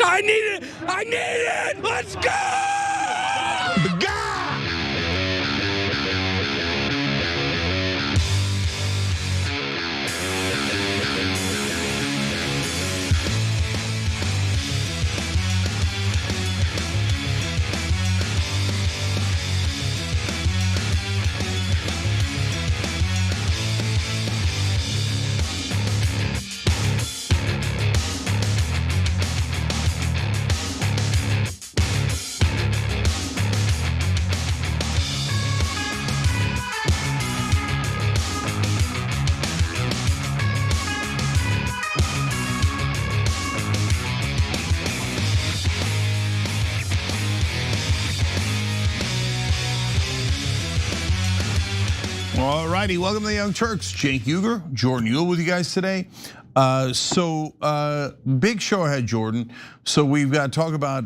I need it. I need it. Let's go. The guy. All righty, welcome to the Young Turks. Cenk Uygur, Jordan Uhl with you guys today. Big show ahead, Jordan. So we've got to talk about,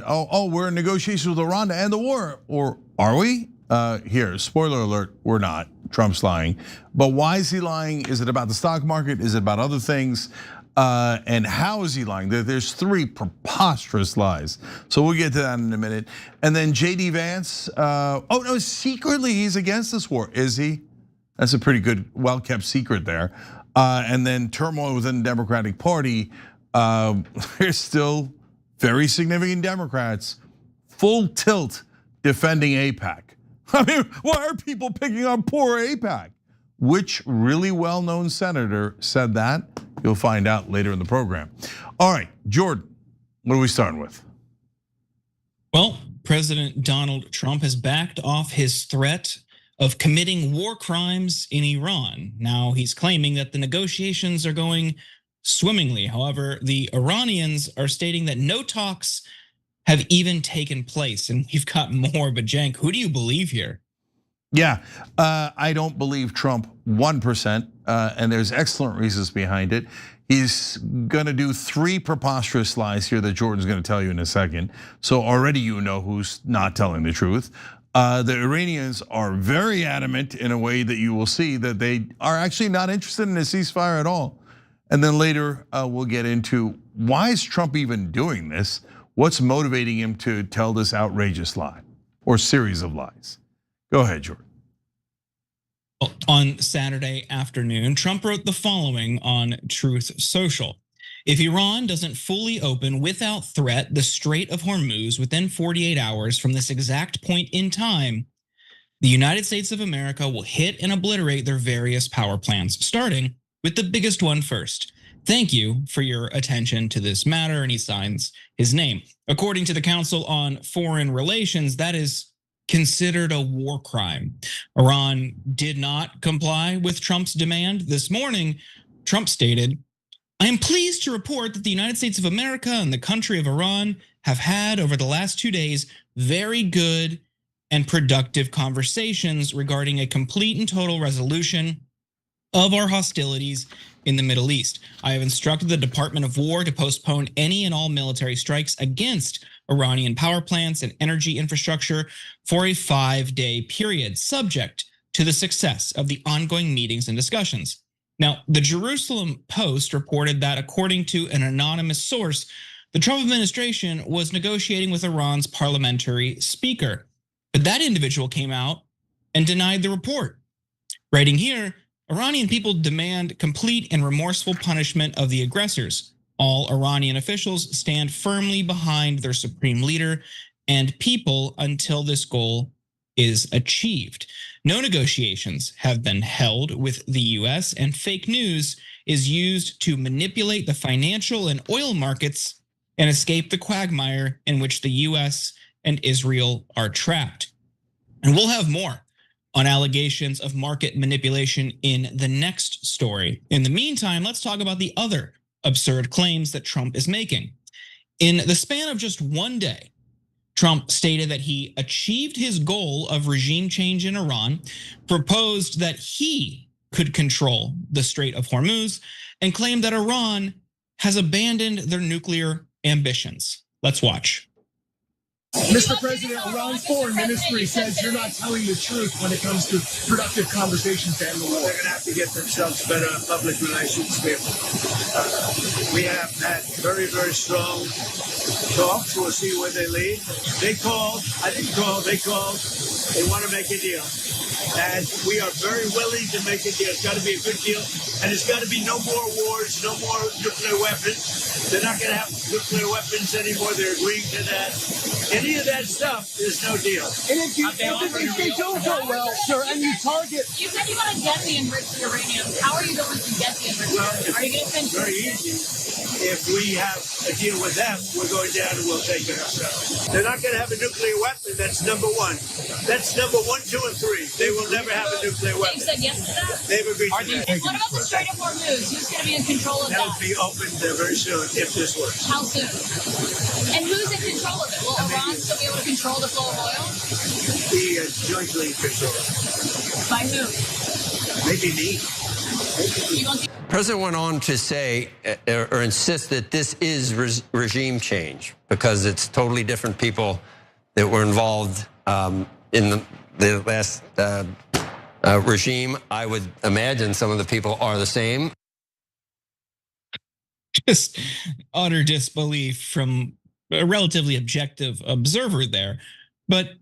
we're in negotiations with Iran to end the war, or are we? Here, spoiler alert, we're not. Trump's lying. But why is he lying? Is it about the stock market? Is it about other things? And how is he lying? There's three preposterous lies. So we'll get to that in a minute. And then JD Vance, secretly he's against this war, is he? That's a pretty good, well-kept secret there. And then turmoil within the Democratic Party. There's still very significant Democrats full tilt defending AIPAC. I mean, why are people picking on poor AIPAC? Which really well-known senator said that? You'll find out later in the program. All right, Jordan, what are we starting with? Well, President Donald Trump has backed off his threat of committing war crimes in Iran. Now he's claiming that the negotiations are going swimmingly. However, the Iranians are stating that no talks have even taken place. And we've got more, but Cenk, who do you believe here? Yeah, I don't believe Trump 1%, and there's excellent reasons behind it. He's gonna do three preposterous lies here that Jordan's gonna tell you in a second. So already you know who's not telling the truth. The Iranians are very adamant in a way that you will see that they are actually not interested in a ceasefire at all. And then later we'll get into why is Trump even doing this? What's motivating him to tell this outrageous lie or series of lies? Go ahead, Jordan. On Saturday afternoon, Trump wrote the following on Truth Social. If Iran doesn't fully open without threat the Strait of Hormuz within 48 hours from this exact point in time, the United States of America will hit and obliterate their various power plants, starting with the biggest one first. Thank you for your attention to this matter, and he signs his name. According to the Council on Foreign Relations, that is considered a war crime. Iran did not comply with Trump's demand. This morning, Trump stated, I am pleased to report that the United States of America and the country of Iran have had over the last 2 days very good and productive conversations regarding a complete and total resolution of our hostilities in the Middle East. I have instructed the Department of War to postpone any and all military strikes against Iranian power plants and energy infrastructure for a 5-day period, subject to the success of the ongoing meetings and discussions. Now, the Jerusalem Post reported that according to an anonymous source, the Trump administration was negotiating with Iran's parliamentary speaker. But that individual came out and denied the report. Writing here, Iranian people demand complete and remorseful punishment of the aggressors. All Iranian officials stand firmly behind their supreme leader and people until this goal is achieved. No negotiations have been held with the US, and fake news is used to manipulate the financial and oil markets and escape the quagmire in which the US and Israel are trapped. And we'll have more on allegations of market manipulation in the next story. In the meantime, let's talk about the other absurd claims that Trump is making. In the span of just 1 day, Trump stated that he achieved his goal of regime change in Iran, proposed that he could control the Strait of Hormuz, and claimed that Iran has abandoned their nuclear ambitions. Let's watch. Mr. President, Iran's foreign ministry says you're not telling the truth when it comes to productive conversations to end the war. They're going to have to get themselves better public relations people. We have had very, very strong talks. We'll see where they lead. They called. I didn't call. They called. They want to make a deal. And we are very willing to make a deal. It's got to be a good deal. And it's got to be no more wars, no more nuclear weapons. They're not going to have nuclear weapons anymore. They're agreeing to that. Any of that stuff is no deal. And if they don't go well, sir, and you target... You said you want to get the enriched uranium. How are you going to get the enriched uranium? Are you going to send... Very easy. If we have a deal with them, we're going down and we'll take it ourselves. They're not going to have a nuclear weapon. That's number one. That's number 1, 2, and 3. They will never have a nuclear weapon. You said yes to that? They've agreed to that. And what about the Strait of Hormuz? Who's going to be in control of that? That'll be opened very soon if this works. How soon? And who's in control of it? Will Iran still be able to control the flow of oil? Be jointly controlled. By who? Maybe me. The president went on to say or insist that this is regime change because it's totally different people that were involved in the last regime. I would imagine some of the people are the same. Just utter disbelief from a relatively objective observer there. But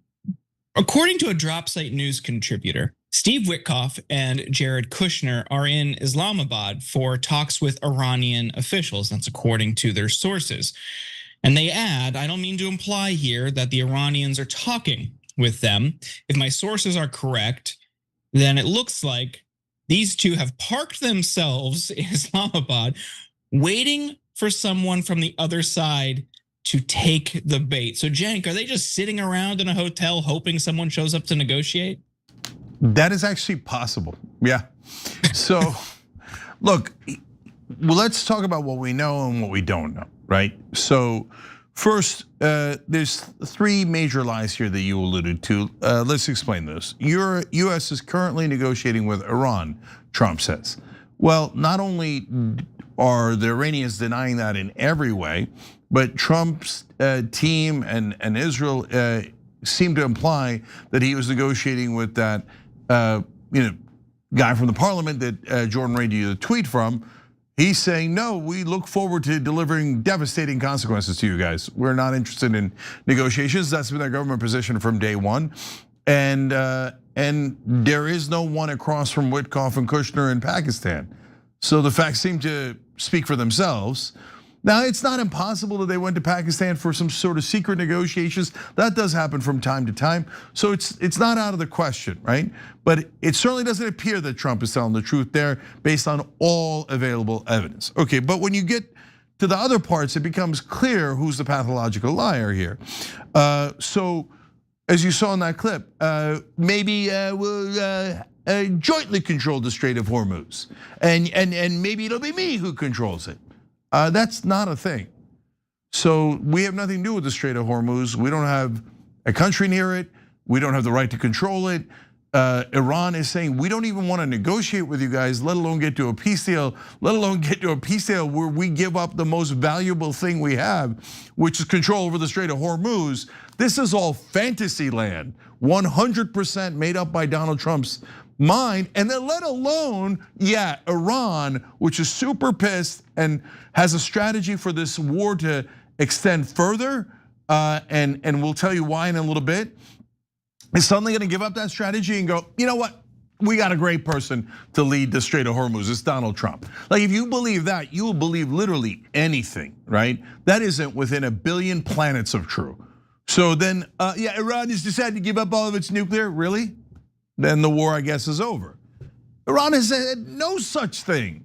according to a Drop Site News contributor, Steve Witkoff and Jared Kushner are in Islamabad for talks with Iranian officials. That's according to their sources. And they add, I don't mean to imply here that the Iranians are talking with them. If my sources are correct, then it looks like these two have parked themselves in Islamabad, waiting for someone from the other side to take the bait. So, Cenk, are they just sitting around in a hotel hoping someone shows up to negotiate? That is actually possible, yeah. So, look, well, let's talk about what we know and what we don't know, right? So, first, there's 3 major lies here that you alluded to. Let's explain this. US is currently negotiating with Iran, Trump says. Well, not only are the Iranians denying that in every way, but Trump's team and Israel seem to imply that he was negotiating with that guy from the parliament that Jordan read you the tweet from. He's saying, no, we look forward to delivering devastating consequences to you guys. We're not interested in negotiations. That's been their government position from day one. And there is no one across from Witkoff and Kushner in Pakistan. So the facts seem to speak for themselves. Now, it's not impossible that they went to Pakistan for some sort of secret negotiations. That does happen from time to time. So it's not out of the question, right? But it certainly doesn't appear that Trump is telling the truth there based on all available evidence. Okay, but when you get to the other parts, it becomes clear who's the pathological liar here. So as you saw in that clip, maybe we'll jointly control the Strait of Hormuz. And maybe it'll be me who controls it. That's not a thing. So we have nothing to do with the Strait of Hormuz. We don't have a country near it. We don't have the right to control it. Iran is saying we don't even want to negotiate with you guys, let alone get to a peace deal, let alone get to a peace deal where we give up the most valuable thing we have, which is control over the Strait of Hormuz. This is all fantasy land, 100% made up by Donald Trump's mind, and then let alone, Iran, which is super pissed and has a strategy for this war to extend further, and we'll tell you why in a little bit, is suddenly gonna give up that strategy and go, you know what? We got a great person to lead the Strait of Hormuz, it's Donald Trump. Like if you believe that, you will believe literally anything, right? That isn't within a billion planets of true. So then, Iran has decided to give up all of its nuclear, really? Then the war, I guess, is over. Iran has said no such thing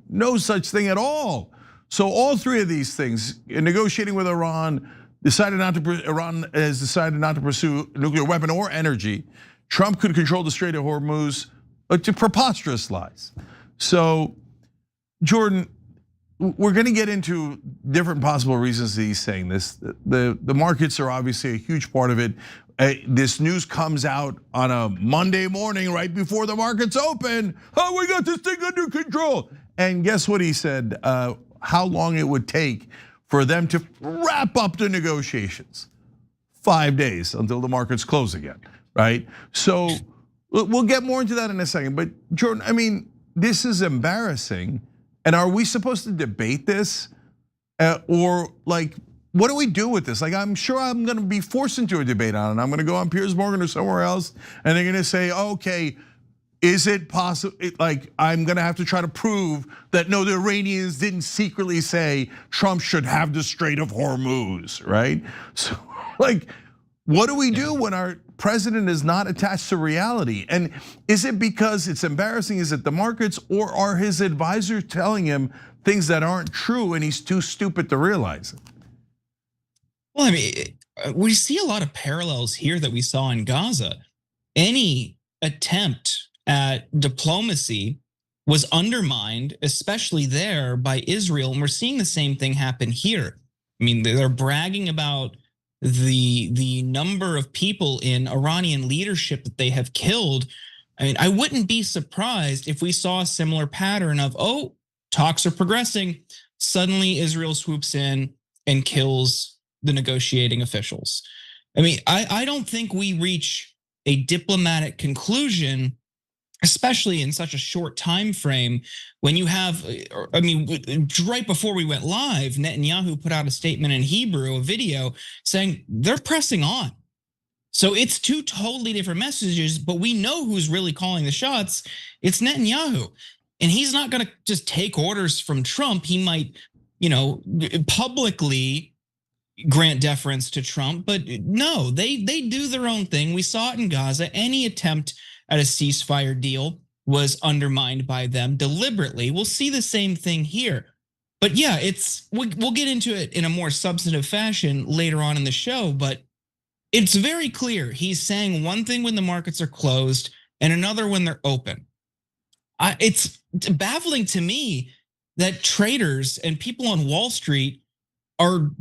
at all. So all 3 of these things, negotiating with Iran, Iran has decided not to pursue nuclear weapon or energy. Trump could control the Strait of Hormuz, to preposterous lies. So, Jordan, we're gonna get into different possible reasons that he's saying this. The markets are obviously a huge part of it. This news comes out on a Monday morning right before the markets open. Oh, we got this thing under control. And guess what he said? How long it would take for them to wrap up the negotiations. 5 days until the markets close again, right? So we'll get more into that in a second. But Jordan, I mean, this is embarrassing. And are we supposed to debate this? Or like, what do we do with this? Like, I'm sure I'm gonna be forced into a debate on it. I'm gonna go on Piers Morgan or somewhere else, and they're gonna say, okay, is it possible, like I'm gonna have to try to prove that no, the Iranians didn't secretly say Trump should have the Strait of Hormuz, right? So like, what do we do when our president is not attached to reality? And is it because it's embarrassing? Is it the markets, or are his advisors telling him things that aren't true and he's too stupid to realize it? Well, I mean, we see a lot of parallels here that we saw in Gaza. Any attempt at diplomacy was undermined, especially there, by Israel. And we're seeing the same thing happen here. I mean, they're bragging about the number of people in Iranian leadership that they have killed. I mean, I wouldn't be surprised if we saw a similar pattern of, oh, talks are progressing. Suddenly Israel swoops in and kills the negotiating officials. I mean, I don't think we reach a diplomatic conclusion, especially in such a short time frame, when you have, I mean, right before we went live, Netanyahu put out a statement in Hebrew, a video, saying they're pressing on. So it's two totally different messages, but we know who's really calling the shots. It's Netanyahu. And he's not gonna just take orders from Trump. He might, publicly grant deference to Trump, but no, they do their own thing. We saw it in Gaza. Any attempt at a ceasefire deal was undermined by them deliberately. We'll see the same thing here. But yeah, we'll get into it in a more substantive fashion later on in the show, but it's very clear he's saying one thing when the markets are closed and another when they're open. It's baffling to me that traders and people on Wall Street are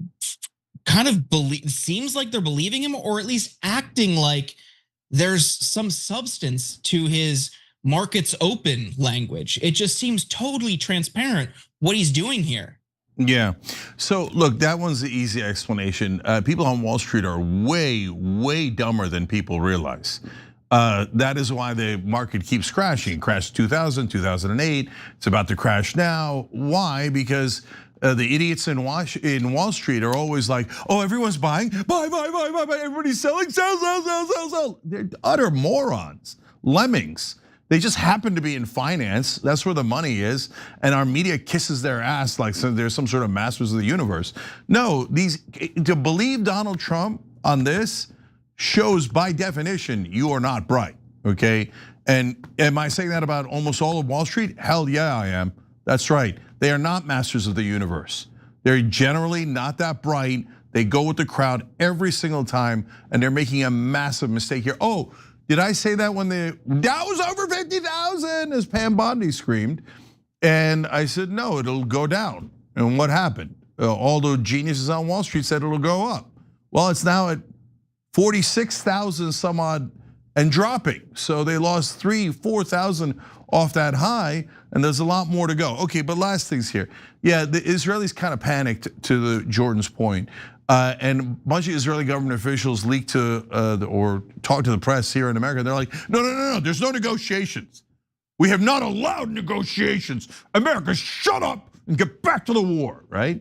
kind of seems like they're believing him, or at least acting like there's some substance to his markets open language. It just seems totally transparent what he's doing here. Yeah, so look, that one's the easy explanation. People on Wall Street are way, way dumber than people realize. That is why the market keeps crashing. It crashed 2000, 2008. It's about to crash now. Why? Because the idiots in Wall Street are always like, oh, everyone's buying, buy. Everybody's selling, sell. They're utter morons, lemmings. They just happen to be in finance. That's where the money is. And our media kisses their ass like they're some sort of masters of the universe. No, to believe Donald Trump on this shows by definition you are not bright, okay? And am I saying that about almost all of Wall Street? Hell yeah, I am. That's right. They are not masters of the universe. They're generally not that bright. They go with the crowd every single time, and they're making a massive mistake here. Oh, did I say that when the Dow was over 50,000, as Pam Bondi screamed? And I said, no, it'll go down. And what happened? All the geniuses on Wall Street said it'll go up. Well, it's now at 46,000 some odd and dropping. So they lost 3,000-4,000 off that high, and there's a lot more to go. Okay, but last things here. Yeah, the Israelis kind of panicked, to Jordan's point. And a bunch of Israeli government officials leaked to or talked to the press here in America. They're like, no, there's no negotiations. We have not allowed negotiations. America, shut up and get back to the war, right?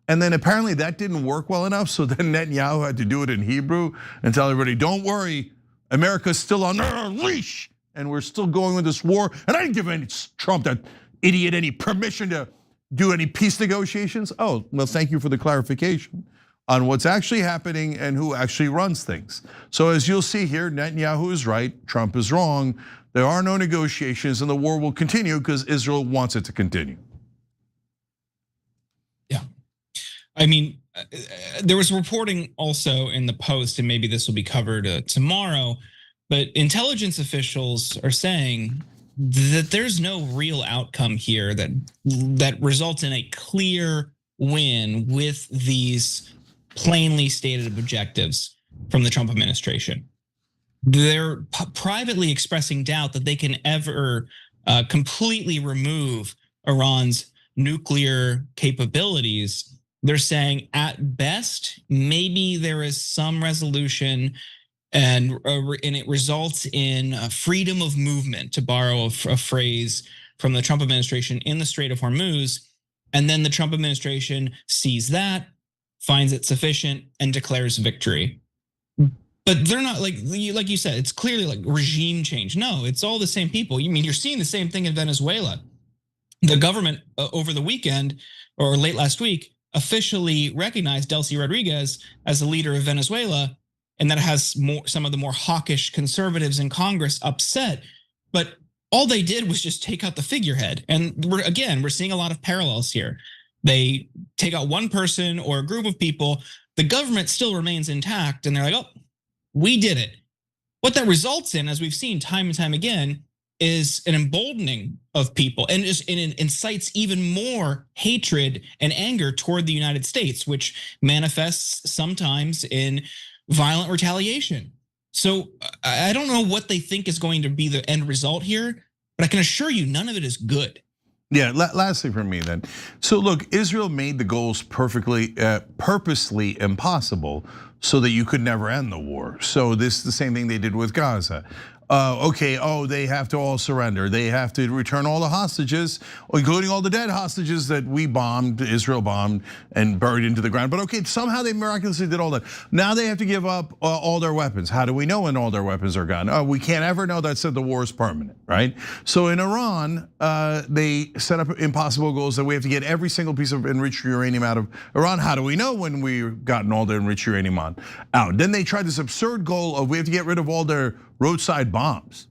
And then apparently that didn't work well enough. So then Netanyahu had to do it in Hebrew and tell everybody, don't worry, America's still on our leash and we're still going with this war. And I didn't give Trump, that idiot, any permission to do any peace negotiations. Oh, well, thank you for the clarification on what's actually happening and who actually runs things. So as you'll see here, Netanyahu is right, Trump is wrong. There are no negotiations and the war will continue because Israel wants it to continue. Yeah, I mean, there was reporting also in the Post, and maybe this will be covered tomorrow, but intelligence officials are saying that there's no real outcome here that results in a clear win with these plainly stated objectives from the Trump administration. They're privately expressing doubt that they can ever completely remove Iran's nuclear capabilities. they're saying at best, maybe there is some resolution and it results in freedom of movement, to borrow a phrase from the Trump administration, in the Strait of Hormuz. And then the Trump administration sees that, finds it sufficient, and declares victory. But they're not like you said, it's clearly like regime change. No, it's all the same people. You mean you're seeing the same thing in Venezuela. The government over the weekend or late last week officially recognized Delcy Rodriguez as the leader of Venezuela, and that has some of the more hawkish conservatives in Congress upset. But all they did was just take out the figurehead. And we're seeing a lot of parallels here. They take out one person or a group of people, the government still remains intact, and they're like, oh, we did it. What that results in, as we've seen time and time again, is an emboldening of people, and it incites even more hatred and anger toward the United States, which manifests sometimes in violent retaliation. So I don't know what they think is going to be the end result here, but I can assure you none of it is good. Yeah, lastly for me then. So look, Israel made the goals purposely impossible so that you could never end the war. So this is the same thing they did with Gaza. They have to all surrender. They have to return all the hostages, including all the dead hostages that Israel bombed and buried into the ground. But okay, somehow they miraculously did all that. Now they have to give up all their weapons. How do we know when all their weapons are gone? We can't ever know. That said, the war is permanent, right? So in Iran, they set up impossible goals that we have to get every single piece of enriched uranium out of Iran. How do we know when we've gotten all the enriched uranium out? Then they tried this absurd goal of we have to get rid of all their roadside bombs.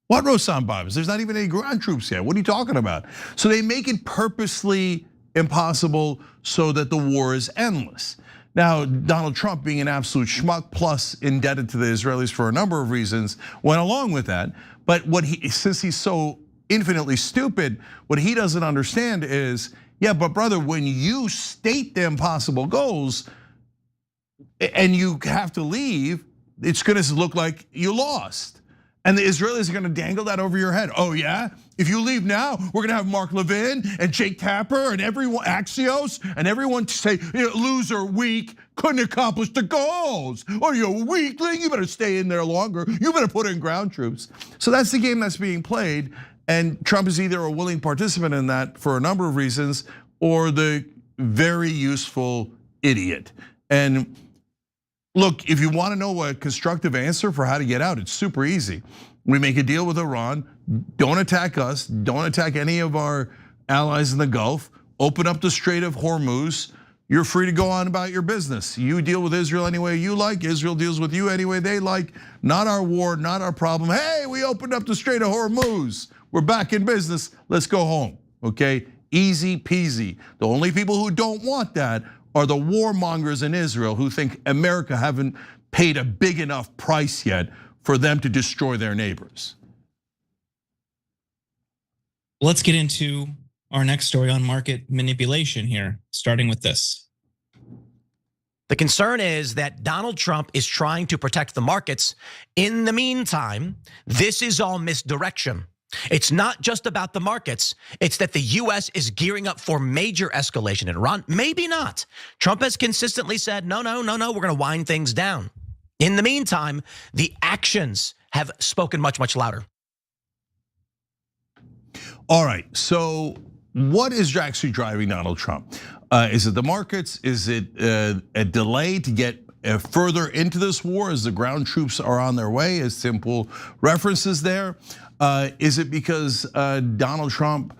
What roadside bombs? There's not even any ground troops yet. What are you talking about? So they make it purposely impossible so that the war is endless. Now, Donald Trump, being an absolute schmuck plus indebted to the Israelis for a number of reasons, went along with that. But since he's so infinitely stupid, what he doesn't understand is, yeah, but brother, when you state the impossible goals and you have to leave, it's gonna look like you lost. And the Israelis are gonna dangle that over your head. Oh yeah, if you leave now, we're gonna have Mark Levin and Jake Tapper and everyone, Axios, and everyone say, loser, weak, couldn't accomplish the goals. Oh, you're a weakling, you better stay in there longer. You better put in ground troops. So that's the game that's being played. And Trump is either a willing participant in that for a number of reasons, or the very useful idiot. And look, if you want to know a constructive answer for how to get out, it's super easy. We make a deal with Iran, don't attack us, don't attack any of our allies in the Gulf, open up the Strait of Hormuz, you're free to go on about your business. You deal with Israel any way you like, Israel deals with you any way they like, not our war, not our problem. Hey, we opened up the Strait of Hormuz, we're back in business, let's go home, okay? Easy peasy. The only people who don't want that are the warmongers in Israel who think America haven't paid a big enough price yet for them to destroy their neighbors. Let's get into our next story on market manipulation here, starting with this. The concern is that Donald Trump is trying to protect the markets. In the meantime, this is all misdirection. It's not just about the markets. It's that the US is gearing up for major escalation in Iran. Maybe not. Trump has consistently said, no, we're gonna wind things down. In the meantime, the actions have spoken much louder. All right, so what is actually driving Donald Trump? Is it the markets? Is it a delay to get further into this war as the ground troops are on their way, as Tim Pool references there? Is it because Donald Trump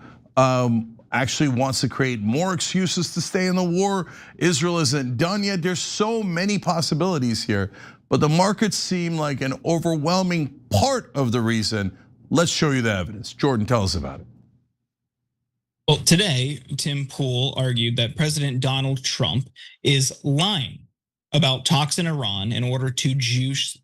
actually wants to create more excuses to stay in the war? Israel isn't done yet. There's so many possibilities here, but the markets seem like an overwhelming part of the reason. Let's show you the evidence. Jordan, tell us about it. Well, today, Tim Pool argued that President Donald Trump is lying about talks in Iran in order to juice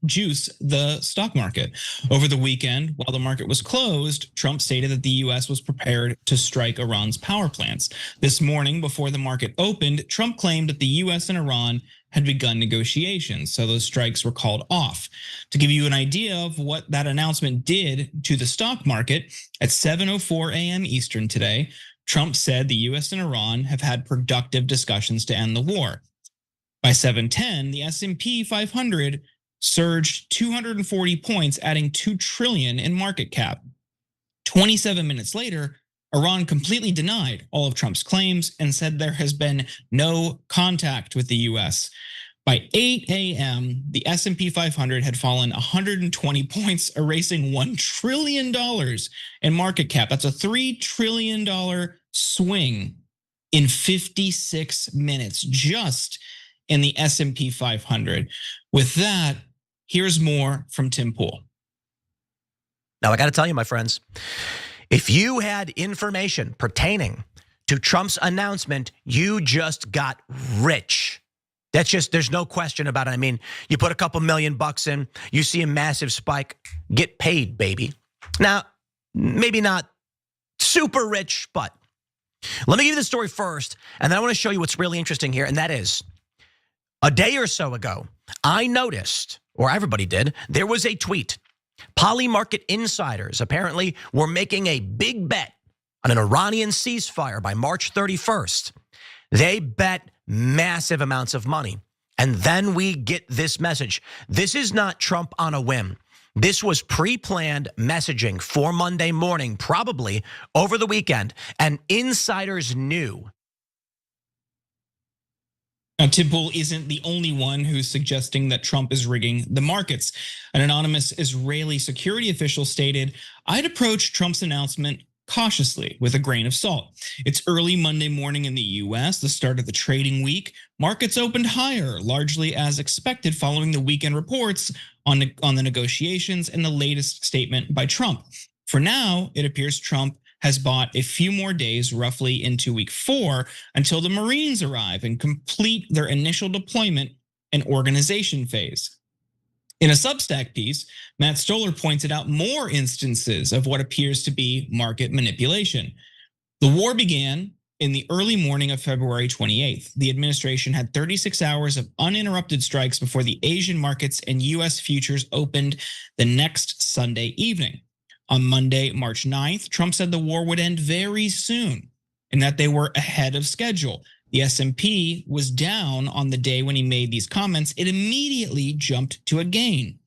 the stock market. Over the weekend, while the market was closed, Trump stated that the US was prepared to strike Iran's power plants. This morning, before the market opened, Trump claimed that the US and Iran had begun negotiations, so those strikes were called off. To give you an idea of what that announcement did to the stock market, at 7:04 a.m. Eastern today, Trump said the US and Iran have had productive discussions to end the war. By 7:10, the S&P 500 surged 240 points, adding $2 trillion in market cap. 27 minutes later, Iran completely denied all of Trump's claims and said there has been no contact with the US. By 8 a.m., the S&P 500 had fallen 120 points, erasing $1 trillion in market cap. That's a $3 trillion swing in 56 minutes, just in the S&P 500. With that, here's more from Tim Pool. Now, I got to tell you, my friends, if you had information pertaining to Trump's announcement, you just got rich. That's just, there's no question about it. I mean, you put a couple $1,000,000 in, you see a massive spike, get paid, baby. Now, maybe not super rich, but let me give you the story first, and then I want to show you what's really interesting here, and that is, a day or so ago, I noticed, or everybody did, there was a tweet. Polymarket insiders apparently were making a big bet on an Iranian ceasefire by March 31st. They bet massive amounts of money. And then we get this message. This is not Trump on a whim. This was pre-planned messaging for Monday morning, probably over the weekend, and insiders knew. Now, Tim Pool isn't the only one who's suggesting that Trump is rigging the markets. An anonymous Israeli security official stated, "I'd approach Trump's announcement cautiously with a grain of salt. It's early Monday morning in the US, the start of the trading week. Markets opened higher, largely as expected following the weekend reports on the negotiations and the latest statement by Trump. For now, it appears Trump has bought a few more days, roughly into week 4, until the Marines arrive and complete their initial deployment and organization phase." In a Substack piece, Matt Stoller pointed out more instances of what appears to be market manipulation. The war began in the early morning of February 28th. The administration had 36 hours of uninterrupted strikes before the Asian markets and US futures opened the next Sunday evening. On Monday, March 9th, Trump said the war would end very soon and that they were ahead of schedule. The S&P was down on the day when he made these comments. It immediately jumped to a gain.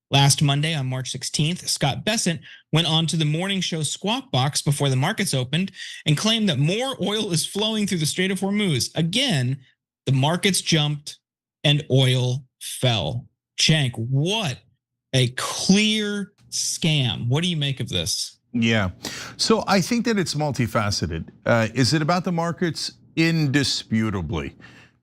Last Monday, on March 16th, Scott Bessent went on to the morning show Squawk Box before the markets opened and claimed that more oil is flowing through the Strait of Hormuz. Again, the markets jumped and oil fell. Cenk, what a clear scam. What do you make of this? Yeah, so I think that it's multifaceted. Is it about the markets? Indisputably,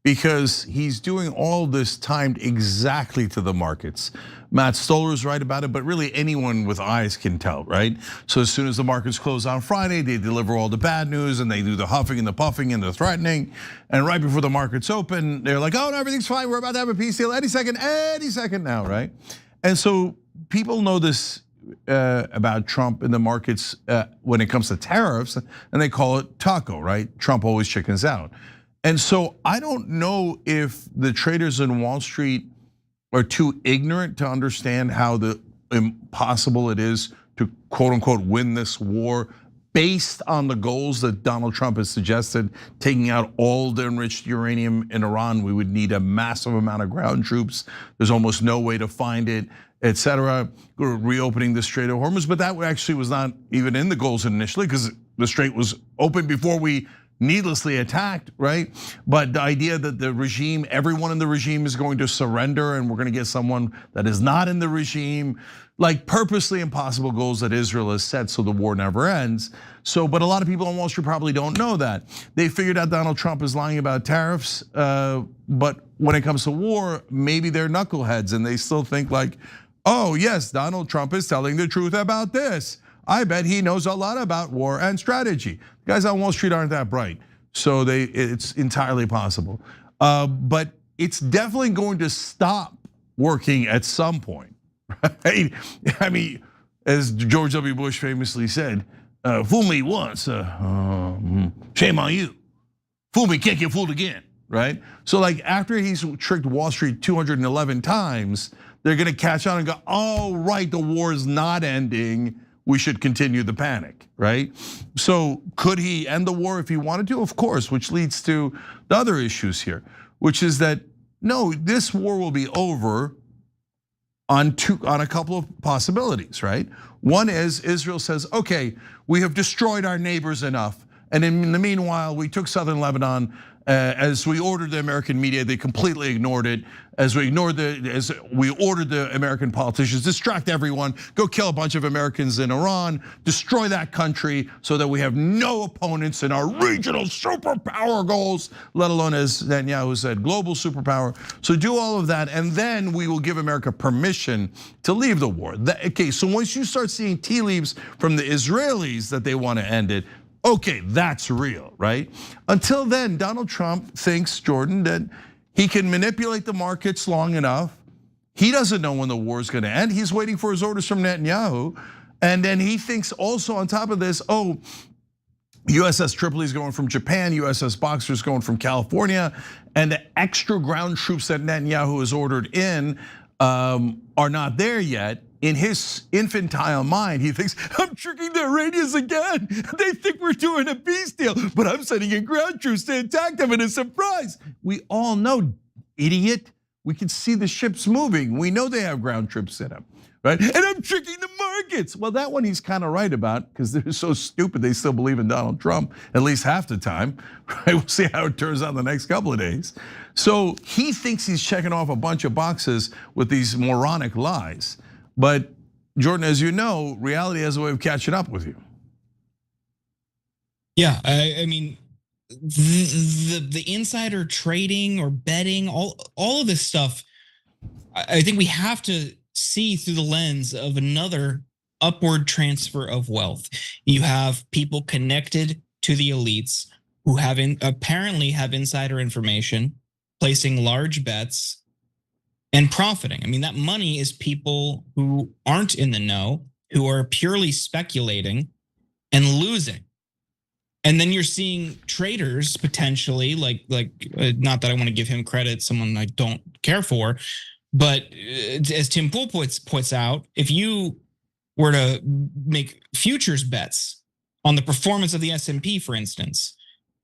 because he's doing all this timed exactly to the markets. Matt Stoller's right about it, but really anyone with eyes can tell, right? So as soon as the markets close on Friday, they deliver all the bad news and they do the huffing and the puffing and the threatening. And right before the markets open, they're like, oh, no, everything's fine. We're about to have a peace deal any second now, right? And so people know this about Trump in the markets when it comes to tariffs, and they call it taco, right? Trump always chickens out. And so I don't know if the traders in Wall Street are too ignorant to understand how impossible it is to quote unquote win this war based on the goals that Donald Trump has suggested, taking out all the enriched uranium in Iran. We would need a massive amount of ground troops. There's almost no way to find it, etc. We're reopening the Strait of Hormuz, but that actually was not even in the goals initially because the strait was open before we needlessly attacked, right? But the idea that the regime, everyone in the regime is going to surrender and we're going to get someone that is not in the regime, like purposely impossible goals that Israel has set so the war never ends. So, but a lot of people on Wall Street probably don't know that. They figured out Donald Trump is lying about tariffs, but when it comes to war, maybe they're knuckleheads and they still think like, oh yes, Donald Trump is telling the truth about this. I bet he knows a lot about war and strategy. The guys on Wall Street aren't that bright, so it's entirely possible. But it's definitely going to stop working at some point, right? I mean, as George W. Bush famously said, fool me once, shame on you. Fool me, can't get fooled again, right? So like after he's tricked Wall Street 211 times, they're gonna catch on and go, oh right, the war is not ending. we should continue the panic, right? So could he end the war if he wanted to? Of course, which leads to the other issues here, which is that no, this war will be over on a couple of possibilities, right? One is Israel says, okay, we have destroyed our neighbors enough. And in the meanwhile, we took southern Lebanon. As we ordered the American media, they completely ignored it. As we ordered the American politicians, distract everyone, go kill a bunch of Americans in Iran, destroy that country so that we have no opponents in our regional superpower goals, let alone, as Netanyahu said, global superpower. So do all of that, and then we will give America permission to leave the war. Okay, so once you start seeing tea leaves from the Israelis that they want to end it, okay, that's real, right? Until then, Donald Trump thinks, Jordan, that he can manipulate the markets long enough. He doesn't know when the war is going to end. He's waiting for his orders from Netanyahu. And then he thinks also on top of this, USS Tripoli is going from Japan, USS Boxer is going from California, and the extra ground troops that Netanyahu has ordered in are not there yet. In his infantile mind, he thinks, I'm tricking the Iranians again. They think we're doing a peace deal, but I'm sending in ground troops to attack them in a surprise. We all know, idiot, we can see the ships moving. We know they have ground troops in them, right? And I'm tricking the markets. Well, that one he's kind of right about because they're so stupid they still believe in Donald Trump, at least half the time, right? We'll see how it turns out the next couple of days. So he thinks he's checking off a bunch of boxes with these moronic lies. But Jordan, as you know, reality has a way of catching up with you. Yeah, I mean, the insider trading or betting, all of this stuff, I think we have to see through the lens of another upward transfer of wealth. You have people connected to the elites who apparently have insider information, placing large bets and profiting. I mean, that money is people who aren't in the know, who are purely speculating and losing. And then you're seeing traders potentially, like not that I want to give him credit, someone I don't care for, but as Tim Pool points out, if you were to make futures bets on the performance of the S&P, for instance,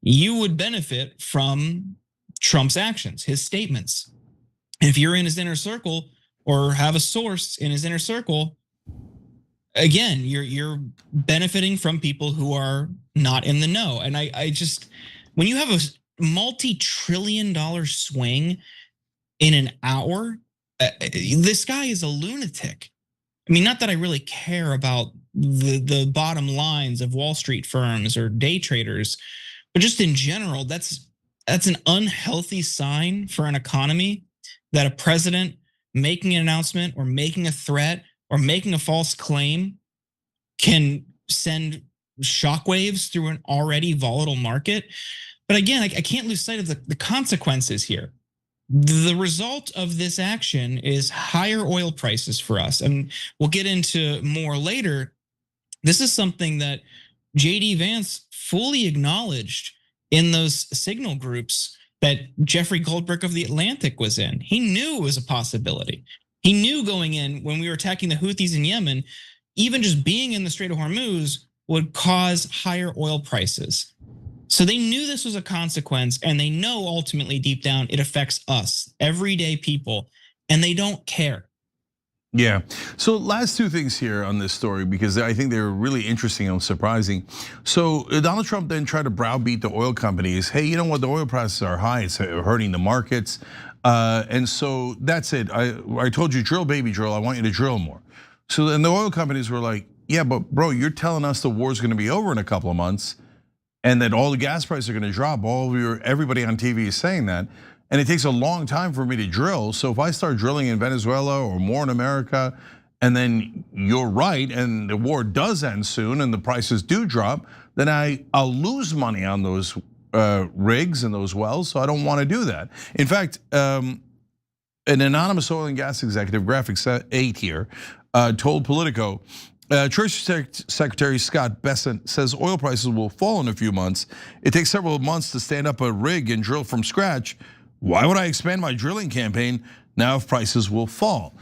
you would benefit from Trump's actions, his statements. If you're in his inner circle or have a source in his inner circle, again, you're benefiting from people who are not in the know. And I just, when you have a multi-trillion-dollar swing in an hour, this guy is a lunatic. I mean, not that I really care about the bottom lines of Wall Street firms or day traders, but just in general, that's an unhealthy sign for an economy that a president making an announcement or making a threat or making a false claim can send shockwaves through an already volatile market. But again, I can't lose sight of the consequences here. The result of this action is higher oil prices for us. And we'll get into more later. This is something that JD Vance fully acknowledged in those signal groups that Jeffrey Goldberg of The Atlantic was in. He knew it was a possibility. He knew going in when we were attacking the Houthis in Yemen, even just being in the Strait of Hormuz would cause higher oil prices. So they knew this was a consequence, and they know ultimately deep down it affects us, everyday people, and they don't care. Yeah, so last two things here on this story, because I think they're really interesting and surprising. So Donald Trump then tried to browbeat the oil companies. Hey, you know what, the oil prices are high, it's hurting the markets. And so that's it, I told you, drill baby drill, I want you to drill more. So then the oil companies were like, yeah, but bro, you're telling us the war's gonna be over in a couple of months and that all the gas prices are gonna drop, everybody on TV is saying that. And it takes a long time for me to drill. So if I start drilling in Venezuela or more in America, and then you're right, and the war does end soon and the prices do drop, then I'll lose money on those rigs and those wells, so I don't wanna do that. In fact, an anonymous oil and gas executive, graphic 8 here, told Politico, Treasury Secretary Scott Bessent says oil prices will fall in a few months. It takes several months to stand up a rig and drill from scratch. Why would I expand my drilling campaign now if prices will fall?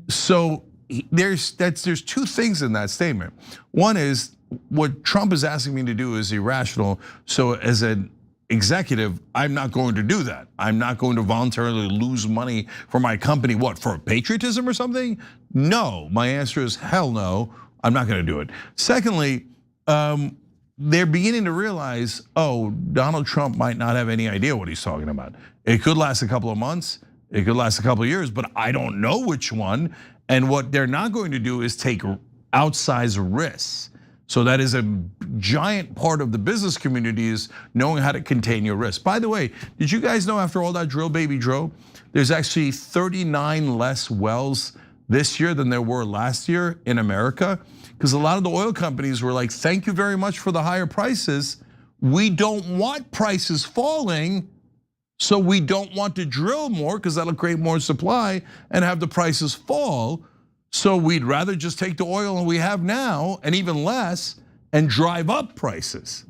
So there's two things in that statement. One is what Trump is asking me to do is irrational. So as an executive, I'm not going to do that. I'm not going to voluntarily lose money for my company. What, for patriotism or something? No, my answer is hell no. I'm not going to do it. Secondly, they're beginning to realize, oh, Donald Trump might not have any idea what he's talking about. It could last a couple of months. It could last a couple of years, but I don't know which one. And what they're not going to do is take outsized risks. So that is a giant part of the business community, is knowing how to contain your risk. By the way, did you guys know after all that drill baby drill, there's actually 39 less wells this year than there were last year in America? Because a lot of the oil companies were like, thank you very much for the higher prices. We don't want prices falling, so we don't want to drill more because that'll create more supply and have the prices fall. So we'd rather just take the oil we have now and even less and drive up prices.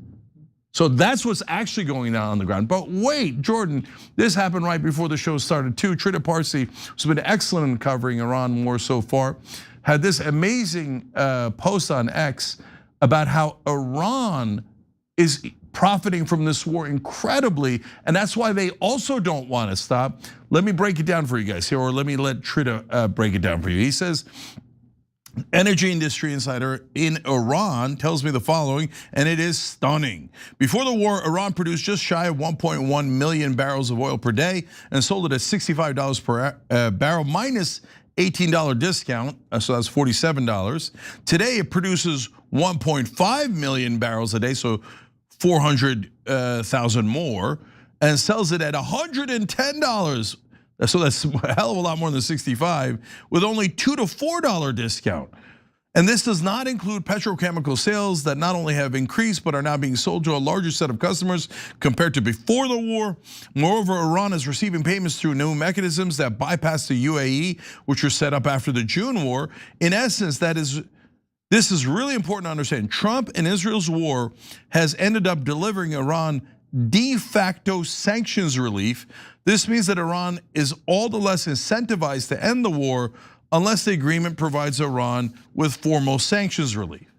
So that's what's actually going on the ground. But wait, Jordan, this happened right before the show started too. Trita Parsi, who's been excellent in covering Iran war so far, had this amazing post on X about how Iran is profiting from this war incredibly, and that's why they also don't want to stop. Let me break it down for you guys here, or let me let Trita break it down for you. He says, Energy Industry Insider in Iran tells me the following, and it is stunning. Before the war, Iran produced just shy of 1.1 million barrels of oil per day and sold it at $65 per barrel minus $18 discount, so that's $47. Today it produces 1.5 million barrels a day, so 400,000 more, and sells it at $110. So that's a hell of a lot more than 65, with only $2 to $4 discount. And this does not include petrochemical sales that not only have increased, but are now being sold to a larger set of customers compared to before the war. Moreover, Iran is receiving payments through new mechanisms that bypass the UAE, which were set up after the June war. In essence, this is really important to understand. Trump and Israel's war has ended up delivering Iran de facto sanctions relief. This means that Iran is all the less incentivized to end the war unless the agreement provides Iran with formal sanctions relief.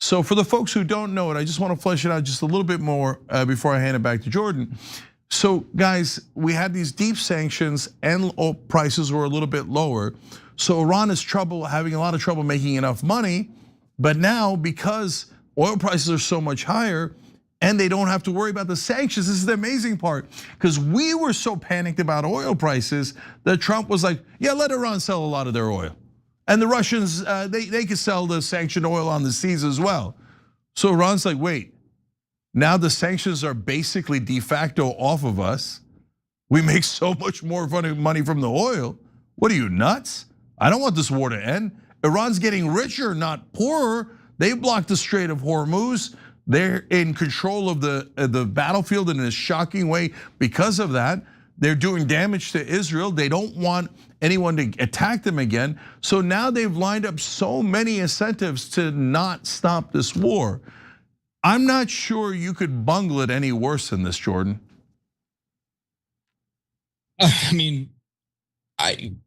So for the folks who don't know it, I just want to flesh it out just a little bit more before I hand it back to Jordan. So guys, we had these deep sanctions and oil prices were a little bit lower. So Iran is having a lot of trouble making enough money. But now, because oil prices are so much higher and they don't have to worry about the sanctions, this is the amazing part. Because we were so panicked about oil prices that Trump was like, yeah, let Iran sell a lot of their oil. And the Russians, they could sell the sanctioned oil on the seas as well. So Iran's like, wait, now the sanctions are basically de facto off of us. We make so much more money from the oil. What are you, nuts? I don't want this war to end. Iran's getting richer, not poorer. They blocked the Strait of Hormuz. They're in control of the battlefield in a shocking way because of that. They're doing damage to Israel. They don't want anyone to attack them again. So now they've lined up so many incentives to not stop this war. I'm not sure you could bungle it any worse than this, Jordan. I mean,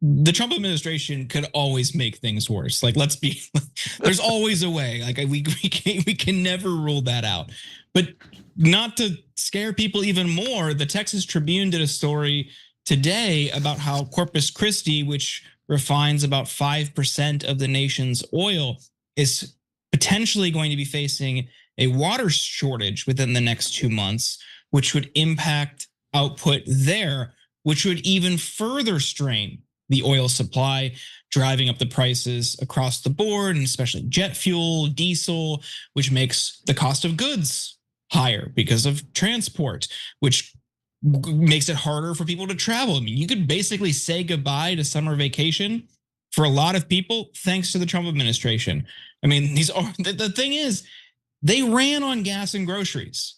the Trump administration could always make things worse. Like, there's always a way. Like we can never rule that out. But not to scare people even more, the Texas Tribune did a story today about how Corpus Christi, which refines about 5% of the nation's oil, is potentially going to be facing a water shortage within the next 2 months, which would impact output there, which would even further strain the oil supply, driving up the prices across the board, and especially jet fuel, diesel, which makes the cost of goods higher because of transport, which makes it harder for people to travel. I mean, you could basically say goodbye to summer vacation for a lot of people thanks to the Trump administration. I mean, the thing is, they ran on gas and groceries,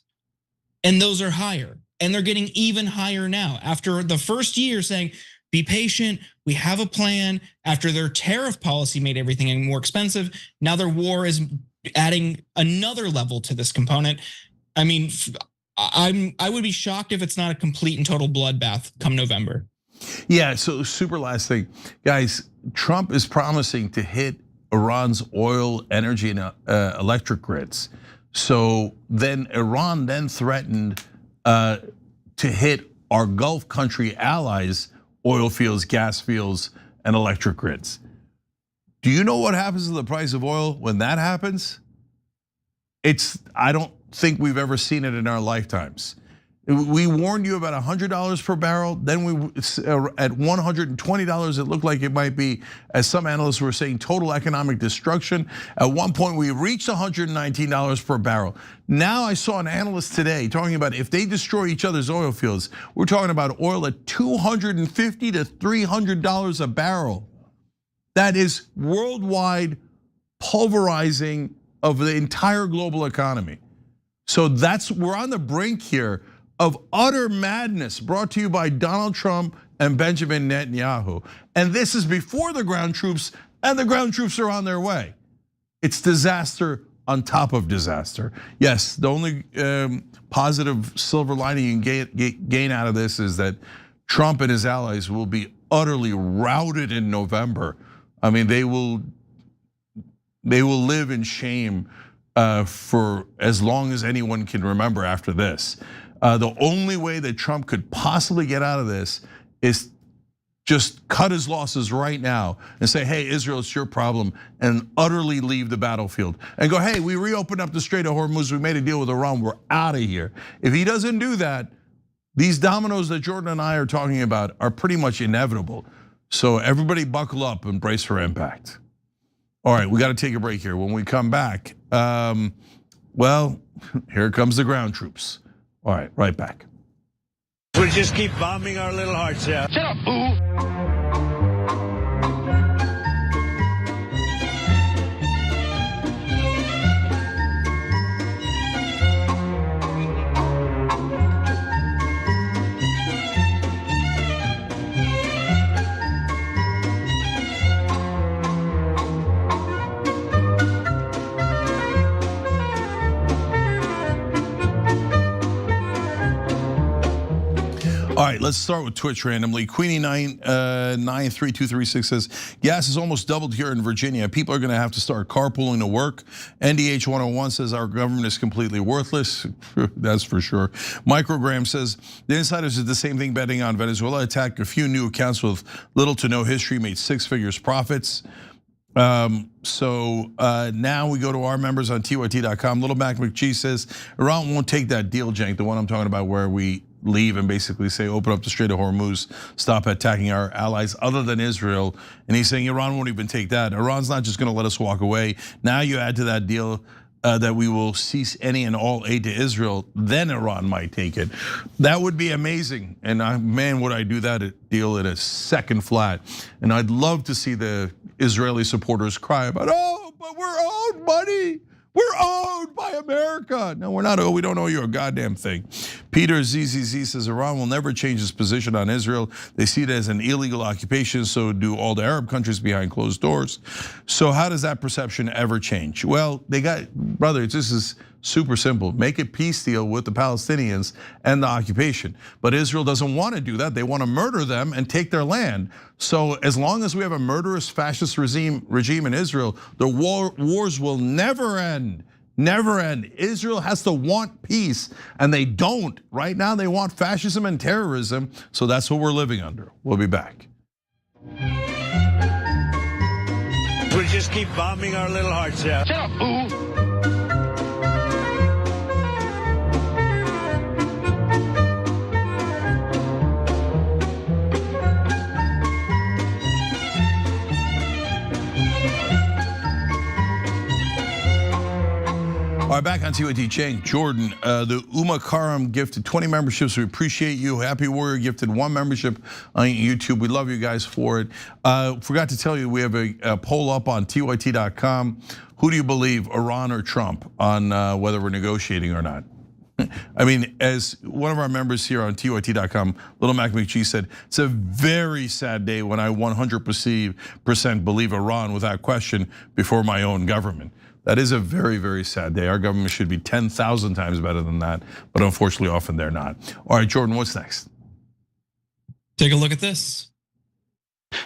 and those are higher. And they're getting even higher now. After the first year saying, be patient, we have a plan. After their tariff policy made everything more expensive, now their war is adding another level to this component. I mean, I would be shocked if it's not a complete and total bloodbath come November. Yeah, so super last thing. Guys, Trump is promising to hit Iran's oil, energy, and electric grids. So then Iran then threatened to hit our Gulf country allies' oil fields, gas fields, and electric grids. Do you know what happens to the price of oil when that happens? I don't think we've ever seen it in our lifetimes. We warned you about $100 per barrel. Then at $120, it looked like it might be, as some analysts were saying, total economic destruction. At one point, we reached $119 per barrel. Now I saw an analyst today talking about if they destroy each other's oil fields, we're talking about oil at $250 to $300 a barrel. That is worldwide pulverizing of the entire global economy. So we're on the brink here of utter madness, brought to you by Donald Trump and Benjamin Netanyahu. And this is before the ground troops, and the ground troops are on their way. It's disaster on top of disaster. Yes, the only positive silver lining you can gain out of this is that Trump and his allies will be utterly routed in November. I mean, they will live in shame for as long as anyone can remember after this. The only way that Trump could possibly get out of this is just cut his losses right now and say, hey, Israel, it's your problem, and utterly leave the battlefield. And go, hey, we reopened up the Strait of Hormuz, we made a deal with Iran, we're out of here. If he doesn't do that, these dominoes that Jordan and I are talking about are pretty much inevitable. So everybody buckle up and brace for impact. All right, we got to take a break here. When we come back, well, here comes the ground troops. All right, right back. We'll just keep bombing our little hearts out. Shut up, boo. All right, let's start with Twitch randomly. Queenie99323 says, gas has almost doubled here in Virginia. People are gonna have to start carpooling to work. NDH101 says our government is completely worthless. That's for sure. Microgram says, the insiders did the same thing betting on Venezuela attack. A few new accounts with little to no history made 6 figures profits. So now we go to our members on TYT.com. Little Mac McGee says, Iran won't take that deal, Cenk, the one I'm talking about where we leave and basically say, open up the Strait of Hormuz, stop attacking our allies other than Israel. And he's saying Iran won't even take that. Iran's not just gonna let us walk away. Now you add to that deal that we will cease any and all aid to Israel, then Iran might take it. That would be amazing. And man, would I do that deal in a second flat. And I'd love to see the Israeli supporters cry about, oh, but we're owed money. We're owed by America. No, we're not owed. We don't owe you a goddamn thing. Peter ZZZ says Iran will never change its position on Israel. They see it as an illegal occupation, so do all the Arab countries behind closed doors. So how does that perception ever change? Well, brothers, this is super simple. Make a peace deal with the Palestinians and the occupation. But Israel doesn't want to do that. They want to murder them and take their land. So as long as we have a murderous fascist regime in Israel, the wars will never end. Never end. Israel has to want peace, and they don't. Right now, they want fascism and terrorism, so that's what we're living under. We'll be back. We'll just keep bombing our little hearts out. Shut up, boo. All right, back on TYT. Cenk, Jordan, the Uma Karam gifted 20 memberships. We appreciate you. Happy Warrior gifted 1 membership on YouTube. We love you guys for it. Forgot to tell you, we have a poll up on TYT.com. Who do you believe, Iran or Trump, on whether we're negotiating or not? I mean, as one of our members here on TYT.com, Little Mac McGee said, it's a very sad day when I 100% believe Iran without question before my own government. That is a very, very sad day. Our government should be 10,000 times better than that, but unfortunately often they're not. All right, Jordan, what's next? Take a look at this.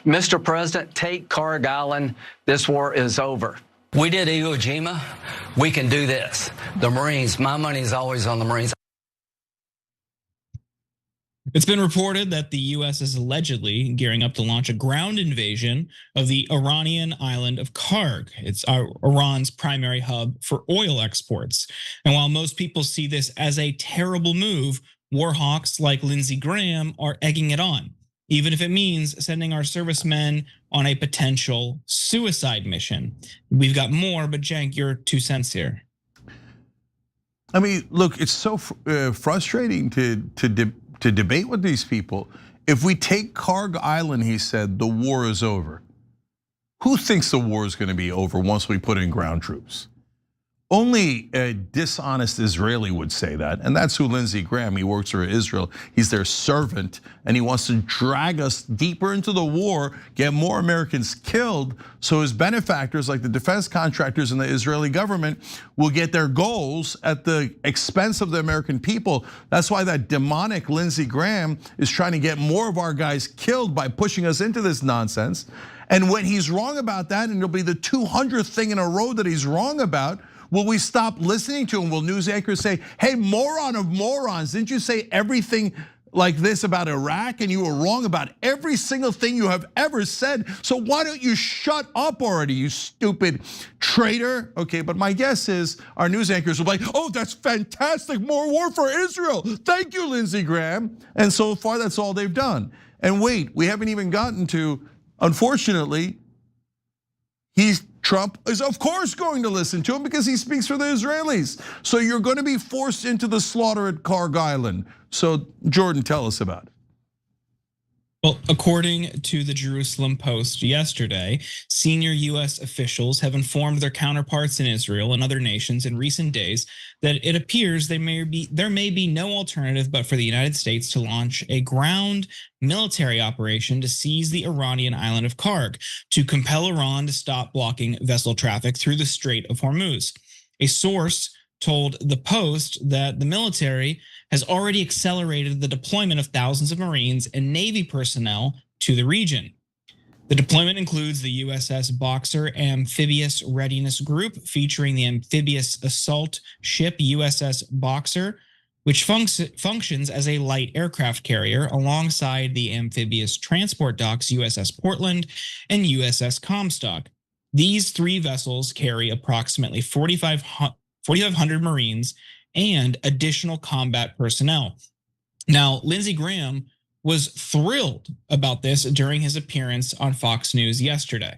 Mr. President, take Carg Island. This war is over. We did Iwo Jima. We can do this. The Marines, my money is always on the Marines. It's been reported that the U.S. is allegedly gearing up to launch a ground invasion of the Iranian island of Karg. It's Iran's primary hub for oil exports. And while most people see this as a terrible move, war hawks like Lindsey Graham are egging it on, even if it means sending our servicemen on a potential suicide mission. We've got more, but Cenk, your 2 cents here. I mean, look, it's so frustrating to debate with these people. If we take Karg Island, he said, the war is over. Who thinks the war is going to be over once we put in ground troops? Only a dishonest Israeli would say that, and that's who Lindsey Graham, he works for Israel. He's their servant, and he wants to drag us deeper into the war, get more Americans killed, so his benefactors, like the defense contractors and the Israeli government, will get their goals at the expense of the American people. That's why that demonic Lindsey Graham is trying to get more of our guys killed by pushing us into this nonsense. And when he's wrong about that, and it'll be the 200th thing in a row that he's wrong about, will we stop listening to him? Will news anchors say, hey, moron of morons, didn't you say everything like this about Iraq and you were wrong about every single thing you have ever said? So why don't you shut up already, you stupid traitor? Okay, but my guess is our news anchors will be like, oh, that's fantastic, more war for Israel. Thank you, Lindsey Graham. And so far, that's all they've done. And wait, we haven't even gotten to, unfortunately, Trump is of course going to listen to him because he speaks for the Israelis. So you're going to be forced into the slaughter at Karg Island. So Jordan, tell us about it. Well, according to the Jerusalem Post yesterday, senior US officials have informed their counterparts in Israel and other nations in recent days that it appears there may be no alternative but for the United States to launch a ground military operation to seize the Iranian island of Karg, to compel Iran to stop blocking vessel traffic through the Strait of Hormuz. A source told the Post that the military has already accelerated the deployment of thousands of Marines and Navy personnel to the region. The deployment includes the USS Boxer Amphibious Readiness Group, featuring the amphibious assault ship USS Boxer, which functions as a light aircraft carrier alongside the amphibious transport docks USS Portland and USS Comstock. These 3 vessels carry approximately 4,500 Marines and additional combat personnel. Now, Lindsey Graham was thrilled about this during his appearance on Fox News yesterday.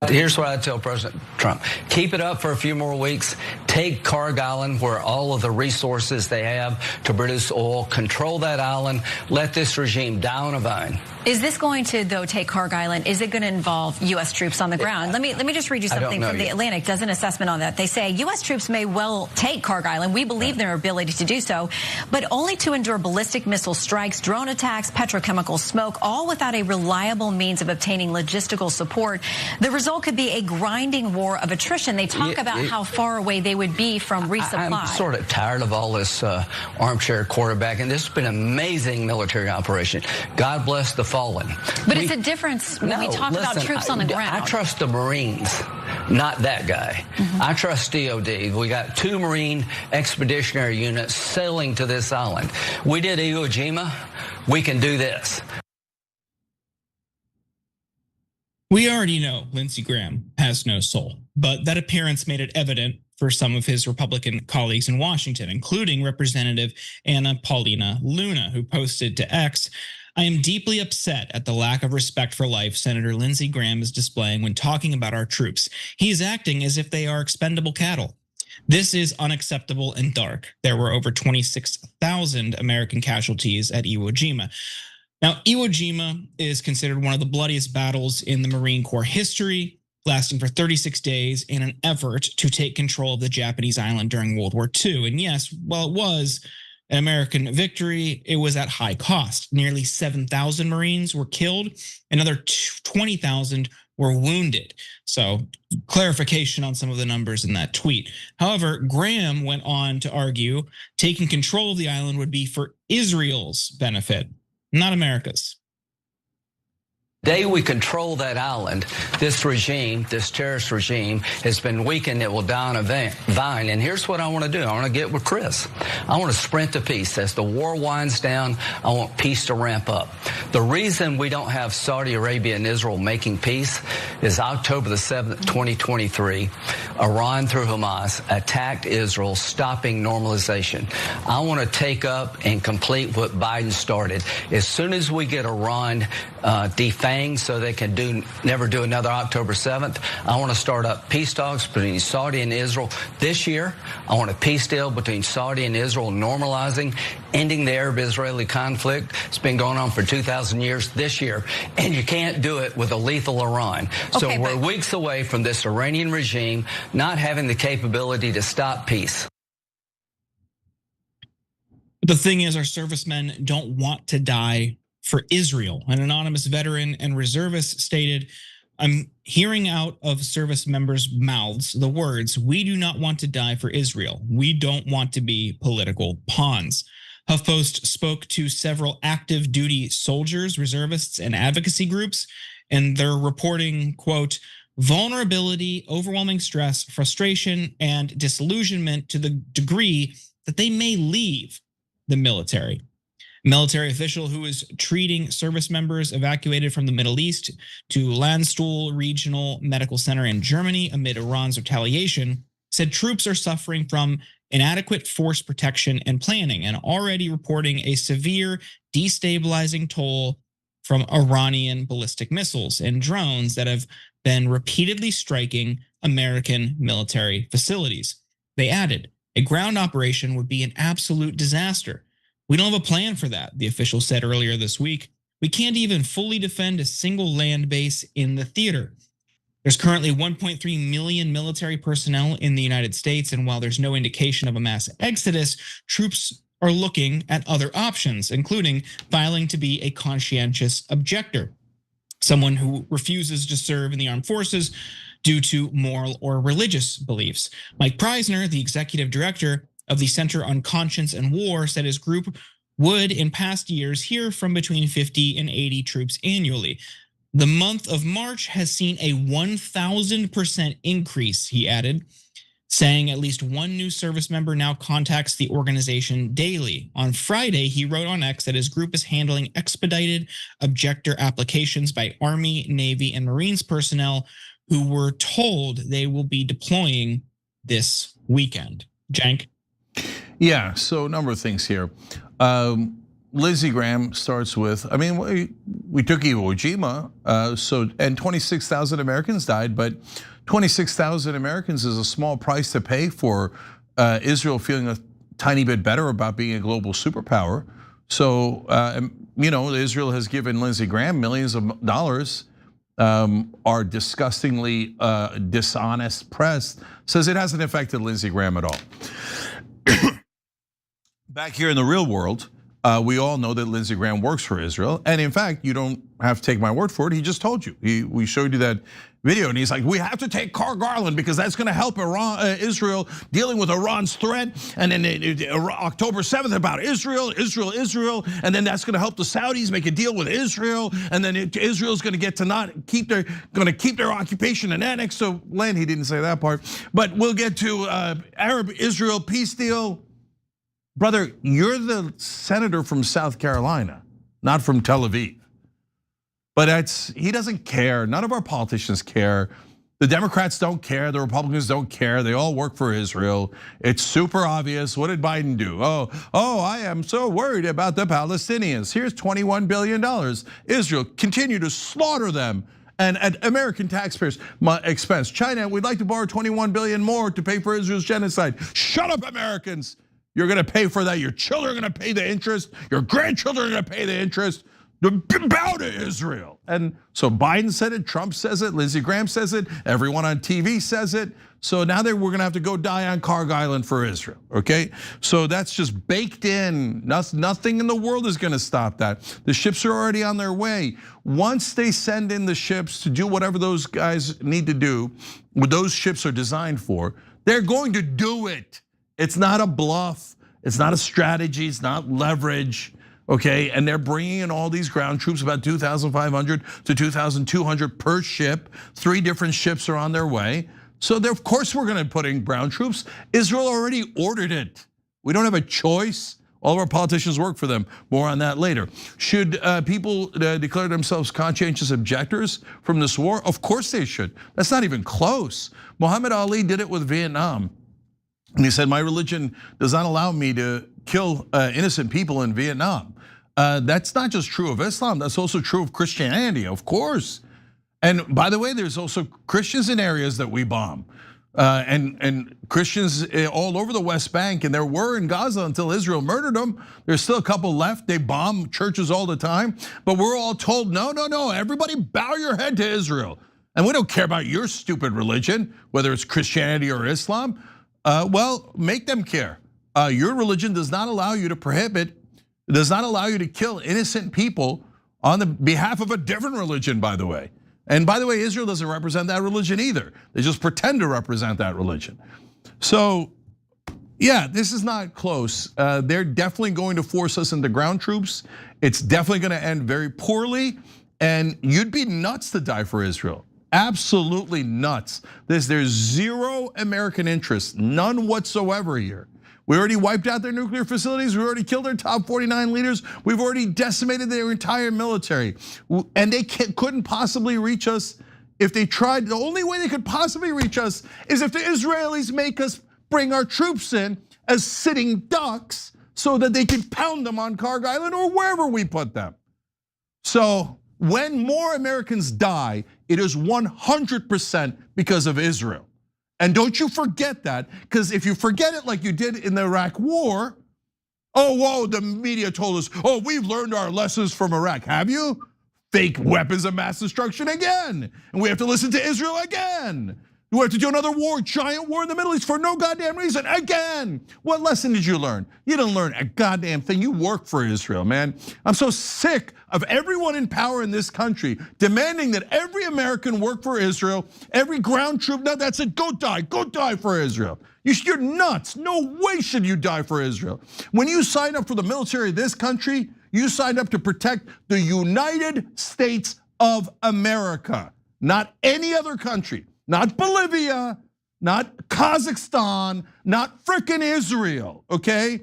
Here's what I tell President Trump. Keep it up for a few more weeks. Take Karg Island, where all of the resources they have to produce oil. Control that island. Let this regime die on a vine. Is this going to, though, take Karg Island? Is it going to involve U.S. troops on the ground? Let me just read you something from The Atlantic. Does an assessment on that. They say U.S. troops may well take Karg Island. We believe their ability to do so, but only to endure ballistic missile strikes, drone attacks, petrochemical smoke, all without a reliable means of obtaining logistical support. The result could be a grinding war of attrition. They talk about how far away they would be from resupply. I'm sort of tired of all this armchair quarterbacking. This has been an amazing military operation. God bless the fallen. But it's a difference when we talk about troops on the ground. I trust the Marines, not that guy. I trust DOD. We got 2 Marine expeditionary units sailing to this island. We did Iwo Jima. We can do this. We already know Lindsey Graham has no soul, but that appearance made it evident for some of his Republican colleagues in Washington, including Representative Anna Paulina Luna, who posted to X, I am deeply upset at the lack of respect for life Senator Lindsey Graham is displaying when talking about our troops. He is acting as if they are expendable cattle. This is unacceptable and dark. There were over 26,000 American casualties at Iwo Jima. Now, Iwo Jima is considered one of the bloodiest battles in the Marine Corps history, lasting for 36 days in an effort to take control of the Japanese island during World War II. And yes, while it was an American victory, it was at high cost. Nearly 7,000 Marines were killed, another 20,000 were wounded. So clarification on some of the numbers in that tweet. However, Graham went on to argue taking control of the island would be for Israel's benefit, not America's. day we control that island, this regime, this terrorist regime, has been weakened. It will die on a vine. And here's what I want to do. I want to get with Chris. I want to sprint to peace. As the war winds down, I want peace to ramp up. The reason we don't have Saudi Arabia and Israel making peace is October the 7th, 2023, Iran through Hamas attacked Israel, stopping normalization. I want to take up and complete what Biden started. As soon as we get Iran defanged so they can never do another October 7th, I want to start up peace talks between Saudi and Israel this year. I want a peace deal between Saudi and Israel, normalizing, ending the Arab-Israeli conflict. It's been going on for 2,000 years this year, and you can't do it with a lethal Iran. So we're weeks away from this Iranian regime not having the capability to stop peace. The thing is, our servicemen don't want to die for Israel. An anonymous veteran and reservist stated, "I'm hearing out of service members' mouths the words, 'We do not want to die for Israel. We don't want to be political pawns.'" HuffPost spoke to several active duty soldiers, reservists, and advocacy groups, and they're reporting, quote, "vulnerability, overwhelming stress, frustration, and disillusionment to the degree that they may leave the military." Military official who is treating service members evacuated from the Middle East to Landstuhl Regional Medical Center in Germany amid Iran's retaliation said troops are suffering from inadequate force protection and planning, and already reporting a severe destabilizing toll from Iranian ballistic missiles and drones that have been repeatedly striking American military facilities. They added, "A ground operation would be an absolute disaster. We don't have a plan for that," the official said earlier this week. "We can't even fully defend a single land base in the theater." There's currently 1.3 million military personnel in the United States, and while there's no indication of a mass exodus, troops are looking at other options, including filing to be a conscientious objector, someone who refuses to serve in the armed forces due to moral or religious beliefs. Mike Preisner, the executive director of the Center on Conscience and War, said his group would, in past years, hear from between 50 and 80 troops annually. The month of March has seen a 1,000% increase, he added, saying at least one new service member now contacts the organization daily. On Friday, he wrote on X that his group is handling expedited objector applications by Army, Navy, and Marines personnel who were told they will be deploying this weekend. Jank? Yeah, so a number of things here. Lindsey Graham starts with, I mean, we took Iwo Jima, and 26,000 Americans died, but 26,000 Americans is a small price to pay for Israel feeling a tiny bit better about being a global superpower. So, Israel has given Lindsey Graham millions of dollars. Our disgustingly dishonest press says it hasn't affected Lindsey Graham at all. Back here in the real world, we all know that Lindsey Graham works for Israel. And in fact, you don't have to take my word for it. He just told you. We showed you that video and he's like, we have to take Car Garland because that's gonna help Israel dealing with Iran's threat. And then October 7th about Israel. And then that's gonna help the Saudis make a deal with Israel. And then Israel's gonna get to not keep their occupation and annex. So Len, he didn't say that part. But we'll get to Arab-Israel peace deal. Brother, you're the senator from South Carolina, not from Tel Aviv. But he doesn't care. None of our politicians care. The Democrats don't care. The Republicans don't care. They all work for Israel. It's super obvious. What did Biden do? Oh, I am so worried about the Palestinians. Here's $21 billion. Israel, continue to slaughter them. And at American taxpayers' expense. China, we'd like to borrow 21 billion more to pay for Israel's genocide. Shut up, Americans. You're gonna pay for that. Your children are gonna pay the interest. Your grandchildren are gonna pay the interest. Bow to Israel. And so Biden said it, Trump says it, Lindsey Graham says it, everyone on TV says it. So now we're gonna have to go die on Carg Island for Israel, okay? So that's just baked in. Nothing in the world is gonna stop that. The ships are already on their way. Once they send in the ships to do whatever those guys need to do, what those ships are designed for, they're going to do it. It's not a bluff, it's not a strategy, it's not leverage. okay? And they're bringing in all these ground troops, about 2,500 to 2,200 per ship. 3 different ships are on their way. So of course we're gonna put in ground troops. Israel already ordered it. We don't have a choice. All of our politicians work for them. More on that later. Should people declare themselves conscientious objectors from this war? Of course they should. That's not even close. Muhammad Ali did it with Vietnam. And he said, my religion does not allow me to kill innocent people in Vietnam. That's not just true of Islam, that's also true of Christianity, of course. And by the way, there's also Christians in areas that we bomb. And Christians all over the West Bank, and there were in Gaza until Israel murdered them. There's still a couple left. They bomb churches all the time. But we're all told, no, everybody bow your head to Israel. And we don't care about your stupid religion, whether it's Christianity or Islam. Well, make them care. Your religion does not allow you to prohibit, does not allow you to kill innocent people on the behalf of a different religion, by the way. And by the way, Israel doesn't represent that religion either. They just pretend to represent that religion. So, yeah, this is not close. They're definitely going to force us into ground troops. It's definitely going to end very poorly. And you'd be nuts to die for Israel. Absolutely nuts. There's zero American interest, none whatsoever here. We already wiped out their nuclear facilities. We already killed their top 49 leaders. We've already decimated their entire military. And they couldn't possibly reach us if they tried. The only way they could possibly reach us is if the Israelis make us bring our troops in as sitting ducks so that they could pound them on Kharg Island or wherever we put them. So when more Americans die, it is 100% because of Israel. And don't you forget that, because if you forget it like you did in the Iraq war, oh, whoa, the media told us, oh, we've learned our lessons from Iraq. Have you? Fake weapons of mass destruction again. And we have to listen to Israel again. We have to do another war, giant war in the Middle East for no goddamn reason, again. What lesson did you learn? You didn't learn a goddamn thing. You work for Israel, man. I'm so sick of everyone in power in this country demanding that every American work for Israel, every ground troop, no, that's it, go die for Israel. You're nuts, no way should you die for Israel. When you sign up for the military of this country, you signed up to protect the United States of America, not any other country. Not Bolivia, not Kazakhstan, not frickin' Israel, okay?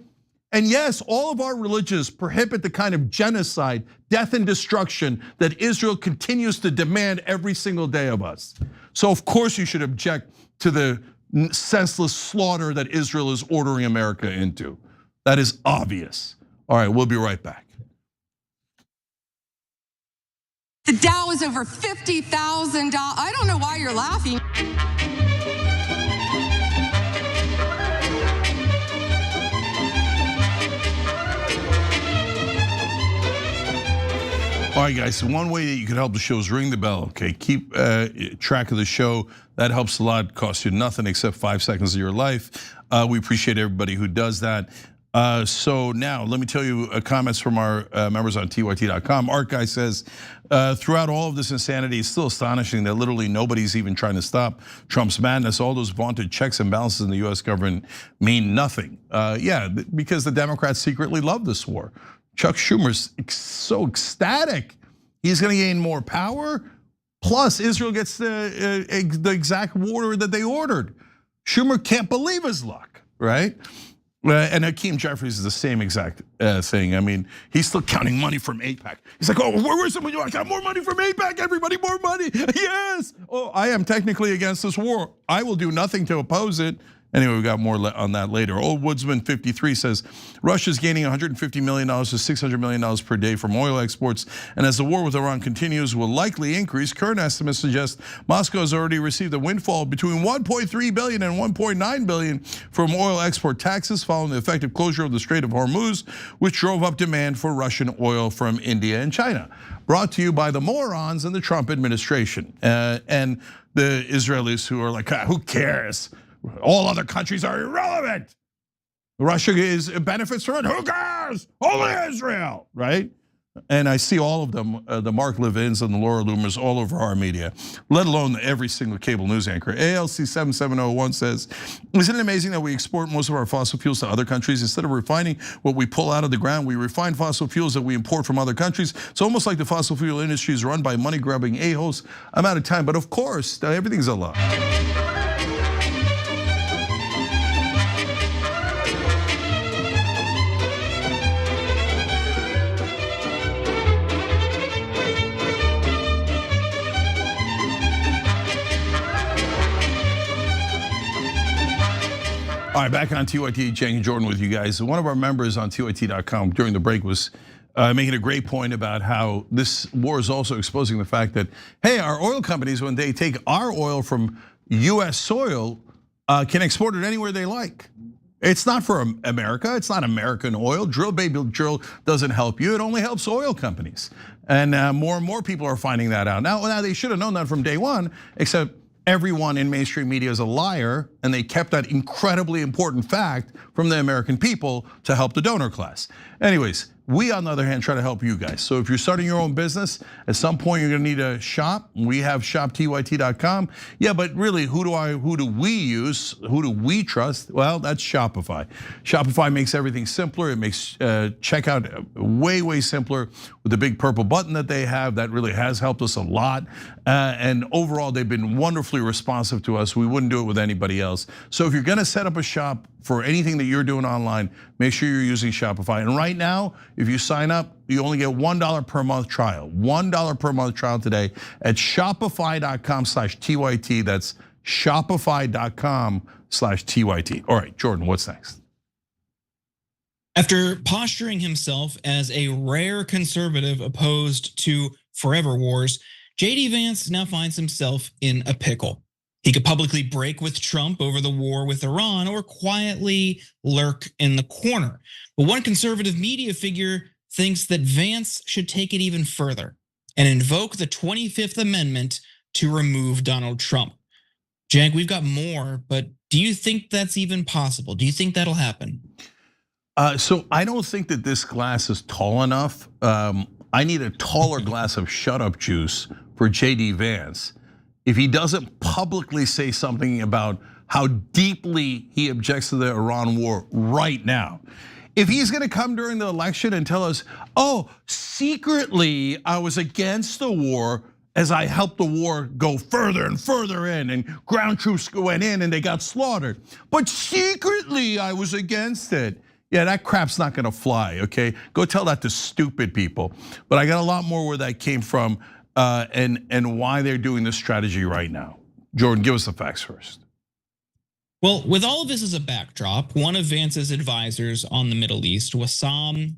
And yes, all of our religions prohibit the kind of genocide, death and destruction that Israel continues to demand every single day of us. So of course you should object to the senseless slaughter that Israel is ordering America into. That is obvious. All right, we'll be right back. The Dow is over $50,000. I don't know why you're laughing. All right, guys, so one way that you can help the show is ring the bell, okay? Keep track of the show. That helps a lot, costs you nothing except 5 seconds of your life. We appreciate everybody who does that. So now, let me tell you comments from our members on TYT.com. Art Guy says, throughout all of this insanity, it's still astonishing that literally nobody's even trying to stop Trump's madness. All those vaunted checks and balances in the US government mean nothing. Yeah, because the Democrats secretly love this war. Chuck Schumer's so ecstatic. He's gonna gain more power. Plus, Israel gets the exact war that they ordered. Schumer can't believe his luck, right? And Hakeem Jeffries is the same exact thing. I mean, he's still counting money from AIPAC. He's like, oh, where's somebody? I got more money from AIPAC, everybody, more money. Yes. Oh, I am technically against this war. I will do nothing to oppose it. Anyway, we got more on that later. Old Woodsman 53 says, Russia's gaining $150 million to $600 million per day from oil exports. And as the war with Iran continues, will likely increase. Current estimates suggest Moscow has already received a windfall between 1.3 billion and 1.9 billion from oil export taxes following the effective closure of the Strait of Hormuz, which drove up demand for Russian oil from India and China. Brought to you by the morons in the Trump administration and the Israelis who are like, who cares? All other countries are irrelevant. Russia benefits from it. Who cares? Only Israel, right? And I see all of them, the Mark Levins and the Laura Loomis all over our media, let alone every single cable news anchor. ALC 7701 says, isn't it amazing that we export most of our fossil fuels to other countries? Instead of refining what we pull out of the ground, we refine fossil fuels that we import from other countries. It's almost like the fossil fuel industry is run by money-grubbing a-holes. I'm out of time, but of course, everything's a lie. All right, back on TYT, Chang and Jordan with you guys. One of our members on TYT.com during the break was making a great point about how this war is also exposing the fact that, hey, our oil companies, when they take our oil from US soil, can export it anywhere they like. It's not for America, it's not American oil. Drill, baby, drill doesn't help you, it only helps oil companies. And more and more people are finding that out. Now they should have known that from day one, except everyone in mainstream media is a liar, and they kept that incredibly important fact from the American people to help the donor class. Anyways, we on the other hand try to help you guys. So if you're starting your own business, at some point you're gonna need a shop. We have shoptyt.com. Yeah, but really, who do we use? Who do we trust? Well, that's Shopify. Shopify makes everything simpler. It makes checkout way simpler with the big purple button that they have. That really has helped us a lot. And overall, they've been wonderfully responsive to us. We wouldn't do it with anybody else. So if you're gonna set up a shop for anything that you're doing online, make sure you're using Shopify. And right now, if you sign up, you only get $1 per month trial. $1 per month trial today at shopify.com/TYT. That's shopify.com/TYT. All right, Jordan, what's next? After posturing himself as a rare conservative opposed to forever wars, JD Vance now finds himself in a pickle. He could publicly break with Trump over the war with Iran or quietly lurk in the corner. But one conservative media figure thinks that Vance should take it even further and invoke the 25th Amendment to remove Donald Trump. Jank, we've got more, but do you think that's even possible? Do you think that'll happen? So I don't think that this glass is tall enough. I need a taller glass of shut up juice for JD Vance. If he doesn't publicly say something about how deeply he objects to the Iran war right now. If he's gonna come during the election and tell us, oh, secretly I was against the war as I helped the war go further and further in, and ground troops went in and they got slaughtered. But secretly I was against it. Yeah, that crap's not gonna fly, okay? Go tell that to stupid people. But I got a lot more where that came from and why they're doing this strategy right now. Jordan, give us the facts first. Well, with all of this as a backdrop, one of Vance's advisors on the Middle East, Wissam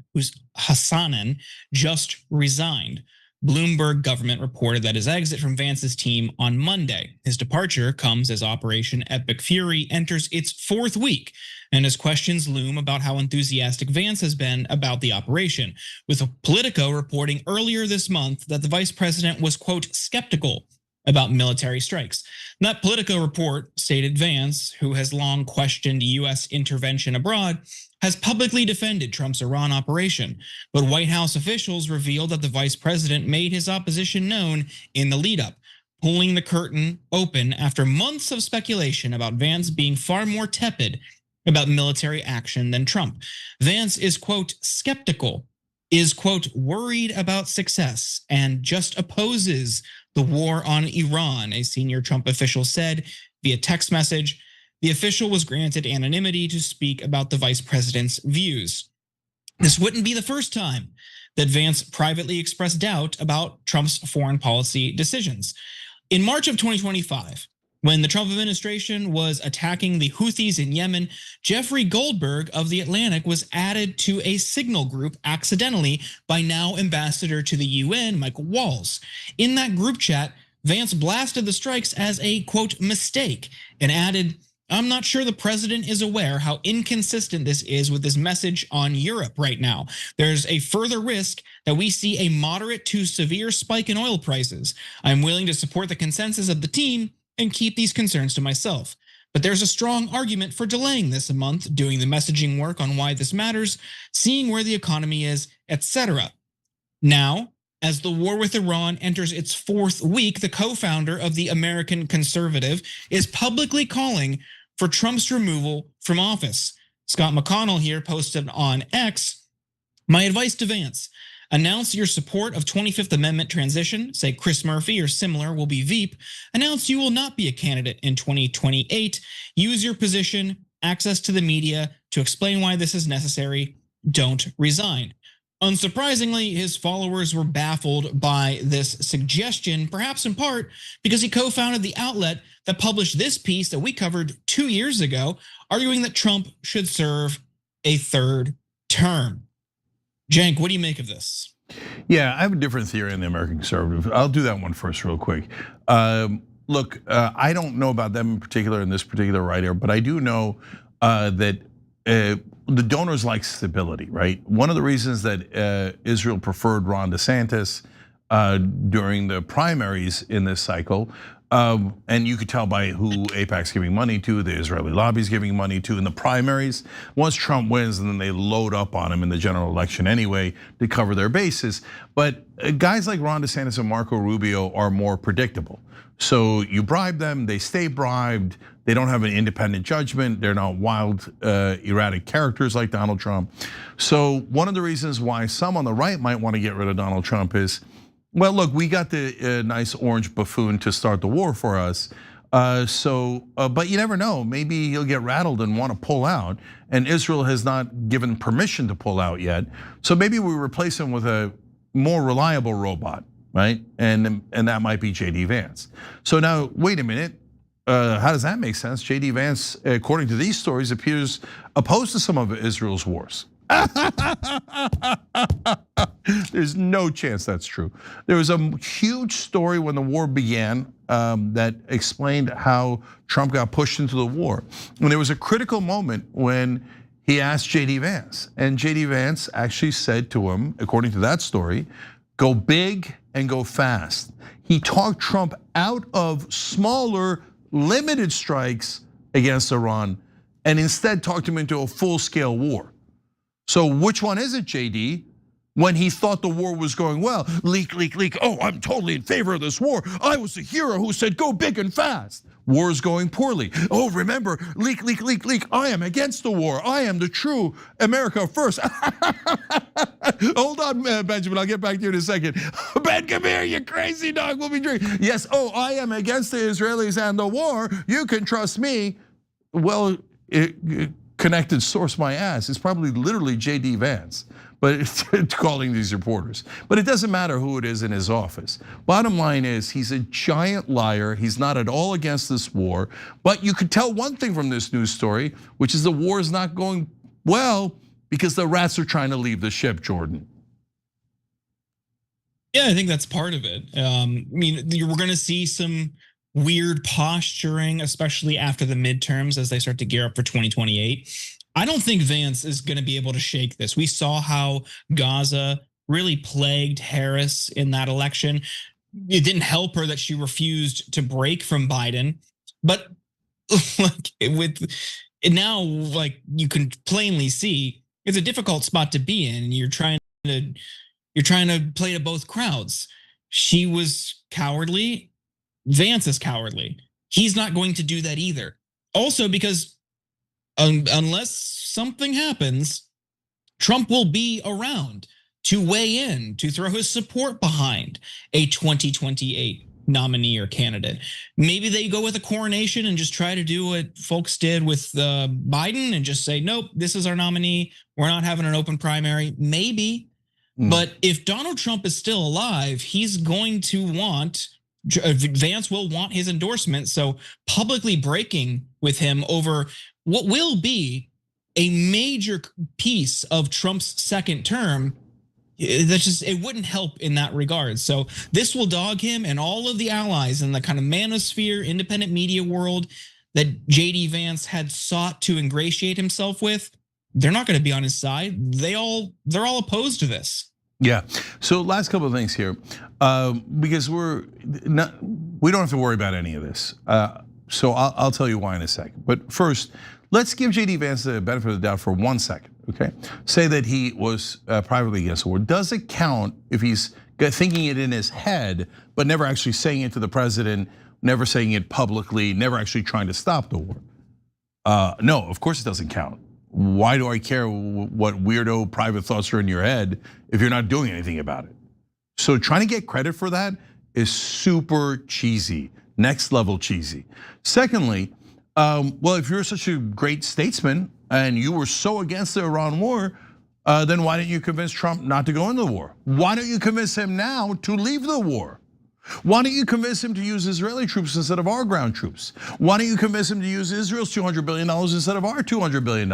Hassanin, just resigned. Bloomberg government reported that his exit from Vance's team on Monday. His departure comes as Operation Epic Fury enters its 4th week, and as questions loom about how enthusiastic Vance has been about the operation, with Politico reporting earlier this month that the vice president was, quote, skeptical about military strikes. That Politico report stated Vance, who has long questioned US intervention abroad, has publicly defended Trump's Iran operation. But White House officials revealed that the vice president made his opposition known in the lead up, pulling the curtain open after months of speculation about Vance being far more tepid about military action than Trump. Vance is, quote, skeptical, is, quote, worried about success, and just opposes the war on Iran, a senior Trump official said via text message. The official was granted anonymity to speak about the vice president's views. This wouldn't be the first time that Vance privately expressed doubt about Trump's foreign policy decisions. In March of 2025, when the Trump administration was attacking the Houthis in Yemen, Jeffrey Goldberg of The Atlantic was added to a signal group accidentally by now ambassador to the UN, Michael Walls. In that group chat, Vance blasted the strikes as a, quote, mistake, and added, I'm not sure the president is aware how inconsistent this is with his message on Europe right now. There's a further risk that we see a moderate to severe spike in oil prices. I'm willing to support the consensus of the team and keep these concerns to myself. But there's a strong argument for delaying this a month, doing the messaging work on why this matters, seeing where the economy is, etc. Now, as the war with Iran enters its 4th week, the co-founder of the American Conservative is publicly calling for Trump's removal from office. Scott McConnell here posted on X, "My advice to Vance, announce your support of 25th Amendment transition, say Chris Murphy or similar will be Veep. Announce you will not be a candidate in 2028. Use your position, access to the media to explain why this is necessary. Don't resign." Unsurprisingly, his followers were baffled by this suggestion, perhaps in part because he co-founded the outlet that published this piece that we covered 2 years ago, arguing that Trump should serve a 3rd term. Cenk, what do you make of this? Yeah, I have a different theory on the American Conservative. I'll do that one first real quick. Look, I don't know about them in particular in this particular writer, but I do know that the donors like stability, right? One of the reasons that Israel preferred Ron DeSantis during the primaries in this cycle, and you could tell by who AIPAC's giving money to, the Israeli lobby's giving money to in the primaries. Once Trump wins, and then they load up on him in the general election anyway to cover their bases. But guys like Ron DeSantis and Marco Rubio are more predictable. So you bribe them, they stay bribed, they don't have an independent judgment, they're not wild, erratic characters like Donald Trump. So one of the reasons why some on the right might want to get rid of Donald Trump is, well, look, we got the nice orange buffoon to start the war for us. But you never know, maybe he'll get rattled and want to pull out, and Israel has not given permission to pull out yet. So maybe we replace him with a more reliable robot, right? And that might be JD Vance. So now, wait a minute, how does that make sense? JD Vance, according to these stories, appears opposed to some of Israel's wars. There's no chance that's true. There was a huge story when the war began that explained how Trump got pushed into the war. And there was a critical moment when he asked JD Vance, and JD Vance actually said to him, according to that story, go big and go fast. He talked Trump out of smaller, limited strikes against Iran and instead talked him into a full-scale war. So which one is it, JD? When he thought the war was going well, leak, leak, leak. Oh, I'm totally in favor of this war. I was the hero who said go big and fast. War's going poorly. Oh, remember, leak, leak, leak, leak. I am against the war. I am the true America first. Hold on, Benjamin, I'll get back to you in a second. Ben, come here, you crazy dog, we'll be drinking. Yes, oh, I am against the Israelis and the war. You can trust me. Well, connected source my ass. It's probably literally JD Vance, but it's calling these reporters. But it doesn't matter who it is in his office. Bottom line is he's a giant liar. He's not at all against this war. But you could tell one thing from this news story, which is the war is not going well because the rats are trying to leave the ship, Jordan. Yeah, I think that's part of it. I mean, we're gonna see some weird posturing, especially after the midterms as they start to gear up for 2028. I don't think Vance is going to be able to shake this. We saw how Gaza really plagued Harris in that election. It didn't help her that she refused to break from Biden, but like with now, like you can plainly see, it's a difficult spot to be in, and you're trying to play to both crowds. She was cowardly. Vance is cowardly. He's not going to do that either. Also because unless something happens, Trump will be around to weigh in, to throw his support behind a 2028 nominee or candidate. Maybe they go with a coronation and just try to do what folks did with Biden and just say, nope, this is our nominee. We're not having an open primary. Maybe. But if Donald Trump is still alive, he's going to want, Vance will want his endorsement. So publicly breaking with him over what will be a major piece of Trump's second term, that's just, it wouldn't help in that regard. So this will dog him and all of the allies in the kind of manosphere, independent media world that JD Vance had sought to ingratiate himself with. They're not going to be on his side. They're all opposed to this. Yeah. So last couple of things here, because we don't have to worry about any of this. So I'll tell you why in a second. But first, let's give JD Vance the benefit of the doubt for 1 second, okay? Say that he was privately against the war. Does it count if he's thinking it in his head, but never actually saying it to the president, never saying it publicly, never actually trying to stop the war? No, of course it doesn't count. Why do I care what weirdo private thoughts are in your head if you're not doing anything about it? So trying to get credit for that is super cheesy, next level cheesy. Secondly, well, if you're such a great statesman and you were so against the Iran war, then why didn't you convince Trump not to go into the war? Why don't you convince him now to leave the war? Why don't you convince him to use Israeli troops instead of our ground troops? Why don't you convince him to use Israel's $200 billion instead of our $200 billion?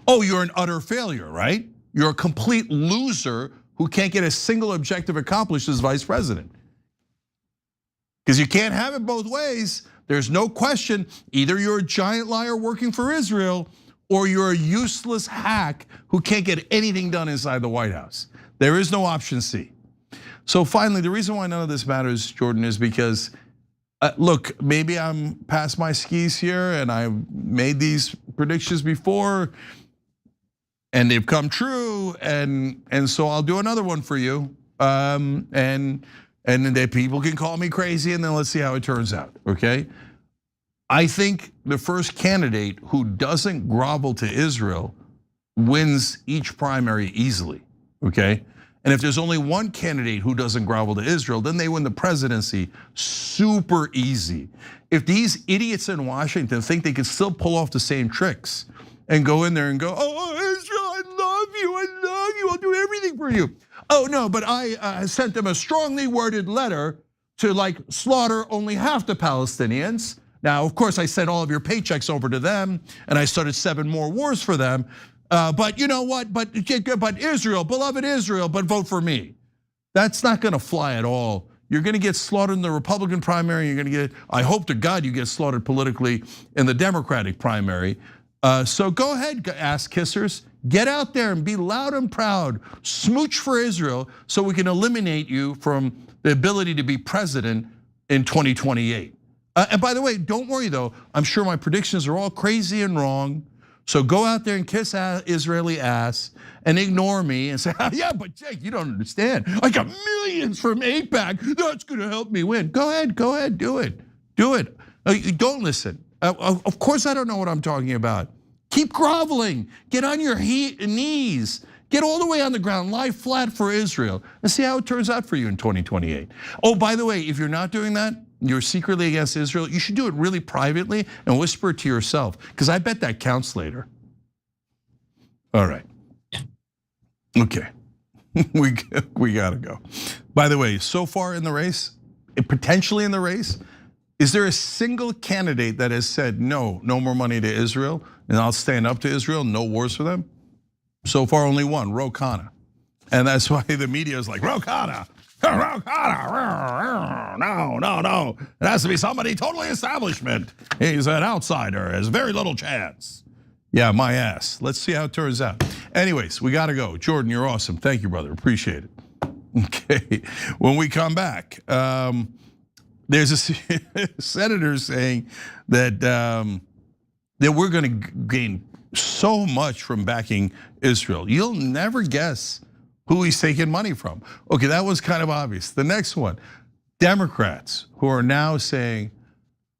Oh, you're an utter failure, right? You're a complete loser who can't get a single objective accomplished as vice president. Because you can't have it both ways. There's no question, either you're a giant liar working for Israel or you're a useless hack who can't get anything done inside the White House. There is no option C. So finally, the reason why none of this matters, Jordan, is because, look, maybe I'm past my skis here and I've made these predictions before and they've come true, and so I'll do another one for you. And then people can call me crazy and then let's see how it turns out, okay? I think the first candidate who doesn't grovel to Israel wins each primary easily, okay? And if there's only one candidate who doesn't grovel to Israel, then they win the presidency super easy. If these idiots in Washington think they can still pull off the same tricks and go in there and go, oh, Israel, I love you, I'll do everything for you. Oh no, but I sent them a strongly worded letter to like slaughter only half the Palestinians. Now, of course, I sent all of your paychecks over to them and I started 7 more wars for them. But you know what, but Israel, beloved Israel, but vote for me. That's not gonna fly at all. You're gonna get slaughtered in the Republican primary, you're gonna get, I hope to God you get slaughtered politically in the Democratic primary. So go ahead, ass kissers. Get out there and be loud and proud. Smooch for Israel so we can eliminate you from the ability to be president in 2028. And by the way, don't worry though, I'm sure my predictions are all crazy and wrong. So go out there and kiss Israeli ass and ignore me and say, yeah, but Jake, you don't understand. I got millions from AIPAC, that's gonna help me win. Go ahead, do it. Don't listen. Of course I don't know what I'm talking about. Keep groveling, get on your knees, get all the way on the ground, lie flat for Israel, and see how it turns out for you in 2028. Oh, by the way, if you're not doing that, you're secretly against Israel, you should do it really privately and whisper it to yourself, because I bet that counts later. All right. Okay, we gotta go. By the way, so far in the race, potentially in the race, is there a single candidate that has said no more money to Israel, and I'll stand up to Israel, no wars for them? So far, only one, Ro Khanna. And that's why the media is like, Ro Khanna, no. It has to be somebody totally establishment. He's an outsider, has very little chance. Yeah, my ass. Let's see how it turns out. Anyways, we gotta go. Jordan, you're awesome. Thank you, brother, appreciate it. Okay, when we come back, there's a senator saying that we're gonna gain so much from backing Israel. You'll never guess who he's taking money from. Okay, that was kind of obvious. The next one, Democrats who are now saying,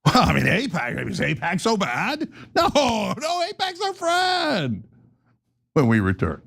well, I mean, AIPAC, is AIPAC so bad? No, AIPAC's our friend. When we return.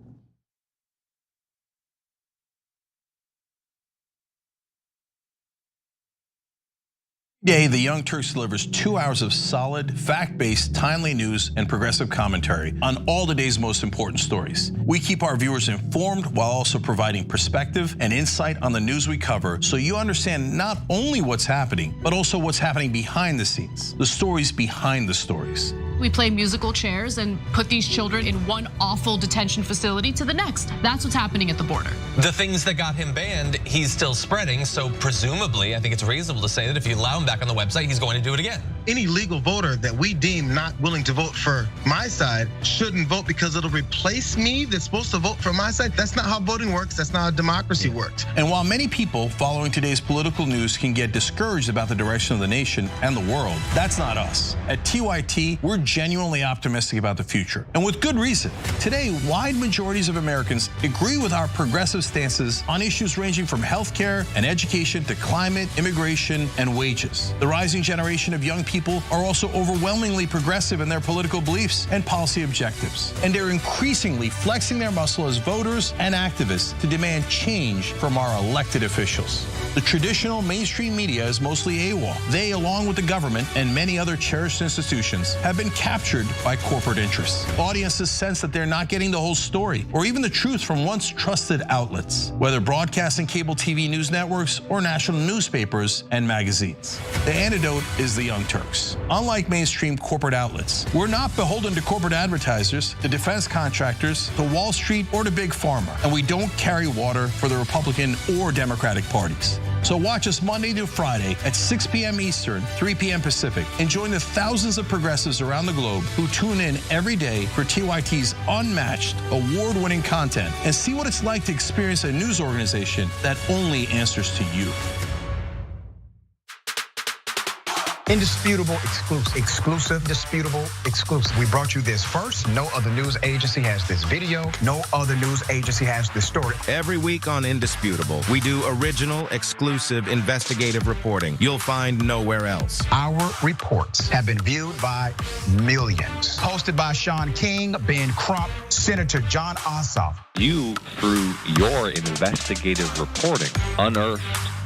Today, the Young Turks delivers 2 hours of solid, fact-based, timely news and progressive commentary on all the day's most important stories. We keep our viewers informed while also providing perspective and insight on the news we cover, so you understand not only what's happening, but also what's happening behind the scenes, the stories behind the stories. We play musical chairs and put these children in one awful detention facility to the next. That's what's happening at the border. The things that got him banned, he's still spreading. So presumably, I think it's reasonable to say that if you allow him back on the website, he's going to do it again. Any legal voter that we deem not willing to vote for my side shouldn't vote because it'll replace me that's supposed to vote for my side. That's not how voting works. That's not how democracy works. And while many people following today's political news can get discouraged about the direction of the nation and the world, that's not us. At TYT, we're genuinely optimistic about the future, and with good reason. Today, wide majorities of Americans agree with our progressive stances on issues ranging from healthcare and education to climate, immigration, and wages. The rising generation of young people are also overwhelmingly progressive in their political beliefs and policy objectives, and they're increasingly flexing their muscle as voters and activists to demand change from our elected officials. The traditional mainstream media is mostly AWOL. They, along with the government and many other cherished institutions, have been captured by corporate interests. Audiences sense that they're not getting the whole story or even the truth from once trusted outlets, whether broadcast and cable TV news networks or national newspapers and magazines. The antidote is the Young Turks. Unlike mainstream corporate outlets, we're not beholden to corporate advertisers, to defense contractors, to Wall Street, or to Big Pharma, and we don't carry water for the Republican or Democratic parties. So watch us Monday to Friday at 6 p.m. Eastern, 3 p.m. Pacific, and join the thousands of progressives around the globe who tune in every day for TYT's unmatched, award-winning content and see what it's like to experience a news organization that only answers to you. Indisputable, exclusive, disputable, exclusive. We brought you this first. No other news agency has this video. No other news agency has this story. Every week on Indisputable, we do original, exclusive, investigative reporting you'll find nowhere else. Our reports have been viewed by millions. Hosted by Sean King, Ben Crump, Senator John Ossoff. You, through your investigative reporting, unearthed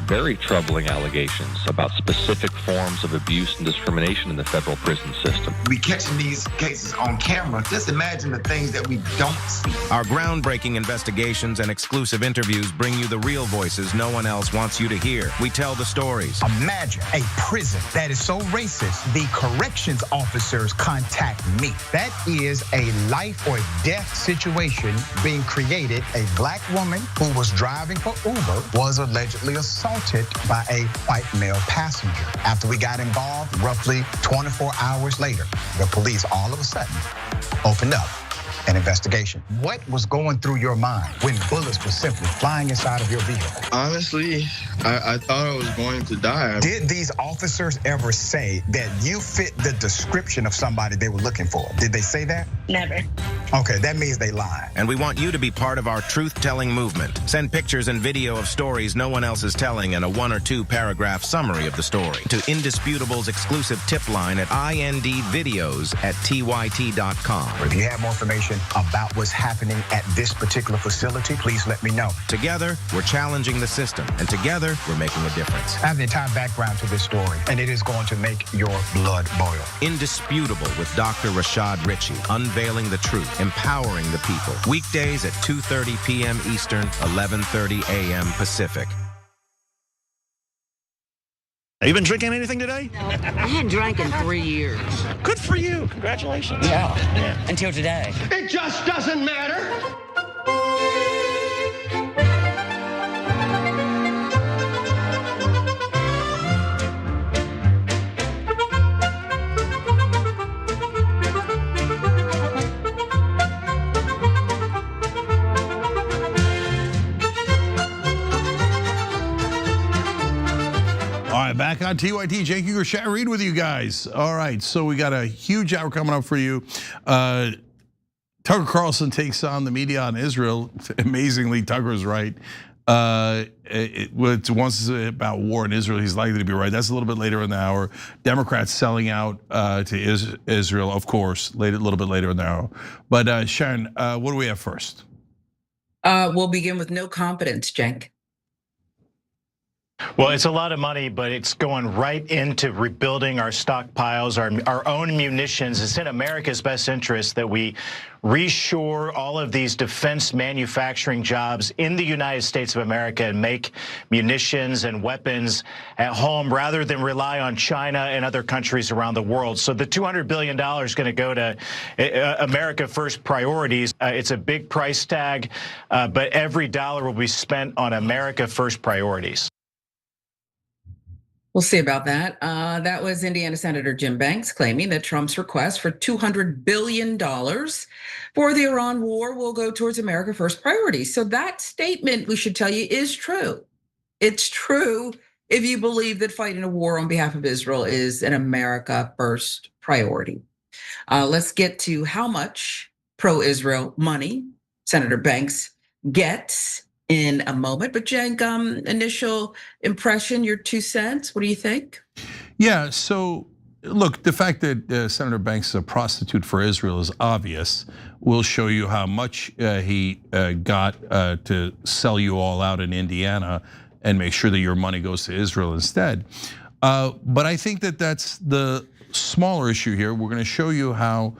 very troubling allegations about specific forms of abuse and discrimination in the federal prison system. We catching these cases on camera. Just imagine the things that we don't see. Our groundbreaking investigations and exclusive interviews bring you the real voices no one else wants you to hear. We tell the stories. Imagine a prison that is so racist, the corrections officers contact me. That is a life or death situation being created. A black woman who was driving for Uber was allegedly assaulted by a white male passenger. After we got involved, roughly 24 hours later, the police all of a sudden opened up an investigation. What was going through your mind when bullets were simply flying inside of your vehicle? Honestly, I thought I was going to die. Did these officers ever say that you fit the description of somebody they were looking for? Did they say that? Never. Okay, that means they lied. And we want you to be part of our truth-telling movement. Send pictures and video of stories no one else is telling and a 1 or 2 paragraph summary of the story to Indisputable's exclusive tip line at indvideos@tyt.com. If you have more information about what's happening at this particular facility, please let me know. Together, we're challenging the system, and together, we're making a difference. I have the entire background to this story, and it is going to make your blood boil. Indisputable with Dr. Rashad Ritchie, unveiling the truth, empowering the people. Weekdays at 2:30 p.m. Eastern, 11:30 a.m. Pacific. Have you been drinking anything today? No, I hadn't drank in 3 years. Good for you. Congratulations. Yeah. Until today. It just doesn't matter. All right, back on TYT, Jake Uger, Shat Reed with you guys. All right, so we got a huge hour coming up for you. Tucker Carlson takes on the media on Israel. Amazingly, Tucker's right. Once it's about war in Israel, he's likely to be right. That's a little bit later in the hour. Democrats selling out to Israel, of course, a little bit later in the hour. But Sharon, what do we have first? We'll begin with no confidence, Cenk. Well, it's a lot of money, but it's going right into rebuilding our stockpiles, our own munitions. It's in America's best interest that we reshore all of these defense manufacturing jobs in the United States of America and make munitions and weapons at home rather than rely on China and other countries around the world. So the $200 billion is going to go to America First priorities. It's a big price tag, but every dollar will be spent on America First priorities. We'll see about that. That was Indiana Senator Jim Banks claiming that Trump's request for $200 billion for the Iran war will go towards America First priorities. So that statement, we should tell you, is true. It's true if you believe that fighting a war on behalf of Israel is an America First priority. Let's get to how much pro-Israel money Senator Banks gets in a moment. But Cenk, initial impression, your 2 cents, what do you think? Yeah, so look, the fact that Senator Banks is a prostitute for Israel is obvious. We'll show you how much he got to sell you all out in Indiana and make sure that your money goes to Israel instead. But I think that that's the smaller issue here. We're gonna show you how,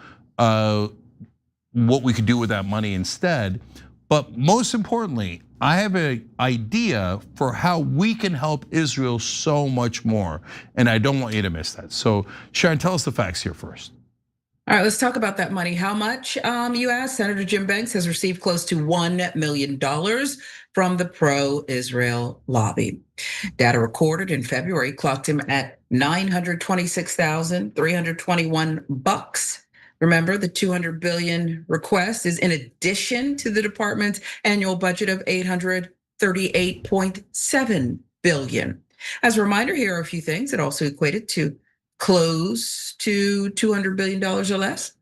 what we could do with that money instead. But most importantly, I have an idea for how we can help Israel so much more. And I don't want you to miss that. So Sharon, tell us the facts here first. All right, let's talk about that money. How much, you asked? Senator Jim Banks has received close to $1 million from the pro-Israel lobby. Data recorded in February clocked him at $926,321. Remember, the $200 billion request is in addition to the department's annual budget of $838.7 billion. As a reminder, here are a few things that also equated to close to $200 billion or less.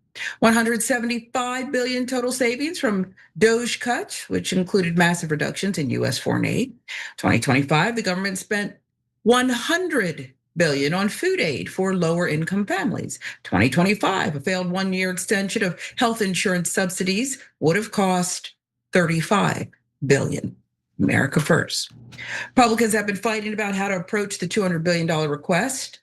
175 billion total savings from DOGE cuts, which included massive reductions in US foreign aid. 2025, the government spent 100 billion on food aid for lower income families. 2025, a failed 1-year extension of health insurance subsidies would have cost 35 billion. America first. Republicans have been fighting about how to approach the $200 billion request.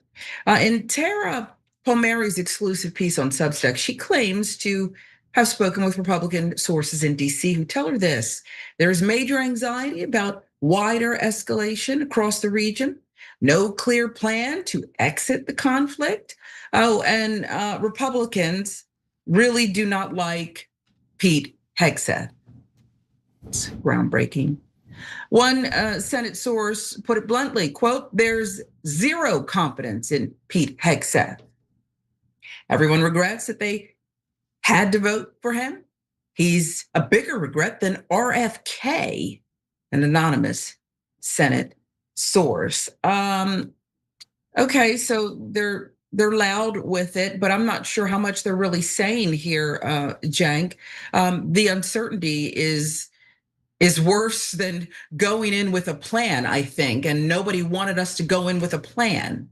In Tara Palmieri's exclusive piece on Substack, she claims to have spoken with Republican sources in DC who tell her this: there is major anxiety about wider escalation across the region, no clear plan to exit the conflict. Oh, and Republicans really do not like Pete Hegseth. It's groundbreaking. One Senate source put it bluntly, quote, "There's zero confidence in Pete Hegseth. Everyone regrets that they had to vote for him. He's a bigger regret than RFK," an anonymous Senate source. Okay, so they're loud with it, but I'm not sure how much they're really saying here, Cenk. The uncertainty is worse than going in with a plan, I think, and nobody wanted us to go in with a plan.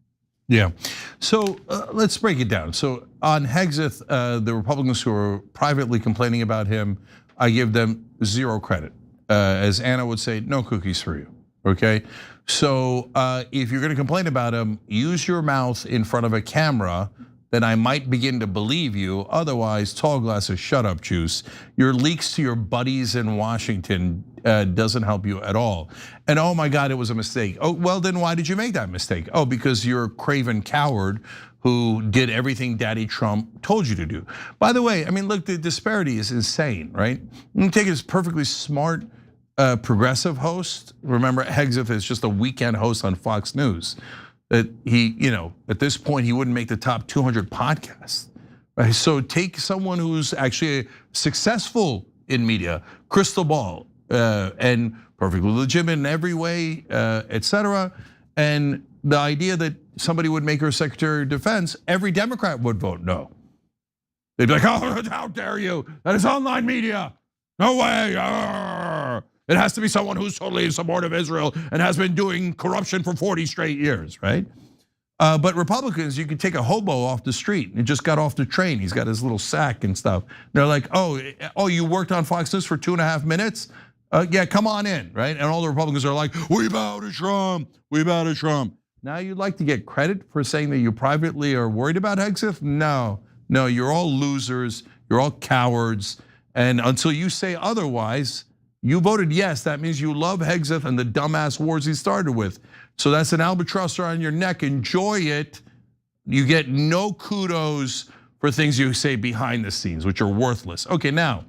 Yeah, so let's break it down. So on Hegseth, the Republicans who are privately complaining about him, I give them zero credit. As Anna would say, no cookies for you, okay? So if you're gonna complain about him, use your mouth in front of a camera, then I might begin to believe you. Otherwise, tall glass of shut up juice. Your leaks to your buddies in Washington doesn't help you at all. And oh my God, it was a mistake. Oh, well then why did you make that mistake? Oh, because you're a craven coward who did everything Daddy Trump told you to do. By the way, I mean, look, the disparity is insane, right? You take his perfectly smart progressive host. Remember, Hegseth is just a weekend host on Fox News. That he, at this point, he wouldn't make the top 200 podcasts. Right? So take someone who's actually successful in media, crystal ball, and perfectly legitimate in every way, etc. And the idea that somebody would make her Secretary of Defense, every Democrat would vote no. They'd be like, oh, how dare you? That is online media. No way. Arr. It has to be someone who's totally in support of Israel and has been doing corruption for 40 straight years, right? But Republicans, you can take a hobo off the street. He just got off the train. He's got his little sack and stuff. They're like, oh, you worked on Fox News for 2.5 minutes? Yeah, come on in, right? And all the Republicans are like, we bow to Trump, we bow to Trump. Now you'd like to get credit for saying that you privately are worried about Hegseth? No, you're all losers, you're all cowards. And until you say otherwise, you voted yes, that means you love Hegseth and the dumbass wars he started with. So that's an albatross around your neck, enjoy it. You get no kudos for things you say behind the scenes, which are worthless. Okay, now,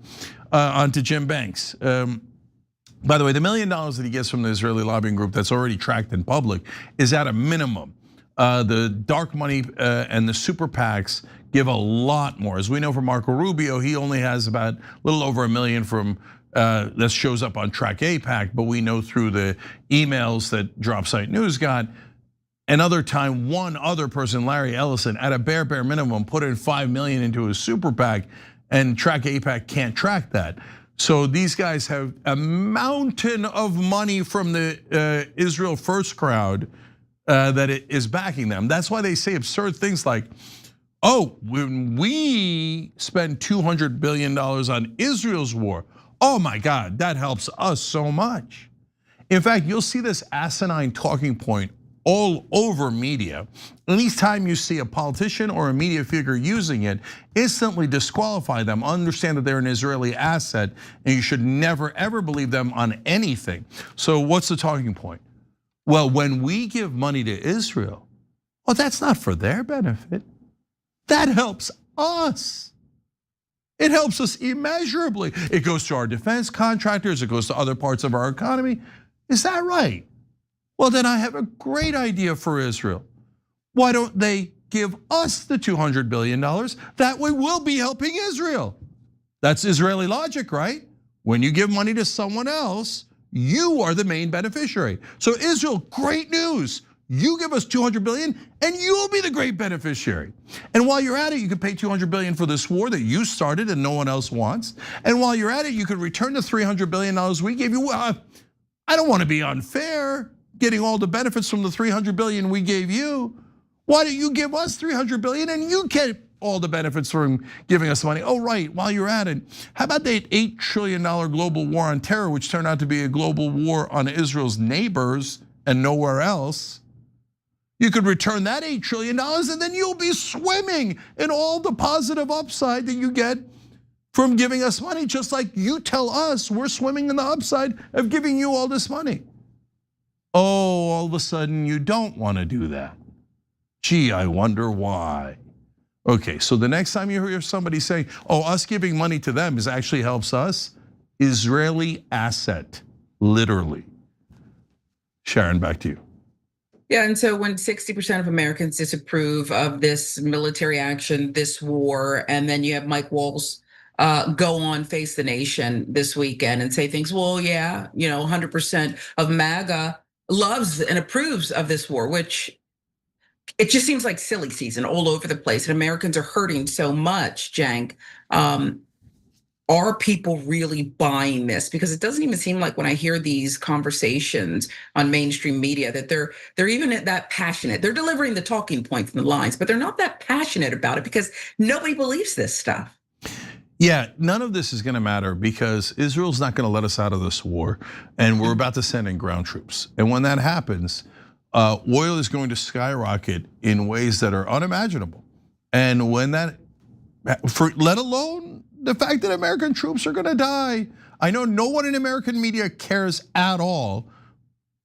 on to Jim Banks. By the way, the $1 million that he gets from the Israeli lobbying group that's already tracked in public is at a minimum. The dark money and the super PACs give a lot more. As we know from Marco Rubio, he only has about a little over $1 million from that shows up on Track AIPAC, but we know through the emails that Drop Site News got, Another time, one other person, Larry Ellison, at a bare minimum, put in $5 million into a super PAC, and Track AIPAC can't track that. So these guys have a mountain of money from the Israel First crowd that is backing them. That's why they say absurd things like, oh, when we spend $200 billion on Israel's war, oh my God, that helps us so much. In fact, you'll see this asinine talking point all over media. Anytime you see a politician or a media figure using it, instantly disqualify them, understand that they're an Israeli asset, and you should never ever believe them on anything. So what's the talking point? Well, when we give money to Israel, well, that's not for their benefit. That helps us. It helps us immeasurably. It goes to our defense contractors, it goes to other parts of our economy. Is that right? Well, then I have a great idea for Israel. Why don't they give us the $200 billion? That way we'll be helping Israel. That's Israeli logic, right? When you give money to someone else, you are the main beneficiary. So Israel, great news. You give us $200 billion and you'll be the great beneficiary. And while you're at it, you can pay $200 billion for this war that you started and no one else wants. And while you're at it, you could return the $300 billion we gave you. I don't want to be unfair, getting all the benefits from the $300 billion we gave you. Why don't you give us $300 billion and you get all the benefits from giving us money? Oh, right, while you're at it, how about that $8 trillion global war on terror, which turned out to be a global war on Israel's neighbors and nowhere else? You could return that $8 trillion and then you'll be swimming in all the positive upside that you get from giving us money, just like you tell us we're swimming in the upside of giving you all this money. Oh, all of a sudden you don't want to do that. Gee, I wonder why. Okay, so the next time you hear somebody say, oh, us giving money to them actually helps us, Israeli asset, literally. Sharon, back to you. Yeah, and so when 60% of Americans disapprove of this military action, this war, and then you have Mike Waltz go on Face the Nation this weekend and say things, well, yeah, 100% of MAGA loves and approves of this war, which it just seems like silly season all over the place. And Americans are hurting so much, Cenk. Are people really buying this? Because it doesn't even seem like when I hear these conversations on mainstream media that they're even that passionate. They're delivering the talking points and the lines, but they're not that passionate about it because nobody believes this stuff. Yeah, none of this is gonna matter because Israel's not gonna let us out of this war, and we're about to send in ground troops. And when that happens, oil is going to skyrocket in ways that are unimaginable. And when that, let alone the fact that American troops are gonna die. I know no one in American media cares at all.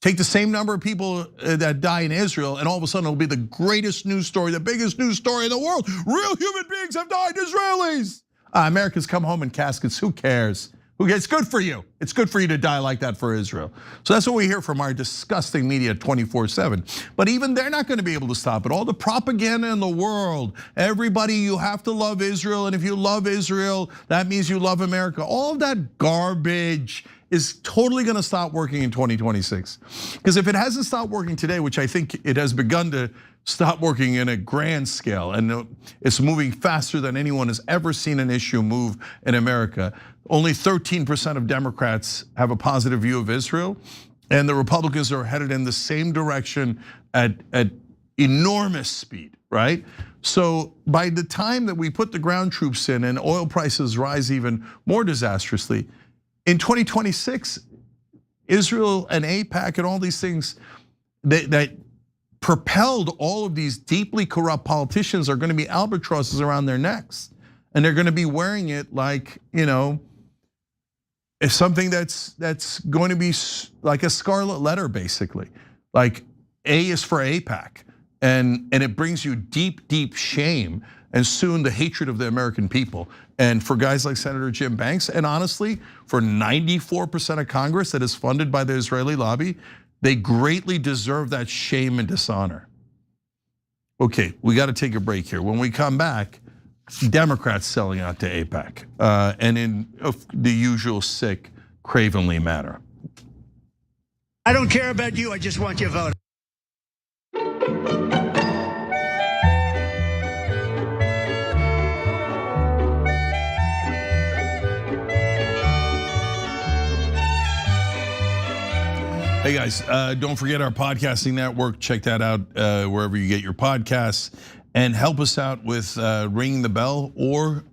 Take the same number of people that die in Israel, and all of a sudden it'll be the greatest news story, the biggest news story in the world. Real human beings have died, Israelis. Americans come home in caskets, who cares? It's good for you. It's good for you to die like that for Israel. So that's what we hear from our disgusting media 24/7. But even they're not gonna be able to stop it. All the propaganda in the world, everybody, you have to love Israel, and if you love Israel, that means you love America. All of that garbage is totally gonna stop working in 2026. Because if it hasn't stopped working today, which I think it has begun to stop working in a grand scale, and it's moving faster than anyone has ever seen an issue move in America. Only 13% of Democrats have a positive view of Israel, and the Republicans are headed in the same direction at enormous speed, right? So by the time that we put the ground troops in and oil prices rise even more disastrously, in 2026, Israel and AIPAC and all these things that propelled all of these deeply corrupt politicians are gonna be albatrosses around their necks. And they're gonna be wearing it like, it's something that's going to be like a scarlet letter, basically. Like A is for AIPAC, and it brings you deep shame, and soon the hatred of the American people. And for guys like Senator Jim Banks, and honestly, for 94% of Congress that is funded by the Israeli lobby, they greatly deserve that shame and dishonor. Okay, we got to take a break here. When we come back, Democrats selling out to AIPAC, and in the usual sick, cravenly manner. I don't care about you, I just want your vote. Hey guys, don't forget our podcasting network. Check that out wherever you get your podcasts, and help us out with ringing the bell or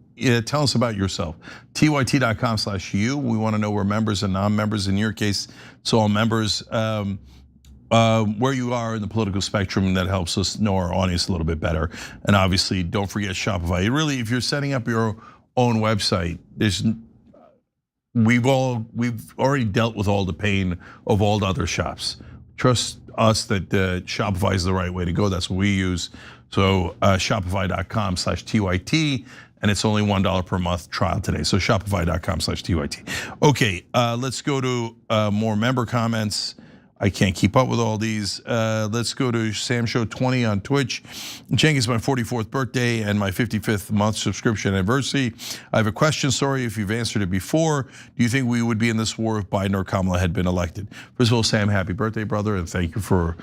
tell us about yourself. tyt.com/you. We want to know where members and non-members, in your case, it's all members, where you are in the political spectrum. That helps us know our audience a little bit better. And obviously, don't forget Shopify. Really, if you're setting up your own website, we've already dealt with all the pain of all the other shops. Trust us that Shopify is the right way to go. That's what we use. So shopify.com/TYT, and it's only $1 per month trial today. So shopify.com/TYT. Okay, let's go to more member comments. I can't keep up with all these. Let's go to Sam Show 20 on Twitch. Cenk, it's my 44th birthday and my 55th month subscription anniversary. I have a question, sorry if you've answered it before. Do you think we would be in this war if Biden or Kamala had been elected? First of all, Sam, happy birthday, brother, and thank you for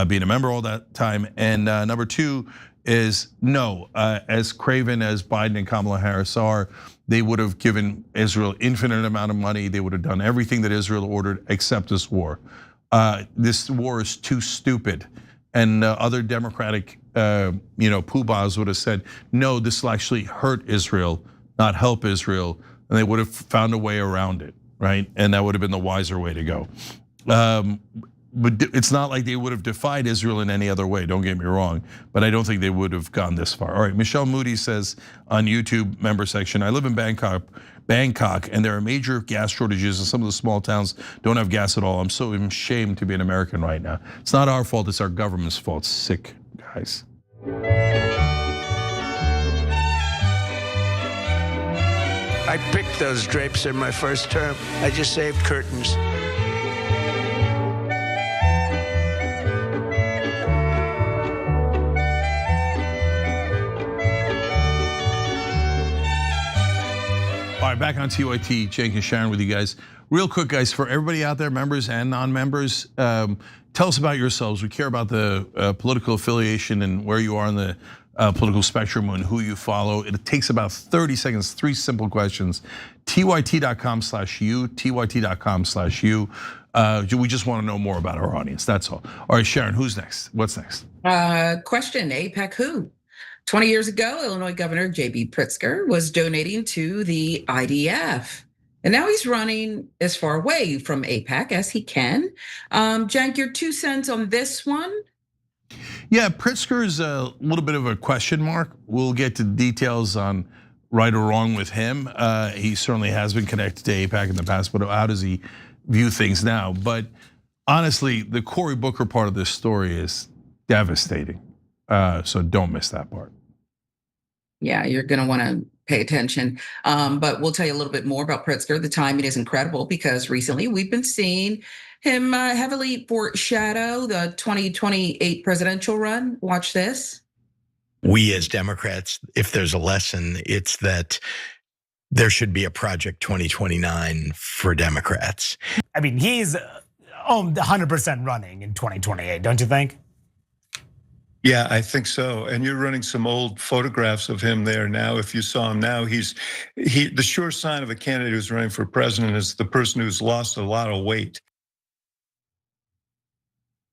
being a member all that time. And number two is no, as craven as Biden and Kamala Harris are, they would have given Israel infinite amount of money. They would have done everything that Israel ordered except this war. This war is too stupid, and other Democratic, poobahs would have said, no, this will actually hurt Israel, not help Israel, and they would have found a way around it, right? And that would have been the wiser way to go. But it's not like they would have defied Israel in any other way, don't get me wrong, but I don't think they would have gone this far. All right, Michelle Moody says on YouTube member section, I live in Bangkok, and there are major gas shortages, and some of the small towns don't have gas at all. I'm so ashamed to be an American right now. It's not our fault, it's our government's fault. Sick guys. I picked those drapes in my first term. I just saved curtains. All right, back on TYT, Cenk and Sharon with you guys. Real quick, guys, for everybody out there, members and non-members, tell us about yourselves. We care about the political affiliation and where you are in the political spectrum and who you follow. It takes about 30 seconds, 3 simple questions. tyt.com/you, tyt.com/you. We just want to know more about our audience, that's all. All right, Sharon, who's next? What's next? Question, AIPAC who? 20 years ago, Illinois Governor J.B. Pritzker was donating to the IDF. And now he's running as far away from AIPAC as he can. Cenk, your 2 cents on this one? Yeah, Pritzker is a little bit of a question mark. We'll get to details on right or wrong with him. He certainly has been connected to AIPAC in the past, but how does he view things now? But honestly, the Cory Booker part of this story is devastating. So don't miss that part. Yeah, you're going to want to pay attention. But we'll tell you a little bit more about Pritzker. The timing is incredible because recently we've been seeing him heavily foreshadow the 2028 presidential run. Watch this. We as Democrats, if there's a lesson, it's that there should be a Project 2029 for Democrats. I mean, he's 100% running in 2028, don't you think? Yeah, I think so. And you're running some old photographs of him there now. If you saw him now, the sure sign of a candidate who's running for president is the person who's lost a lot of weight.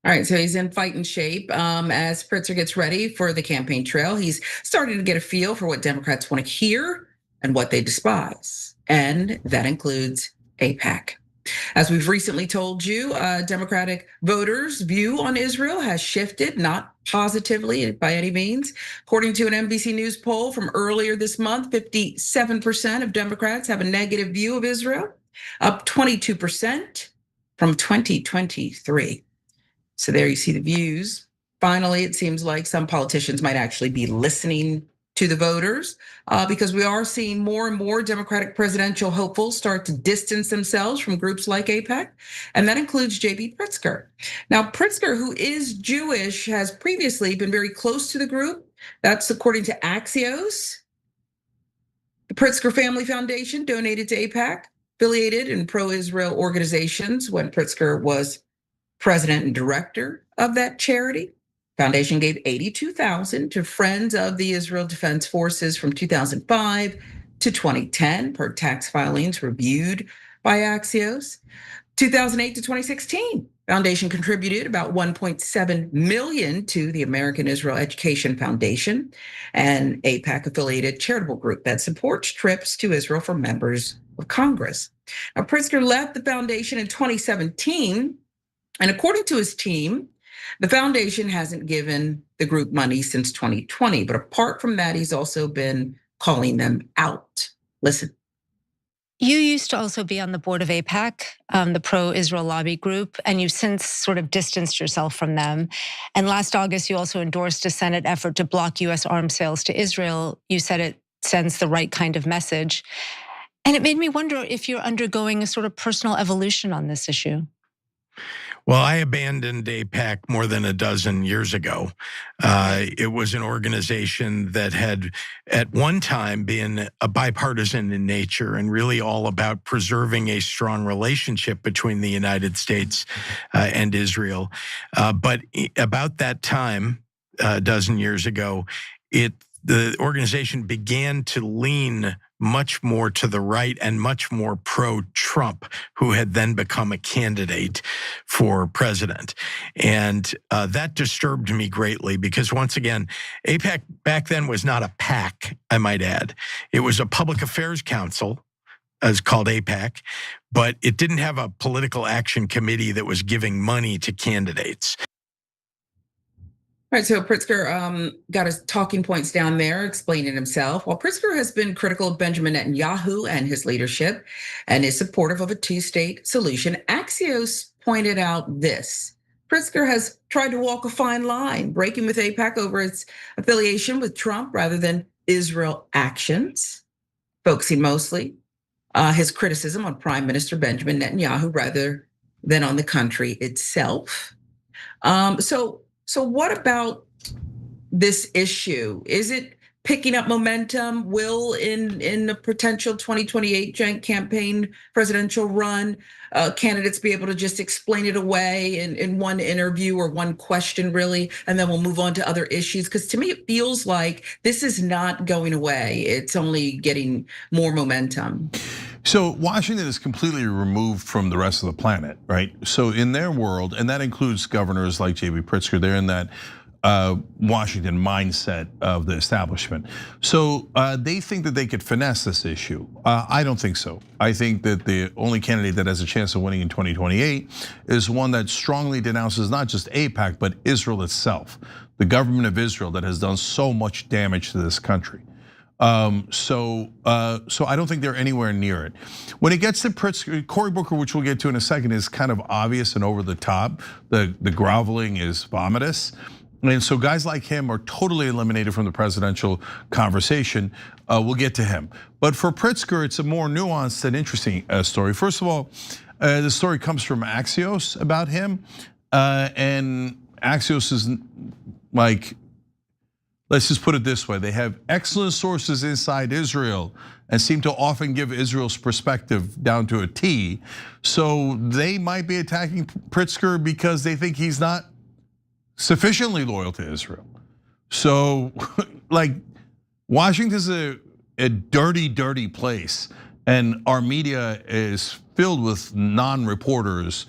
All right, so he's in fighting shape as Pritzker gets ready for the campaign trail. He's starting to get a feel for what Democrats want to hear and what they despise. And that includes AIPAC. As we've recently told you, Democratic voters' view on Israel has shifted, not positively by any means. According to an NBC News poll from earlier this month, 57% of Democrats have a negative view of Israel, up 22% from 2023. So there you see the views. Finally, it seems like some politicians might actually be listening to the voters because we are seeing more and more Democratic presidential hopefuls start to distance themselves from groups like AIPAC, and that includes J.B. Pritzker. Now, Pritzker, who is Jewish, has previously been very close to the group. That's according to Axios. The Pritzker Family Foundation donated to AIPAC, affiliated in pro-Israel organizations when Pritzker was president and director of that charity. Foundation gave $82,000 to Friends of the Israel Defense Forces from 2005 to 2010 per tax filings reviewed by Axios. 2008 to 2016, Foundation contributed about 1.7 million to the American Israel Education Foundation, an AIPAC-affiliated charitable group that supports trips to Israel for members of Congress. Now, Pritzker left the foundation in 2017, and according to his team, the foundation hasn't given the group money since 2020. But apart from that, he's also been calling them out. Listen. You used to also be on the board of AIPAC, the pro-Israel lobby group, and you've since sort of distanced yourself from them. And last August, you also endorsed a Senate effort to block US arms sales to Israel. You said it sends the right kind of message. And it made me wonder if you're undergoing a sort of personal evolution on this issue. Well, I abandoned AIPAC more than a dozen years ago. It was an organization that had at one time been a bipartisan in nature and really all about preserving a strong relationship between the United States and Israel. But about that time, a dozen years ago, the organization began to lean much more to the right and much more pro-Trump, who had then become a candidate for president. And that disturbed me greatly because, once again, AIPAC back then was not a PAC, I might add. It was a public affairs council, as called AIPAC, but it didn't have a political action committee that was giving money to candidates. All right, so Pritzker got his talking points down there, explaining himself. While Pritzker has been critical of Benjamin Netanyahu and his leadership and is supportive of a two-state solution, Axios pointed out this. Pritzker has tried to walk a fine line, breaking with AIPAC over its affiliation with Trump rather than Israel actions, focusing mostly his criticism on Prime Minister Benjamin Netanyahu rather than on the country itself. So what about this issue? Is it picking up momentum? Will in the potential 2028 joint campaign presidential run, candidates be able to just explain it away in one interview or one question really, and then we'll move on to other issues? Because to me, it feels like this is not going away. It's only getting more momentum. So Washington is completely removed from the rest of the planet, right? So in their world, and that includes governors like J.B. Pritzker, they're in that Washington mindset of the establishment. So they think that they could finesse this issue. I don't think so. I think that the only candidate that has a chance of winning in 2028 is one that strongly denounces not just AIPAC, but Israel itself, the government of Israel that has done so much damage to this country. So I don't think they're anywhere near it. When it gets to Pritzker, Cory Booker, which we'll get to in a second, is kind of obvious and over the top. The groveling is vomitous. And so guys like him are totally eliminated from the presidential conversation. We'll get to him. But for Pritzker, it's a more nuanced and interesting story. First of all, the story comes from Axios about him. And Axios is like, let's just put it this way. They have excellent sources inside Israel and seem to often give Israel's perspective down to a T. So they might be attacking Pritzker because they think he's not sufficiently loyal to Israel. So like Washington's a dirty, dirty place. And our media is filled with non-reporters.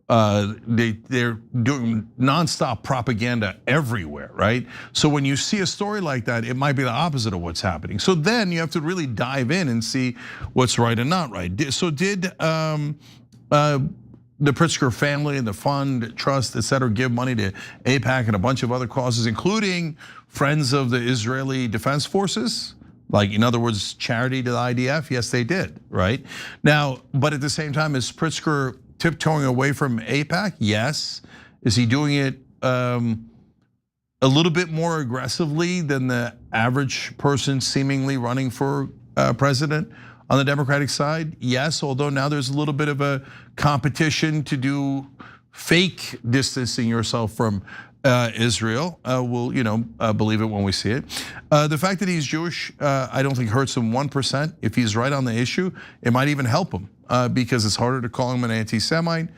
They're doing nonstop propaganda everywhere, right? So when you see a story like that, it might be the opposite of what's happening. So then you have to really dive in and see what's right and not right. So did the Pritzker family and the fund, trust, et cetera, give money to AIPAC and a bunch of other causes, including Friends of the Israeli Defense Forces? Like, in other words, charity to the IDF? Yes, they did, right? Now, but at the same time, is Pritzker tiptoeing away from AIPAC? Yes. Is he doing it a little bit more aggressively than the average person seemingly running for president on the Democratic side? Yes, although now there's a little bit of a competition to do fake distancing yourself from Israel. We'll believe it when we see it. The fact that he's Jewish, I don't think hurts him 1%. If he's right on the issue, it might even help him because it's harder to call him an anti-Semite.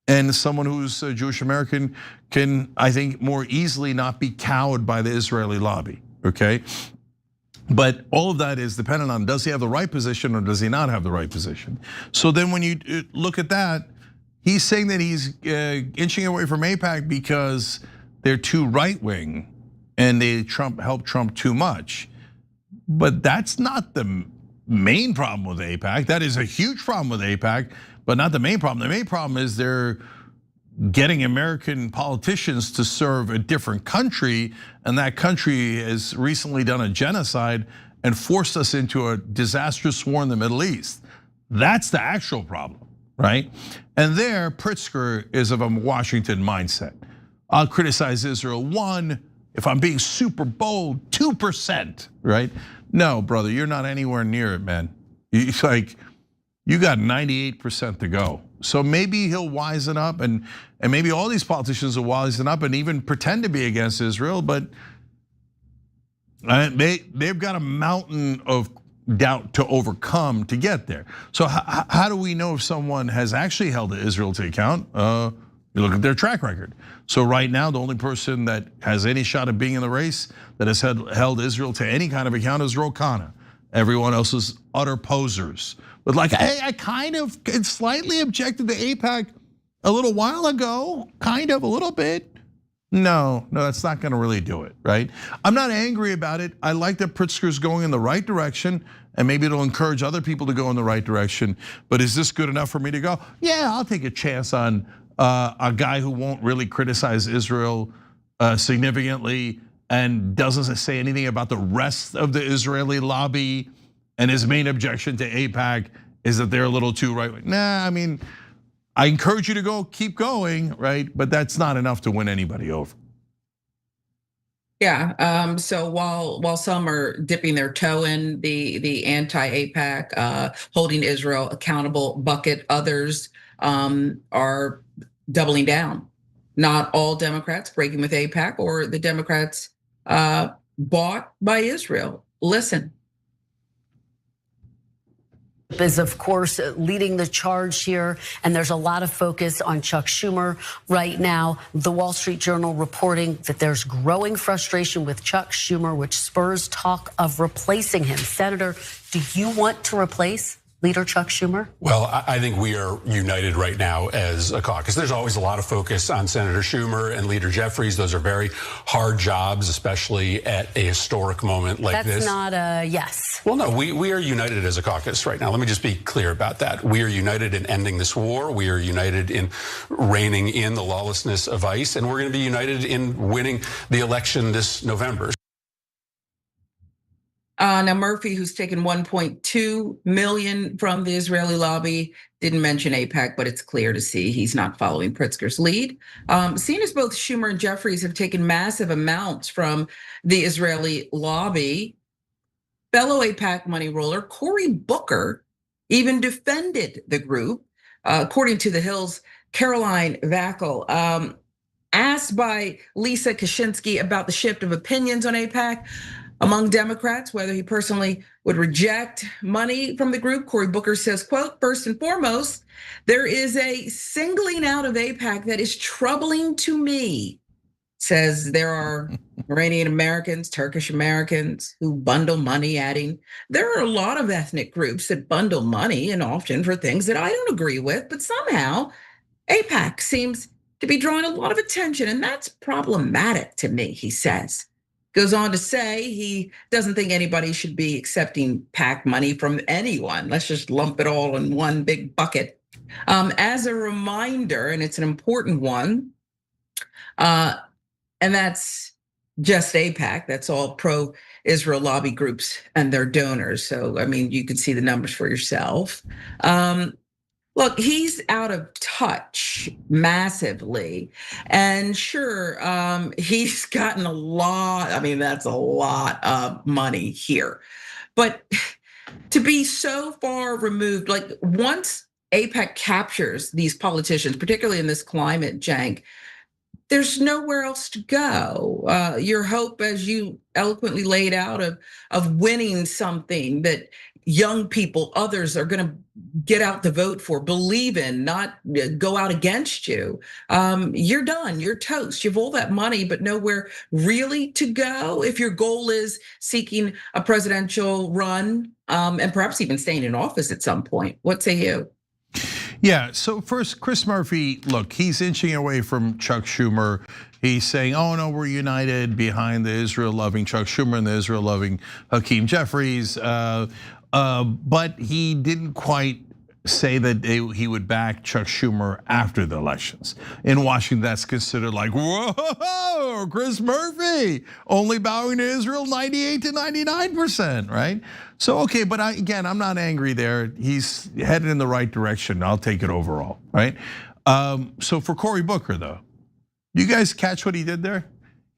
And someone who's a Jewish American can, I think, more easily not be cowed by the Israeli lobby, okay? But all of that is dependent on, does he have the right position or does he not have the right position? So then when you look at that, He's saying that he's inching away from AIPAC because they're too right-wing and they help Trump too much. But that's not the main problem with AIPAC. That is a huge problem with AIPAC, but not the main problem. The main problem is they're getting American politicians to serve a different country, and that country has recently done a genocide and forced us into a disastrous war in the Middle East. That's the actual problem, right? And there, Pritzker is of a Washington mindset. I'll criticize Israel 1, if I'm being super bold, 2%, right? No, brother, you're not anywhere near it, man. It's like, you got 98% to go. So maybe he'll wisen up, and maybe all these politicians will wisen up and even pretend to be against Israel, but they've got a mountain of doubt to overcome to get there. So how do we know if someone has actually held Israel to account? You look at their track record. So right now, the only person that has any shot of being in the race that has held Israel to any kind of account is Ro Khanna. Everyone else is utter posers. But like, hey, I kind of slightly objected to AIPAC a little while ago, kind of a little bit. No, that's not gonna really do it, right? I'm not angry about it. I like that Pritzker's going in the right direction, and maybe it'll encourage other people to go in the right direction. But is this good enough for me to go? Yeah, I'll take a chance on a guy who won't really criticize Israel significantly and doesn't say anything about the rest of the Israeli lobby. And his main objection to AIPAC is that they're a little too right. Nah, I mean, I encourage you to go, keep going, right? But that's not enough to win anybody over. Yeah, so while some are dipping their toe in the anti-AIPAC, holding Israel accountable bucket, others are doubling down. Not all Democrats breaking with AIPAC or the Democrats bought by Israel. Listen. Is of course leading the charge here, and there's a lot of focus on Chuck Schumer right now. The Wall Street Journal reporting that there's growing frustration with Chuck Schumer, which spurs talk of replacing him. Senator, do you want to replace Leader Chuck Schumer? Well, I think we are united right now as a caucus. There's always a lot of focus on Senator Schumer and Leader Jeffries. Those are very hard jobs, especially at a historic moment like this. That's not a yes. Well, no, we are united as a caucus right now. Let me just be clear about that. We are united in ending this war. We are united in reining in the lawlessness of ICE, and we're going to be united in winning the election this November. Now Murphy, who's taken 1.2 million from the Israeli lobby, didn't mention AIPAC, but it's clear to see he's not following Pritzker's lead. Seeing as both Schumer and Jeffries have taken massive amounts from the Israeli lobby, fellow AIPAC money roller Cory Booker even defended the group. According to The Hill's Caroline Vackel, asked by Lisa Kaczynski about the shift of opinions on AIPAC among Democrats, whether he personally would reject money from the group, Cory Booker says, quote, first and foremost, there is a singling out of AIPAC that is troubling to me. Says there are Iranian Americans, Turkish Americans who bundle money, adding, there are a lot of ethnic groups that bundle money and often for things that I don't agree with, but somehow AIPAC seems to be drawing a lot of attention, and that's problematic to me, he says. Goes on to say he doesn't think anybody should be accepting PAC money from anyone. Let's just lump it all in one big bucket. As a reminder, and it's an important one, and that's just AIPAC, that's all pro-Israel lobby groups and their donors. So, I mean, you can see the numbers for yourself. Look, he's out of touch massively. And sure, he's gotten a lot, I mean, that's a lot of money here. But to be so far removed, like once AIPAC captures these politicians, particularly in this climate jank, there's nowhere else to go. Your hope, as you eloquently laid out, of winning something that young people, others are gonna get out to vote for, believe in, not go out against you. You're done, you're toast. You have all that money, but nowhere really to go. If your goal is seeking a presidential run, and perhaps even staying in office at some point, what say you? Yeah, so first, Chris Murphy, look, he's inching away from Chuck Schumer. He's saying, oh no, we're united behind the Israel-loving Chuck Schumer and the Israel-loving Hakeem Jeffries. But he didn't quite say that he would back Chuck Schumer after the elections. In Washington, that's considered like, whoa, Chris Murphy, only bowing to Israel 98 to 99%, right? So, okay, but again, I'm not angry there. He's headed in the right direction. I'll take it overall, right? So for Cory Booker, though, you guys catch what he did there?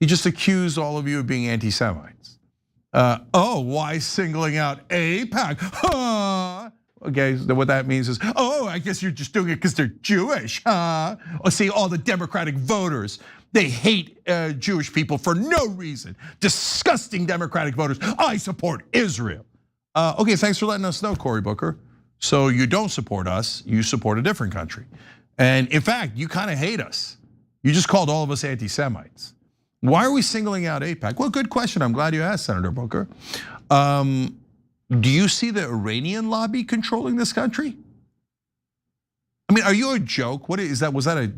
He just accused all of you of being anti-Semites. Why singling out AIPAC? Huh? Okay, so what that means is, I guess you're just doing it because they're Jewish, huh? Or see, all the Democratic voters, they hate Jewish people for no reason. Disgusting Democratic voters. I support Israel. Okay, thanks for letting us know, Cory Booker. So you don't support us, you support a different country. And in fact, you kind of hate us. You just called all of us anti-Semites. Why are we singling out AIPAC? Well, good question. I'm glad you asked, Senator Booker. Do you see the Iranian lobby controlling this country? I mean, are you a joke? What is that? Was that a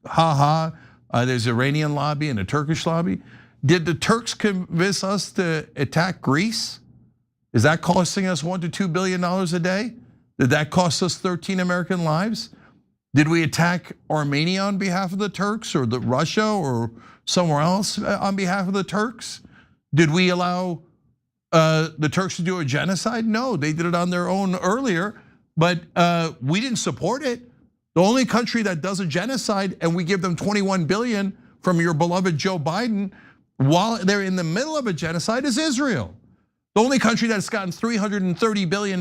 ha-ha? There's Iranian lobby and a Turkish lobby. Did the Turks convince us to attack Greece? Is that costing us $1 to $2 billion a day? Did that cost us 13 American lives? Did we attack Armenia on behalf of the Turks, or Russia, or somewhere else on behalf of the Turks? Did we allow the Turks to do a genocide? No, they did it on their own earlier, but we didn't support it. The only country that does a genocide, and we give them 21 billion from your beloved Joe Biden while they're in the middle of a genocide, is Israel. The only country that's gotten $330 billion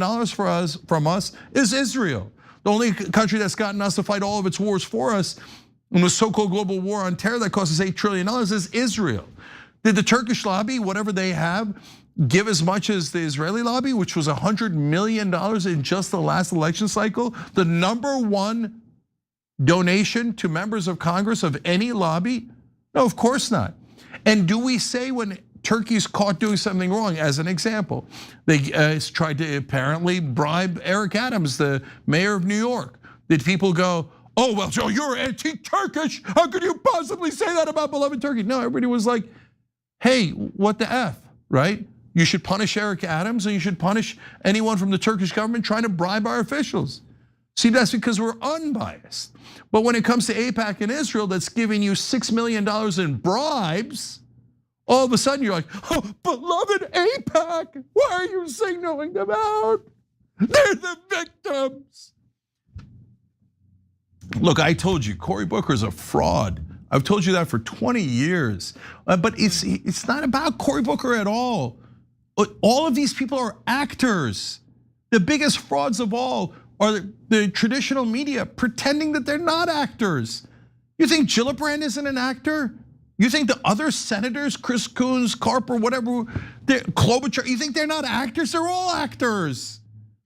from us is Israel. The only country that's gotten us to fight all of its wars for us in the so-called global war on terror that cost us $8 trillion is Israel. Did the Turkish lobby, whatever they have, give as much as the Israeli lobby, which was $100 million in just the last election cycle? The #1 donation to members of Congress of any lobby? No, of course not. And do we say when Turkey's caught doing something wrong, as an example, they tried to apparently bribe Eric Adams, the mayor of New York. Did people go, oh, well, Joe, you're anti-Turkish. How could you possibly say that about beloved Turkey? No, everybody was like, hey, what the F, right? You should punish Eric Adams and you should punish anyone from the Turkish government trying to bribe our officials. See, that's because we're unbiased. But when it comes to AIPAC and Israel that's giving you $6 million in bribes, all of a sudden you're like, oh, beloved AIPAC, why are you signaling them out? They're the victims. Look, I told you, Cory Booker is a fraud. I've told you that for 20 years. But it's not about Cory Booker at all. All of these people are actors. The biggest frauds of all are the traditional media pretending that they're not actors. You think Gillibrand isn't an actor? You think the other senators, Chris Coons, Carper, whatever, Klobuchar, you think they're not actors? They're all actors.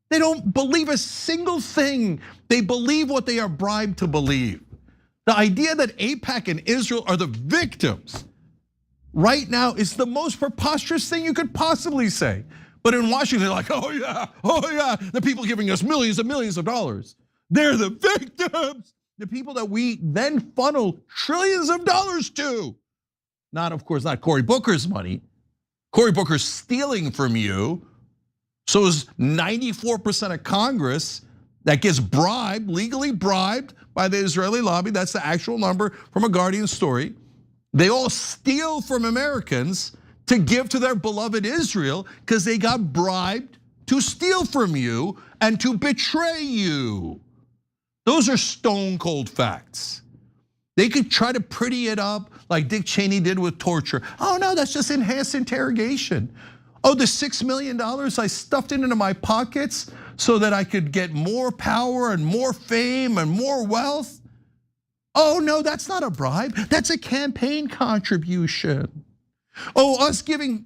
They don't believe a single thing. They believe what they are bribed to believe. The idea that AIPAC and Israel are the victims right now is the most preposterous thing you could possibly say. But in Washington, they're like, oh yeah, the people giving us millions and millions of dollars. They're the victims. The people that we then funnel trillions of dollars to. Not, of course, not Cory Booker's money. Cory Booker's stealing from you. So is 94% of Congress that gets bribed, legally bribed by the Israeli lobby. That's the actual number from a Guardian story. They all steal from Americans to give to their beloved Israel because they got bribed to steal from you and to betray you. Those are stone cold facts. They could try to pretty it up like Dick Cheney did with torture. Oh no, that's just enhanced interrogation. Oh, the $6 million I stuffed it into my pockets so that I could get more power and more fame and more wealth. Oh no, that's not a bribe. That's a campaign contribution. Oh, us giving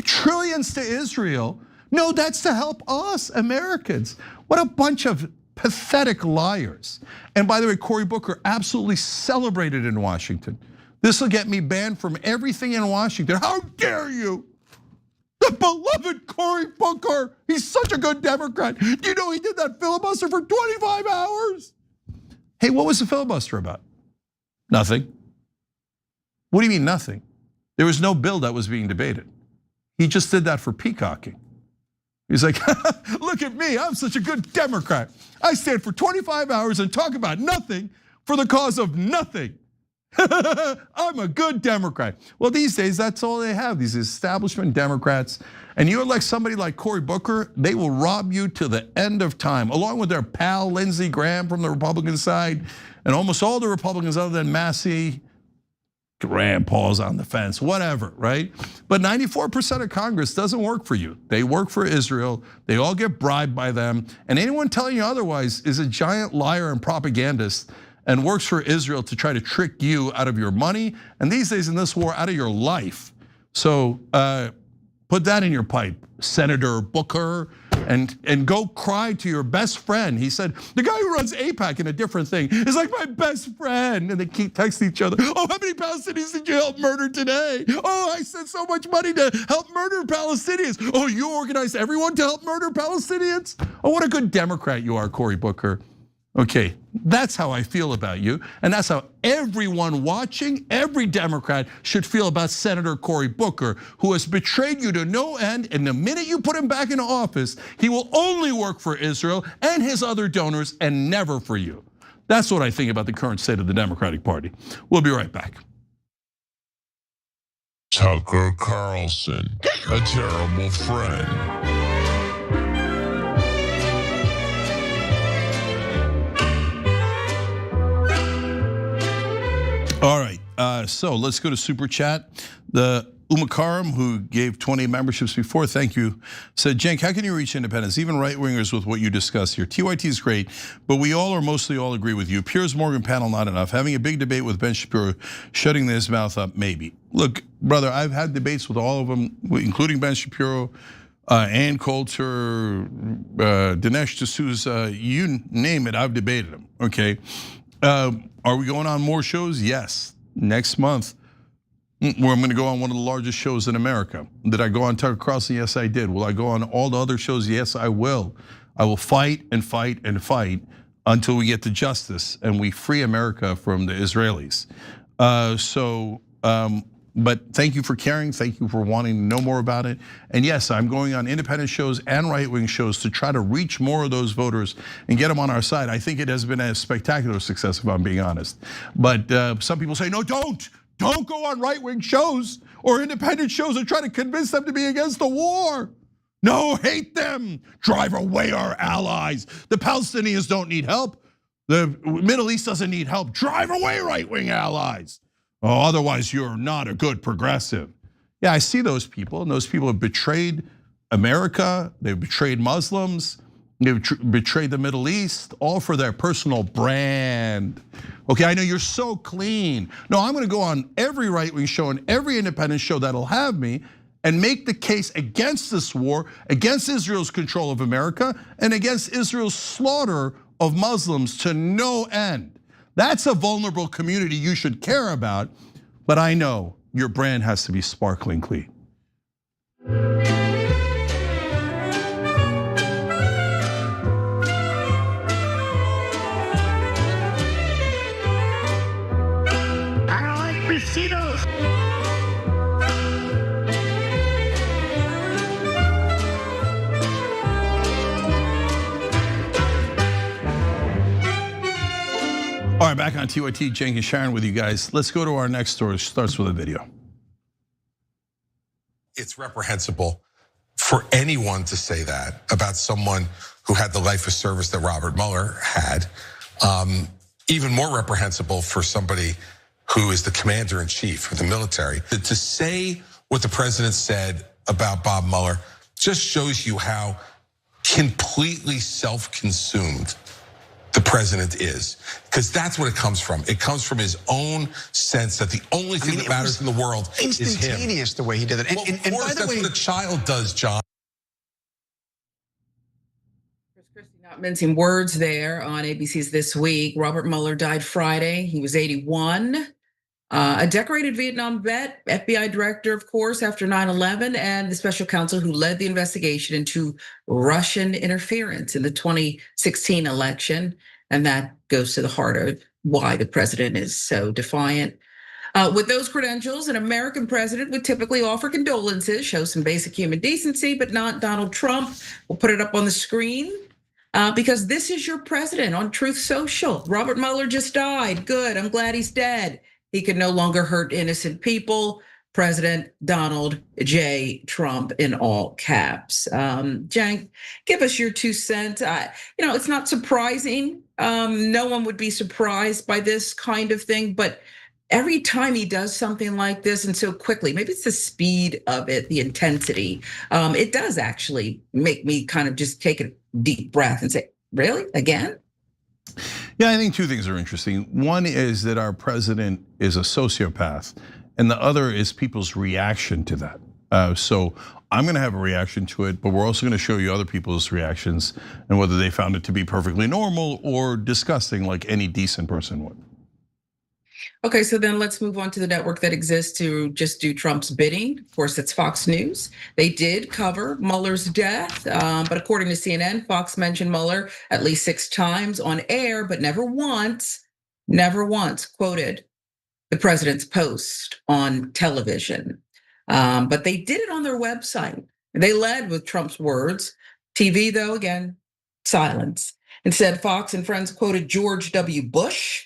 trillions to Israel. No, that's to help us Americans. What a bunch of pathetic liars. And by the way, Cory Booker absolutely celebrated in Washington. This will get me banned from everything in Washington. How dare you? The beloved Cory Booker. He's such a good Democrat. Do you know he did that filibuster for 25 hours? Hey, what was the filibuster about? Nothing. What do you mean nothing? There was no bill that was being debated. He just did that for peacocking. He's like, look at me, I'm such a good Democrat. I stand for 25 hours and talk about nothing for the cause of nothing. I'm a good Democrat. Well, these days, that's all they have, these establishment Democrats. And you elect somebody like Cory Booker, they will rob you to the end of time, along with their pal Lindsey Graham from the Republican side, and almost all the Republicans other than Massey. Rand Paul's on the fence, whatever, right? But 94% of Congress doesn't work for you. They work for Israel. They all get bribed by them. And anyone telling you otherwise is a giant liar and propagandist and works for Israel to try to trick you out of your money. And these days in this war, out of your life. So put that in your pipe, Senator Booker, and go cry to your best friend. He said, the guy who runs AIPAC in a different thing is like my best friend. And they keep texting each other. Oh, how many Palestinians did you help murder today? Oh, I sent so much money to help murder Palestinians. Oh, you organized everyone to help murder Palestinians? Oh, what a good Democrat you are, Cory Booker. Okay, that's how I feel about you. And that's how everyone watching, every Democrat should feel about Senator Cory Booker, who has betrayed you to no end. And the minute you put him back into office, he will only work for Israel and his other donors and never for you. That's what I think about the current state of the Democratic Party. We'll be right back. Tucker Carlson, a terrible friend. All right, so let's go to Super Chat. The Umakaram, who gave 20 memberships before, thank you, said, Cenk, how can you reach independence, even right-wingers with what you discuss here? TYT is great, but we all or mostly all agree with you. Piers Morgan panel, not enough. Having a big debate with Ben Shapiro, shutting his mouth up, maybe. Look, brother, I've had debates with all of them, including Ben Shapiro, Ann Coulter, Dinesh D'Souza, you name it, I've debated them, okay? Are we going on more shows? Yes. Next month, where I'm going to go on one of the largest shows in America. Did I go on Tucker Carlson? Yes, I did. Will I go on all the other shows? Yes, I will. I will fight and fight and fight until we get to justice and we free America from the Israelis. But thank you for caring. Thank you for wanting to know more about it. And yes, I'm going on independent shows and right-wing shows to try to reach more of those voters and get them on our side. I think it has been a spectacular success, if I'm being honest. But some people say, no, don't go on right-wing shows or independent shows and try to convince them to be against the war. No, hate them. Drive away our allies. The Palestinians don't need help. The Middle East doesn't need help. Drive away right-wing allies. Oh, otherwise you're not a good progressive. Yeah, I see those people, and those people have betrayed America. They've betrayed Muslims. They've betrayed the Middle East, all for their personal brand. Okay, I know you're so clean. No, I'm gonna go on every right-wing show and every independent show that'll have me and make the case against this war, against Israel's control of America, and against Israel's slaughter of Muslims to no end. That's a vulnerable community you should care about, but I know your brand has to be sparkling clean. I don't like besitos. All right, back on TYT, Cenk and Sharon with you guys. Let's go to our next story. It starts with a video. It's reprehensible for anyone to say that about someone who had the life of service that Robert Mueller had. Even more reprehensible for somebody who is the commander in chief of the military. To say what the president said about Bob Mueller just shows you how completely self-consumed the president is, because that's what it comes from. It comes from his own sense that the only thing that matters in the world is him. Instantaneous the way he did it. And of course, that's what a child does, John. Not mincing words there on ABC's This Week. Robert Mueller died Friday. He was 81. A decorated Vietnam vet, FBI director, of course, after 9/11, and the special counsel who led the investigation into Russian interference in the 2016 election. And that goes to the heart of why the president is so defiant. With those credentials, an American president would typically offer condolences, show some basic human decency, but not Donald Trump. We'll put it up on the screen. Because this is your president on Truth Social. Robert Mueller just died. Good, I'm glad he's dead. He can no longer hurt innocent people. President Donald J. Trump in all caps. Cenk, give us your 2 cents. It's not surprising. No one would be surprised by this kind of thing, but every time he does something like this and so quickly, maybe it's the speed of it, the intensity, it does actually make me kind of just take a deep breath and say, really, again? Yeah, I think 2 things are interesting. One is that our president is a sociopath, and the other is people's reaction to that. So I'm gonna have a reaction to it, but we're also gonna show you other people's reactions and whether they found it to be perfectly normal or disgusting like any decent person would. Okay, so then let's move on to the network that exists to just do Trump's bidding. Of course, it's Fox News. They did cover Mueller's death, but according to CNN, Fox mentioned Mueller at least 6 times on air, but never once quoted the president's post on television. But they did it on their website. They led with Trump's words. TV, though, again, silence. Instead, Fox and friends quoted George W. Bush,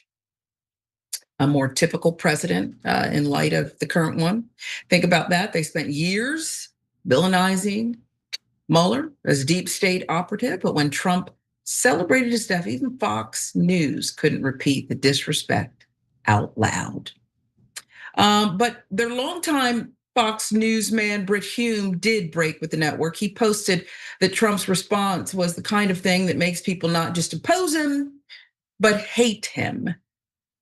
a more typical president in light of the current one. Think about that. They spent years villainizing Mueller as deep state operative, but when Trump celebrated his death, even Fox News couldn't repeat the disrespect out loud. But their longtime Fox newsman, Brit Hume, did break with the network. He posted that Trump's response was the kind of thing that makes people not just oppose him, but hate him.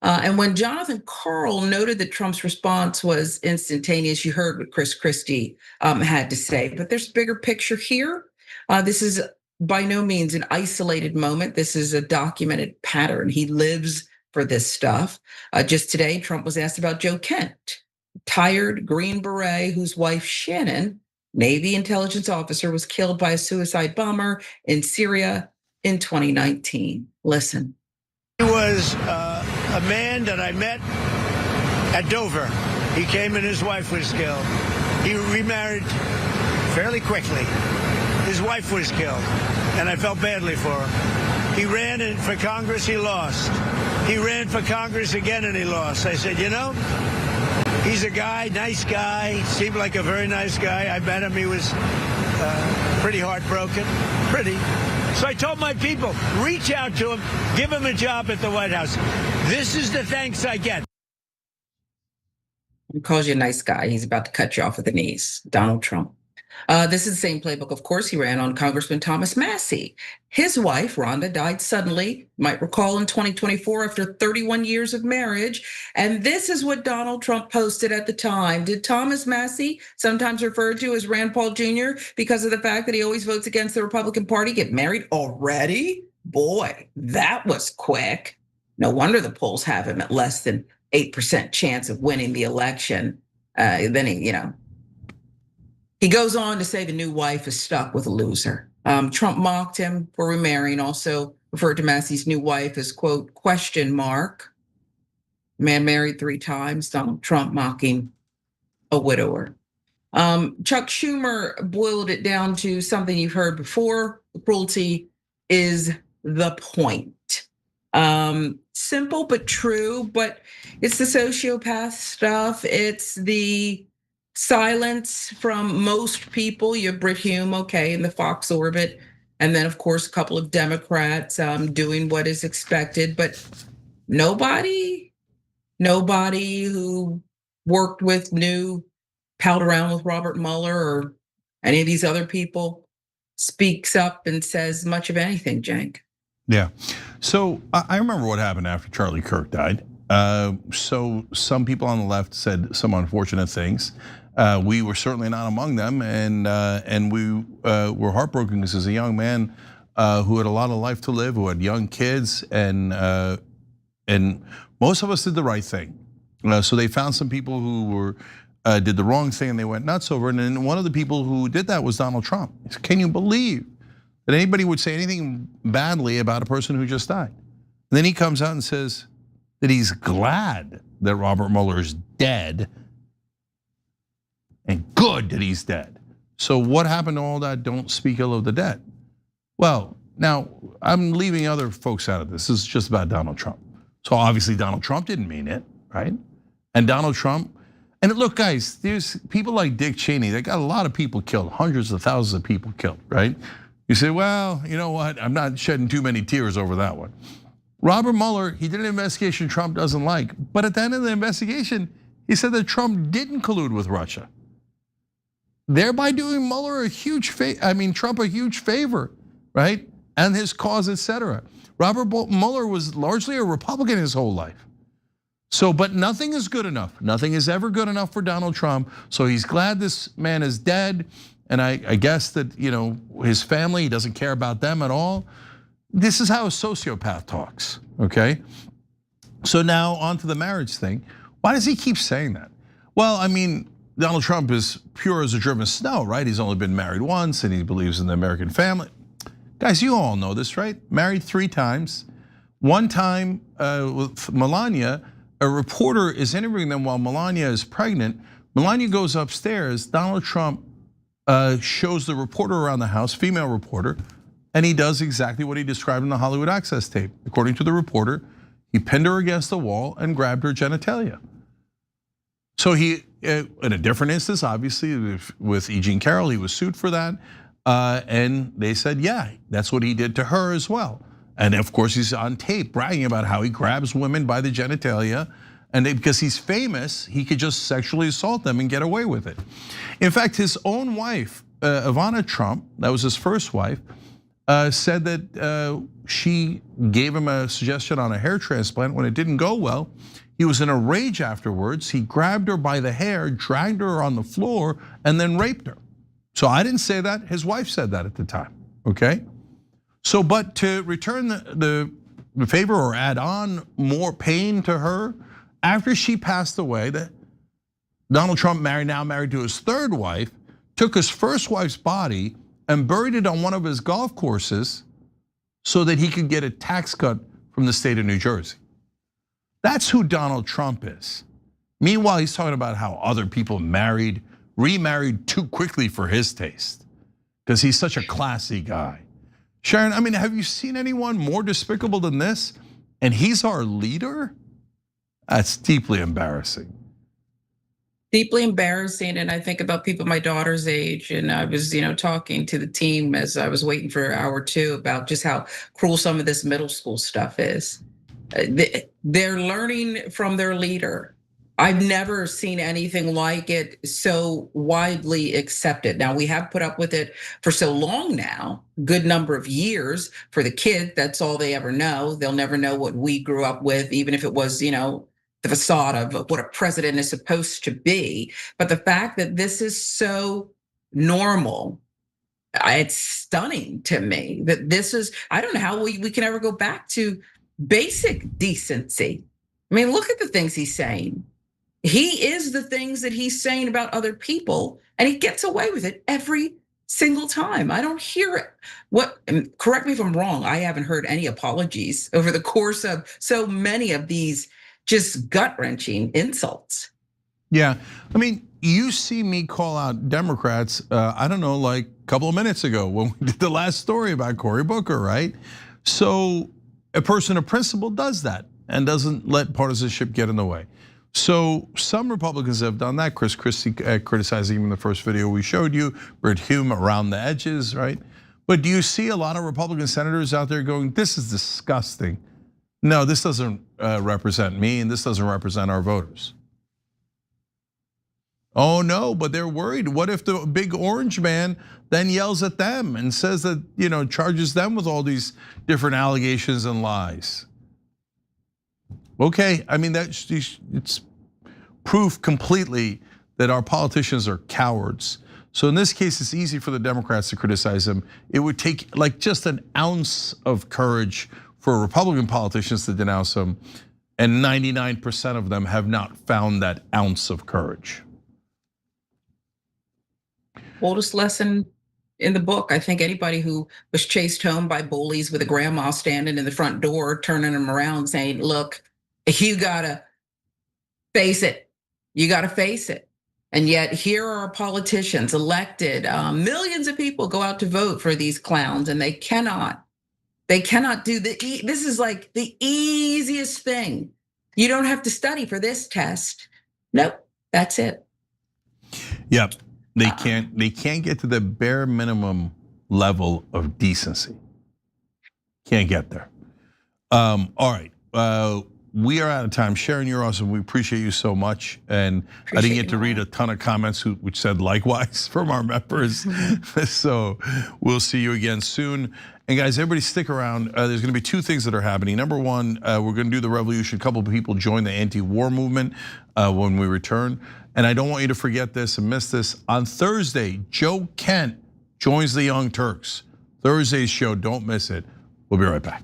And when Jonathan Karl noted that Trump's response was instantaneous, you heard what Chris Christie had to say. But there's a bigger picture here. This is by no means an isolated moment. This is a documented pattern. He lives for this stuff. Just today, Trump was asked about Joe Kent, tired Green Beret whose wife Shannon, Navy intelligence officer, was killed by a suicide bomber in Syria in 2019. Listen. He was a man that I met at Dover. He came and his wife was killed. He remarried fairly quickly. His wife was killed, and I felt badly for him. He ran for Congress, he lost. He ran for Congress again and he lost. I said, he's a guy, nice guy, seemed like a very nice guy. I met him, he was pretty heartbroken, So I told my people, reach out to him, give him a job at the White House. This is the thanks I get. He calls you a nice guy. He's about to cut you off at the knees, Donald Trump. This is the same playbook, of course, he ran on Congressman Thomas Massie. His wife, Rhonda, died suddenly, you might recall, in 2024 after 31 years of marriage. And this is what Donald Trump posted at the time. Did Thomas Massie, sometimes referred to as Rand Paul Jr., because of the fact that he always votes against the Republican Party, get married already? Boy, that was quick. No wonder the polls have him at less than 8% chance of winning the election. Then he goes on to say the new wife is stuck with a loser. Trump mocked him for remarrying, also referred to Massie's new wife as, quote, question mark. Man married 3 times, Donald Trump mocking a widower. Chuck Schumer boiled it down to something you've heard before. The cruelty is the point. Simple but true, but it's the sociopath stuff. It's the silence from most people. You have Brit Hume, okay, in the Fox orbit. And then, of course, a couple of Democrats doing what is expected. But nobody who worked with, knew, palled around with Robert Mueller or any of these other people speaks up and says much of anything, Cenk. Yeah, so I remember what happened after Charlie Kirk died. So some people on the left said some unfortunate things. We were certainly not among them, and we were heartbroken because as a young man who had a lot of life to live, who had young kids, and most of us did the right thing. So they found some people who did the wrong thing and they went nuts over it. And then one of the people who did that was Donald Trump. Can you believe that anybody would say anything badly about a person who just died? And then he comes out and says that he's glad that Robert Mueller is dead, and good that he's dead. So what happened to all that don't speak ill of the dead? Well, now I'm leaving other folks out of this. This is just about Donald Trump. So obviously Donald Trump didn't mean it, right? And Donald Trump, and look guys, there's people like Dick Cheney, they got a lot of people killed, hundreds of thousands of people killed, right? You say, well, you know what? I'm not shedding too many tears over that one. Robert Mueller, he did an investigation Trump doesn't like, but at the end of the investigation, he said that Trump didn't collude with Russia, thereby doing Mueller a huge Trump a huge favor, right? And his cause, etc. Robert Mueller was largely a Republican his whole life. So, but nothing is good enough. Nothing is ever good enough for Donald Trump. So he's glad this man is dead. And I guess that, his family, he doesn't care about them at all. This is how a sociopath talks, okay? So now on to the marriage thing. Why does he keep saying that? Well, I mean, Donald Trump is pure as a driven snow, right? He's only been married once and he believes in the American family. Guys, you all know this, right? Married 3 times. One time with Melania, a reporter is interviewing them while Melania is pregnant. Melania goes upstairs, Donald Trump shows the reporter around the house, female reporter, and he does exactly what he described in the Hollywood Access tape. According to the reporter, he pinned her against the wall and grabbed her genitalia. So he, in a different instance, obviously, with E. Jean Carroll, he was sued for that. And they said, yeah, that's what he did to her as well. And of course, he's on tape bragging about how he grabs women by the genitalia. And because he's famous, he could just sexually assault them and get away with it. In fact, his own wife, Ivana Trump, that was his first wife, said that she gave him a suggestion on a hair transplant. When it didn't go well, he was in a rage afterwards. He grabbed her by the hair, dragged her on the floor, and then raped her. So I didn't say that, his wife said that at the time, okay? So, but to return the favor or add on more pain to her, after she passed away, that Donald Trump now married to his 3rd wife, took his first wife's body and buried it on one of his golf courses so that he could get a tax cut from the state of New Jersey. That's who Donald Trump is. Meanwhile, he's talking about how other people remarried too quickly for his taste, because he's such a classy guy. Sharon, I mean, have you seen anyone more despicable than this? And he's our leader? That's deeply embarrassing. Deeply embarrassing, and I think about people my daughter's age, and I was, talking to the team as I was waiting for an hour or two about just how cruel some of this middle school stuff is. They're learning from their leader. I've never seen anything like it so widely accepted. Now, we have put up with it for so long now, good number of years. For the kid, that's all they ever know. They'll never know what we grew up with, even if it was, the facade of what a president is supposed to be. But the fact that this is so normal, it's stunning to me that this is, I don't know how we can ever go back to basic decency. I mean, look at the things he's saying. He is the things that he's saying about other people, and he gets away with it every single time. I don't hear it. Correct me if I'm wrong, I haven't heard any apologies over the course of so many of these just gut-wrenching insults. Yeah, I mean, you see me call out Democrats, I don't know, like a couple of minutes ago when we did the last story about Cory Booker, right? So a person of principle does that and doesn't let partisanship get in the way. So some Republicans have done that. Chris Christie criticizing him in the first video we showed you, Brit Hume around the edges, right? But do you see a lot of Republican senators out there going, this is disgusting. No, this doesn't represent me and this doesn't represent our voters. Oh no, but they're worried. What if the big orange man then yells at them and says that, charges them with all these different allegations and lies? Okay, I mean, it's proof completely that our politicians are cowards. So in this case, it's easy for the Democrats to criticize him. It would take like just an ounce of courage for Republican politicians to denounce him. And 99% of them have not found that ounce of courage. Oldest lesson in the book. I think anybody who was chased home by bullies with a grandma standing in the front door, turning them around saying, look, you gotta face it. You gotta face it. And yet here are politicians elected. Millions of people go out to vote for these clowns and they cannot do this is like the easiest thing. You don't have to study for this test. Nope, that's it. Yep, they can't get to the bare minimum level of decency. Can't get there. All right, we are out of time. Sharon, you're awesome. We appreciate you so much. And I didn't get to read a ton of comments which said likewise from our members. So we'll see you again soon. And guys, everybody stick around. There's gonna be two things that are happening. Number one, we're gonna do the revolution. A couple of people join the anti-war movement when we return. And I don't want you to forget this and miss this. On Thursday, Joe Kent joins the Young Turks. Thursday's show, don't miss it. We'll be right back.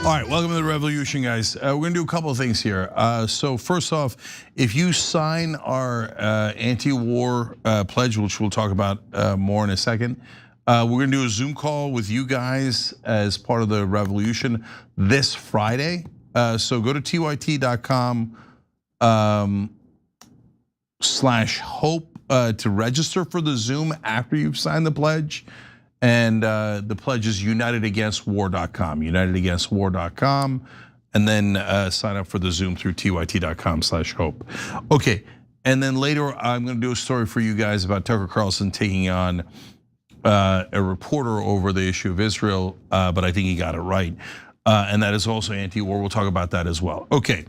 All right, welcome to the revolution, guys. We're gonna do a couple of things here. So first off, if you sign our anti-war pledge, which we'll talk about more in a second, we're gonna do a Zoom call with you guys as part of the revolution this Friday. So go to tyt.com/hope to register for the Zoom after you've signed the pledge. And the pledge is unitedagainstwar.com, unitedagainstwar.com, and then sign up for the Zoom through tyt.com/hope. Okay, and then later I'm gonna do a story for you guys about Tucker Carlson taking on a reporter over the issue of Israel, but I think he got it right. And that is also anti-war. We'll talk about that as well. Okay,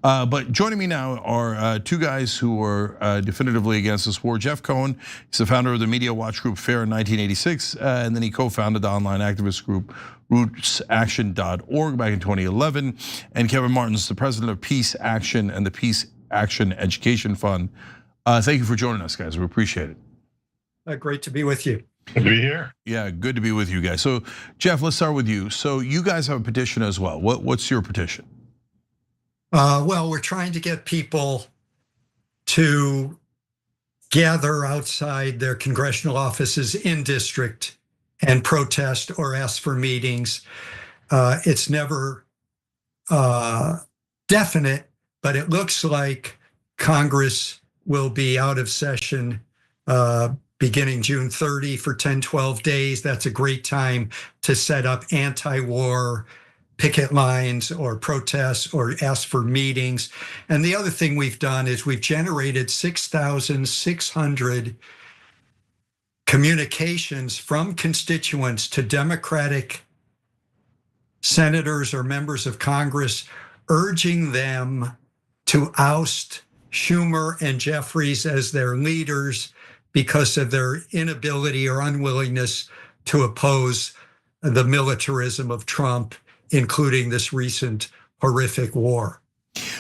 but joining me now are two guys who are definitively against this war. Jeff Cohen, he's the founder of the media watch group FAIR in 1986, and then he co-founded the online activist group rootsaction.org back in 2011. And Kevin Martin's the president of Peace Action and the Peace Action Education Fund. Thank you for joining us, guys. We appreciate it. Great to be with you. Good to be here. Yeah, good to be with you guys. So Jeff, let's start with you. So you guys have a petition as well. What's your petition? Well, we're trying to get people to gather outside their congressional offices in district and protest or ask for meetings. It's never definite, but it looks like Congress will be out of session beginning June 30 for 10, 12 days. That's a great time to set up anti-war picket lines or protests or ask for meetings. And the other thing we've done is we've generated 6,600 communications from constituents to Democratic senators or members of Congress urging them to oust Schumer and Jeffries as their leaders because of their inability or unwillingness to oppose the militarism of Trump, including this recent horrific war.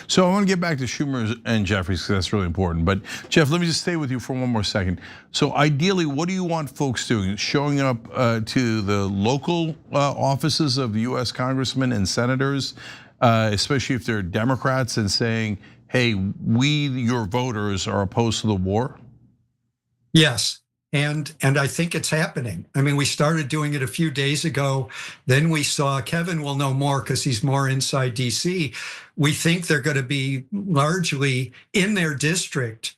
So I want to get back to Schumer and Jeffries because that's really important. But Jeff, let me just stay with you for one more second. So ideally, what do you want folks doing? Showing up to the local offices of the US congressmen and senators, especially if they're Democrats, and saying, hey, we, your voters, are opposed to the war? Yes, and I think it's happening. I mean, we started doing it a few days ago. Then we saw, Kevin will know more because he's more inside DC. We think they're going to be largely in their district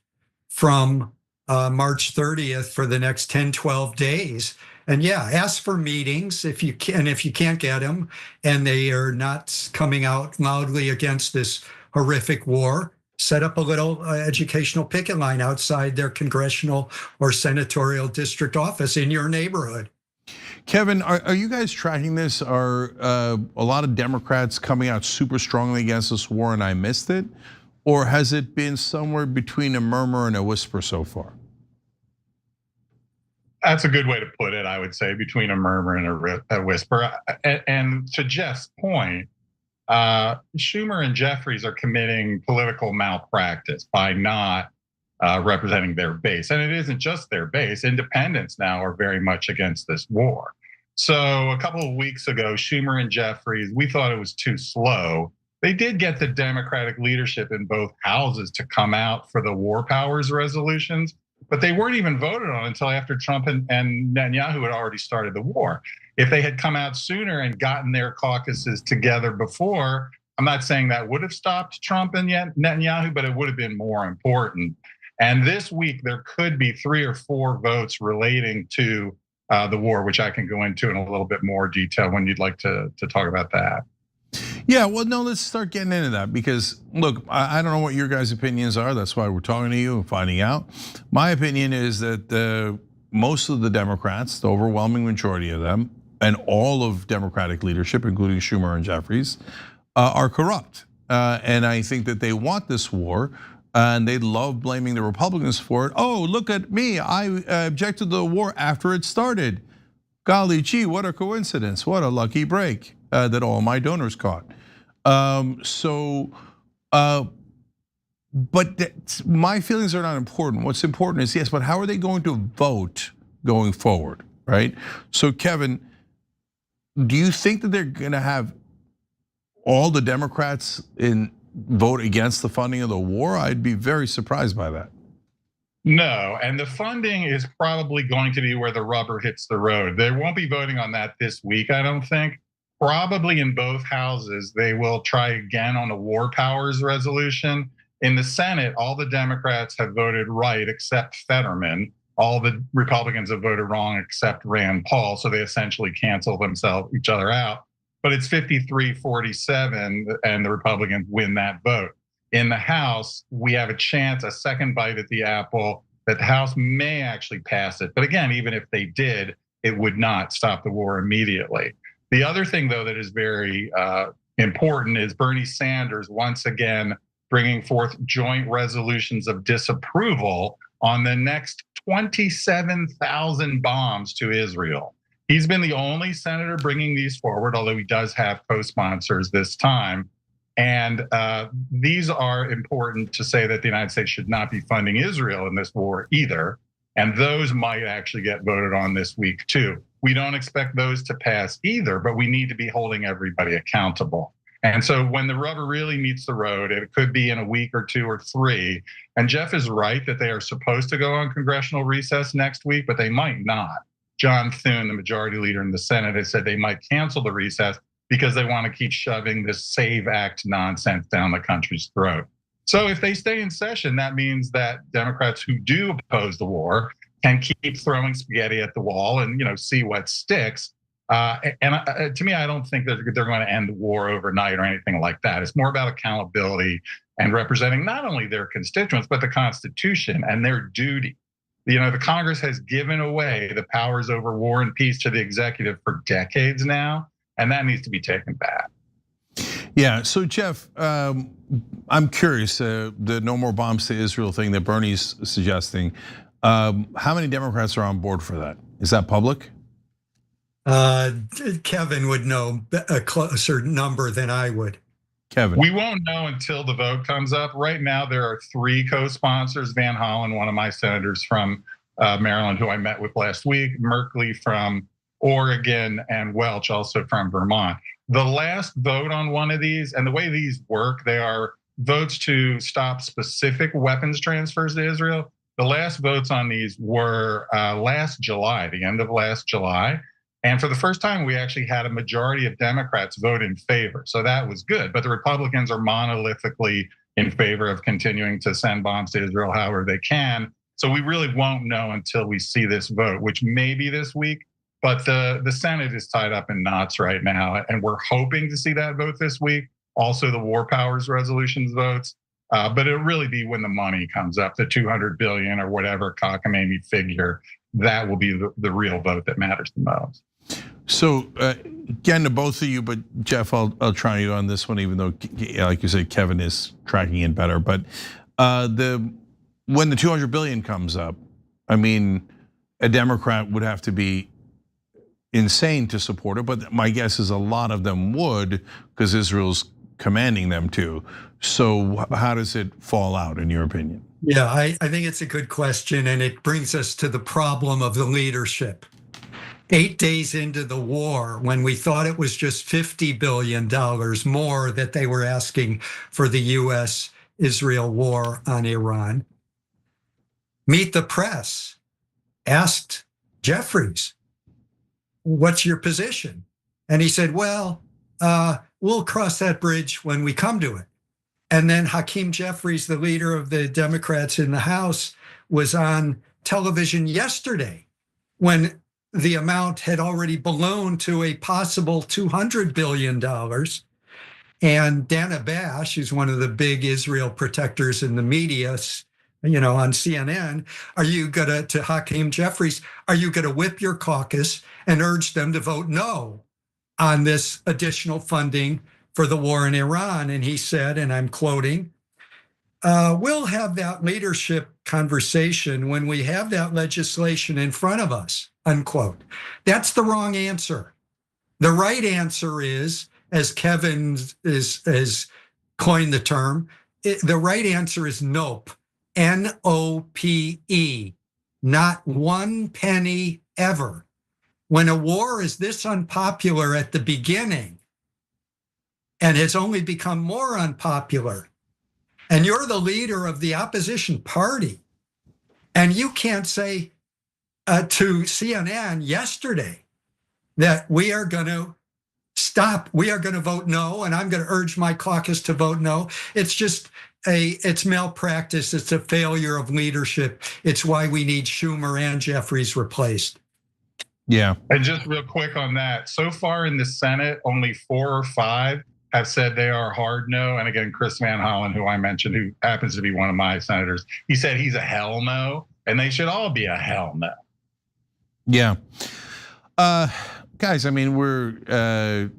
from March 30th for the next 10, 12 days. And yeah, ask for meetings if you can, if you can't get them, and they are not coming out loudly against this horrific war. Set up a little educational picket line outside their congressional or senatorial district office in your neighborhood. Kevin, are you guys tracking this? Are a lot of Democrats coming out super strongly against this war and I missed it? Or has it been somewhere between a murmur and a whisper so far? That's a good way to put it, I would say, between a murmur and a whisper. And to Jeff's point, Schumer and Jeffries are committing political malpractice by not representing their base. And it isn't just their base. Independents now are very much against this war. So a couple of weeks ago, Schumer and Jeffries, we thought it was too slow. They did get the Democratic leadership in both houses to come out for the war powers resolutions, but they weren't even voted on until after Trump and Netanyahu had already started the war. If they had come out sooner and gotten their caucuses together before, I'm not saying that would have stopped Trump and Netanyahu, but it would have been more important. And this week, there could be 3 or 4 votes relating to the war, which I can go into in a little bit more detail when you'd like to talk about that. Yeah, well, no, let's start getting into that because look, I don't know what your guys' opinions are. That's why we're talking to you and finding out. My opinion is that most of the Democrats, the overwhelming majority of them, and all of Democratic leadership, including Schumer and Jeffries, are corrupt. And I think that they want this war and they love blaming the Republicans for it. Oh, look at me, I objected to the war after it started. Golly gee, what a coincidence, what a lucky break that all my donors caught. But my feelings are not important. What's important is, yes, but how are they going to vote going forward, right? So Kevin, do you think that they're gonna have all the Democrats vote against the funding of the war? I'd be very surprised by that. No, and the funding is probably going to be where the rubber hits the road. They won't be voting on that this week, I don't think. probably in both houses, they will try again on a war powers resolution. In the Senate, all the Democrats have voted right except Fetterman. All the Republicans have voted wrong except Rand Paul, so they essentially cancel each other out. But it's 53-47, and the Republicans win that vote. In the House, we have a chance, a second bite at the apple, that the House may actually pass it. But again, even if they did, it would not stop the war immediately. The other thing, though, that is very important is Bernie Sanders once again bringing forth joint resolutions of disapproval on the next 27,000 bombs to Israel. He's been the only senator bringing these forward, although he does have co-sponsors this time. And these are important to say that the United States should not be funding Israel in this war either. And those might actually get voted on this week too. We don't expect those to pass either, but we need to be holding everybody accountable. And so when the rubber really meets the road, it could be in a week or two or three. And Jeff is right that they are supposed to go on congressional recess next week, but they might not. John Thune, the majority leader in the Senate, has said they might cancel the recess because they want to keep shoving this SAVE Act nonsense down the country's throat. So if they stay in session, that means that Democrats who do oppose the war can keep throwing spaghetti at the wall and see what sticks. And to me, I don't think that they're going to end the war overnight or anything like that. It's more about accountability and representing not only their constituents, but the Constitution and their duty. The Congress has given away the powers over war and peace to the executive for decades now, and that needs to be taken back. Yeah, so Jeff, I'm curious, the no more bombs to Israel thing that Bernie's suggesting, how many Democrats are on board for that? Is that public? Kevin would know a closer number than I would. Kevin. We won't know until the vote comes up. Right now, there are 3 co-sponsors: Van Hollen, one of my senators from Maryland, who I met with last week, Merkley from Oregon, and Welch, also from Vermont. The last vote on one of these, and the way these work, they are votes to stop specific weapons transfers to Israel. The last votes on these were last July, the end of last July. And for the first time, we actually had a majority of Democrats vote in favor. So that was good. But the Republicans are monolithically in favor of continuing to send bombs to Israel however they can. So we really won't know until we see this vote, which may be this week. But the Senate is tied up in knots right now. And we're hoping to see that vote this week. Also, the war powers resolutions votes. But it'll really be when the money comes up, the 200 billion or whatever cockamamie figure. That will be the real vote that matters the most. So again, to both of you, but Jeff, I'll try you on this one, even though, like you said, Kevin is tracking it better. But when the 200 billion comes up, I mean, a Democrat would have to be insane to support it. But my guess is a lot of them would, because Israel's commanding them to. So how does it fall out, in your opinion? Yeah, I think it's a good question, and it brings us to the problem of the leadership. 8 days into the war, when we thought it was just $50 billion more that they were asking for the US-Israel war on Iran, Meet the Press asked Jeffries, what's your position? And he said, well, we'll cross that bridge when we come to it. And then Hakeem Jeffries, the leader of the Democrats in the House, was on television yesterday when the amount had already ballooned to a possible $200 billion. And Dana Bash, who's one of the big Israel protectors in the media, on CNN, are you gonna, to Hakeem Jeffries, are you gonna whip your caucus and urge them to vote no on this additional funding for the war in Iran? And he said, and I'm quoting, we'll have that leadership conversation when we have that legislation in front of us, unquote. That's the wrong answer. The right answer is, as Kevin is coined the term, the right answer is nope, N-O-P-E, not 1 penny ever. When a war is this unpopular at the beginning and has only become more unpopular, and you're the leader of the opposition party, and you can't say to CNN yesterday that we are going to stop. We are going to vote no, and I'm going to urge my caucus to vote no. It's just it's malpractice. It's a failure of leadership. It's why we need Schumer and Jeffries replaced. Yeah. And just real quick on that, so far in the Senate, only 4 or 5 have said they are hard no. And again, Chris Van Hollen, who I mentioned, who happens to be one of my senators, he said he's a hell no, and they should all be a hell no. Yeah. Guys, I mean, we're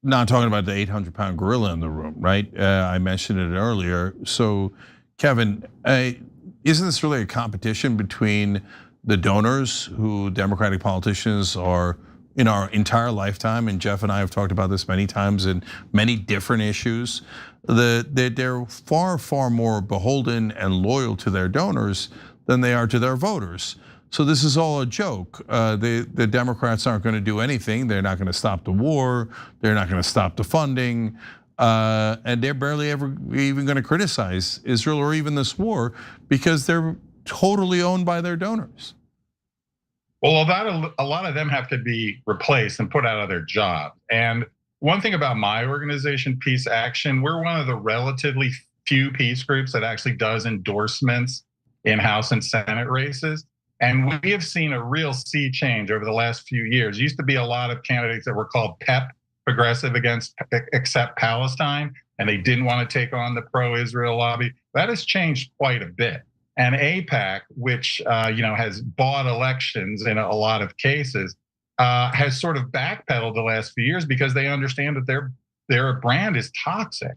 not talking about the 800-pound gorilla in the room, right? I mentioned it earlier. So, Kevin, isn't this really a competition between the donors who Democratic politicians are in our entire lifetime? And Jeff and I have talked about this many times in many different issues. They're far, far more beholden and loyal to their donors than they are to their voters. So this is all a joke. The Democrats aren't going to do anything. They're not going to stop the war. They're not going to stop the funding. And they're barely ever even going to criticize Israel or even this war because they're totally owned by their donors. Well, a lot of them have to be replaced and put out of their job. And one thing about my organization, Peace Action, we're one of the relatively few peace groups that actually does endorsements in House and Senate races. And we have seen a real sea change over the last few years. Used to be a lot of candidates that were called PEP, Progressive Except Palestine, and they didn't want to take on the pro-Israel lobby. That has changed quite a bit. And AIPAC, which has bought elections in a lot of cases, has sort of backpedaled the last few years because they understand that their brand is toxic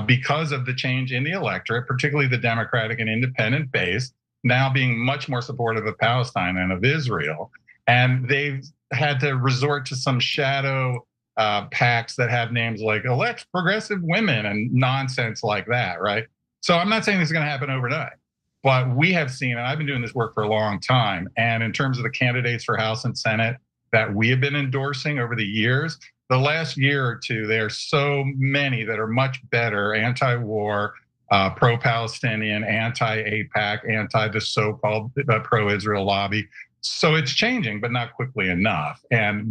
because of the change in the electorate, particularly the Democratic and independent base, now being much more supportive of Palestine and of Israel. And they've had to resort to some shadow PACs that have names like Elect Progressive Women and nonsense like that, right? So I'm not saying this is going to happen overnight, but we have seen, and I've been doing this work for a long time, and in terms of the candidates for House and Senate that we have been endorsing over the years, the last year or two, there are so many that are much better, anti-war, pro-Palestinian, anti-AIPAC, anti the so-called pro-Israel lobby. So it's changing, but not quickly enough. And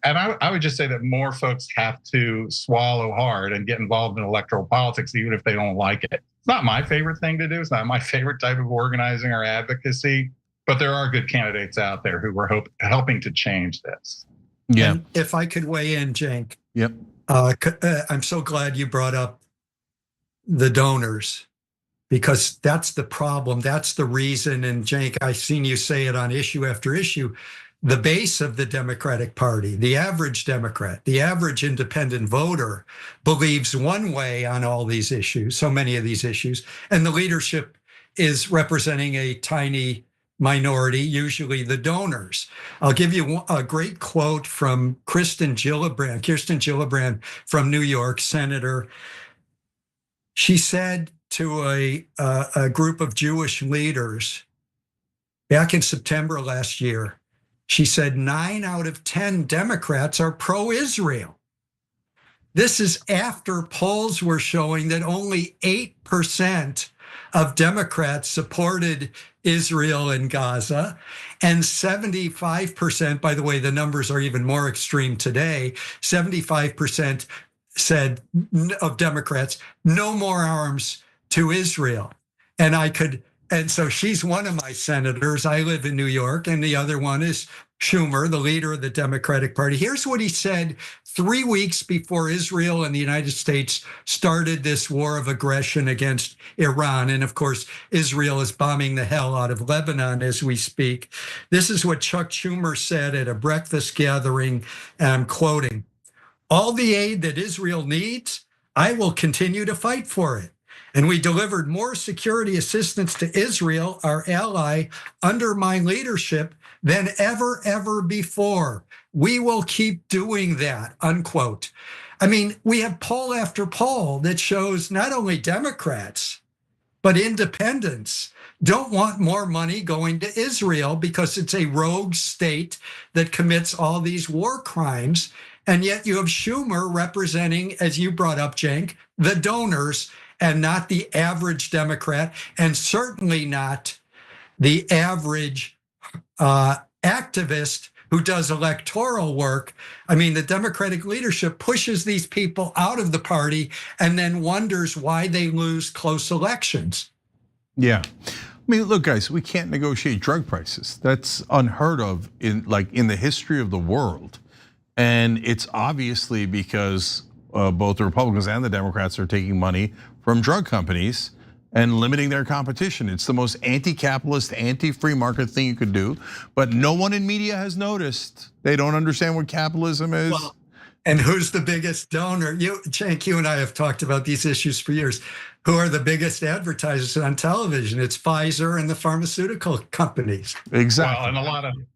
I would just say that more folks have to swallow hard and get involved in electoral politics, even if they don't like it. It's not my favorite thing to do. It's not my favorite type of organizing or advocacy, but there are good candidates out there who are helping to change this. Yeah. And if I could weigh in, Cenk. Yep. I'm so glad you brought up the donors, because that's the problem. That's the reason. And Cenk, I've seen you say it on issue after issue. The base of the Democratic Party, the average Democrat, the average independent voter believes one way on all these issues, so many of these issues, and the leadership is representing a tiny minority, usually the donors. I'll give you a great quote from Kirsten Gillibrand from New York, senator. She said to a group of Jewish leaders back in September last year, she said 9 out of 10 Democrats are pro-Israel. This is after polls were showing that only 8% of Democrats supported Israel and Gaza, and 75%, by the way, the numbers are even more extreme today, 75% said of Democrats, no more arms to Israel. And so she's one of my senators. I live in New York, and the other one is Schumer, the leader of the Democratic Party. Here's what he said 3 weeks before Israel and the United States started this war of aggression against Iran. And of course, Israel is bombing the hell out of Lebanon as we speak. This is what Chuck Schumer said at a breakfast gathering, and I'm quoting, "All the aid that Israel needs, I will continue to fight for it. And we delivered more security assistance to Israel, our ally, under my leadership than ever before. We will keep doing that," unquote. I mean, we have poll after poll that shows not only Democrats, but independents don't want more money going to Israel because it's a rogue state that commits all these war crimes. And yet you have Schumer representing, as you brought up, Cenk, the donors and not the average Democrat, and certainly not the average activist who does electoral work. I mean, the Democratic leadership pushes these people out of the party and then wonders why they lose close elections. Yeah. I mean, look, guys, we can't negotiate drug prices. That's unheard of in the history of the world. And it's obviously because both the Republicans and the Democrats are taking money from drug companies and limiting their competition. It's the most anti-capitalist, anti-free market thing you could do. But no one in media has noticed. They don't understand what capitalism is. Well, and who's the biggest donor? Cenk, you and I have talked about these issues for years. Who are the biggest advertisers on television? It's Pfizer and the pharmaceutical companies. Exactly. Well, and a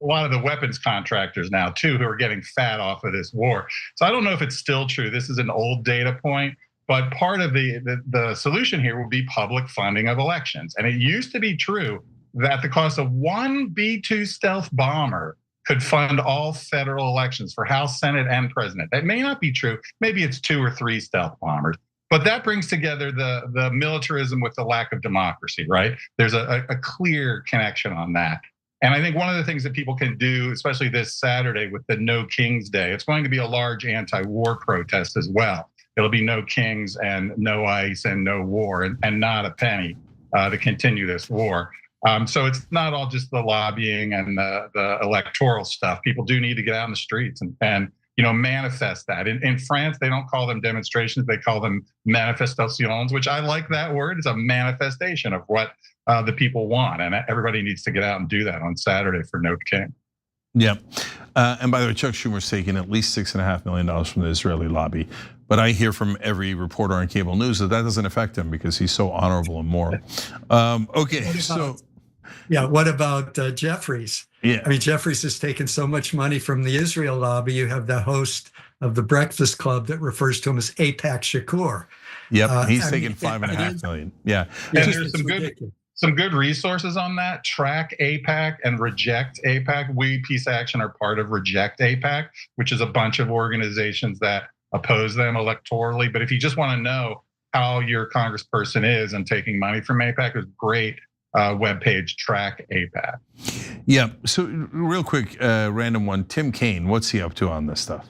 lot of the weapons contractors now too, who are getting fat off of this war. So I don't know if it's still true. This is an old data point, but part of the solution here would be public funding of elections. And it used to be true that the cost of one B-2 stealth bomber could fund all federal elections for House, Senate, and President. That may not be true. Maybe it's 2 or 3 stealth bombers. But that brings together the militarism with the lack of democracy, right? There's a clear connection on that. And I think one of the things that people can do, especially this Saturday with the No Kings Day, it's going to be a large anti-war protest as well. It'll be no kings and no ICE and no war and not a penny to continue this war. So it's not all just the lobbying and the electoral stuff. People do need to get out in the streets and manifest that. In France, they don't call them demonstrations; they call them manifestations, which I like that word. It's a manifestation of what the people want, and everybody needs to get out and do that on Saturday for No King. Yeah, and by the way, Chuck Schumer's taking at least $6.5 million from the Israeli lobby. But I hear from every reporter on cable news that doesn't affect him because he's so honorable and moral. Okay, so. Yeah, what about Jeffries? Yeah. I mean, Jeffries has taken so much money from the Israel lobby. You have the host of the Breakfast Club that refers to him as AIPAC Shakur. Yep, he's taking $5.5 million. Yeah. And there's some good resources on that. Track AIPAC and Reject AIPAC. We, Peace Action, are part of Reject AIPAC, which is a bunch of organizations that oppose them electorally. But if you just want to know how your congressperson is and taking money from AIPAC, it's great. Webpage, Track AIPAC. Yeah, so real quick, random one. Tim Kaine, what's he up to on this stuff?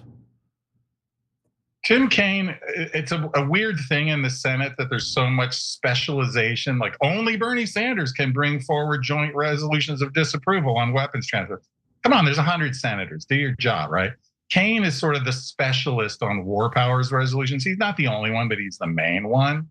Tim Kaine, it's a weird thing in the Senate that there's so much specialization, like only Bernie Sanders can bring forward joint resolutions of disapproval on weapons transfer. Come on, there's 100 senators, do your job, right? Kaine is sort of the specialist on war powers resolutions. He's not the only one, but he's the main one.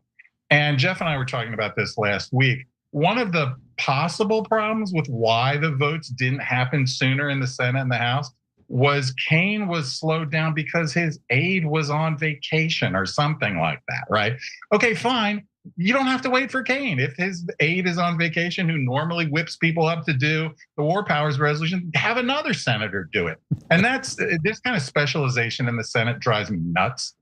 And Jeff and I were talking about this last week. One of the possible problems with why the votes didn't happen sooner in the Senate and the House was Kaine was slowed down because his aide was on vacation or something like that, right? Okay, fine. You don't have to wait for Kaine. If his aide is on vacation who normally whips people up to do the war powers resolution, have another senator do it. And this kind of specialization in the Senate drives me nuts.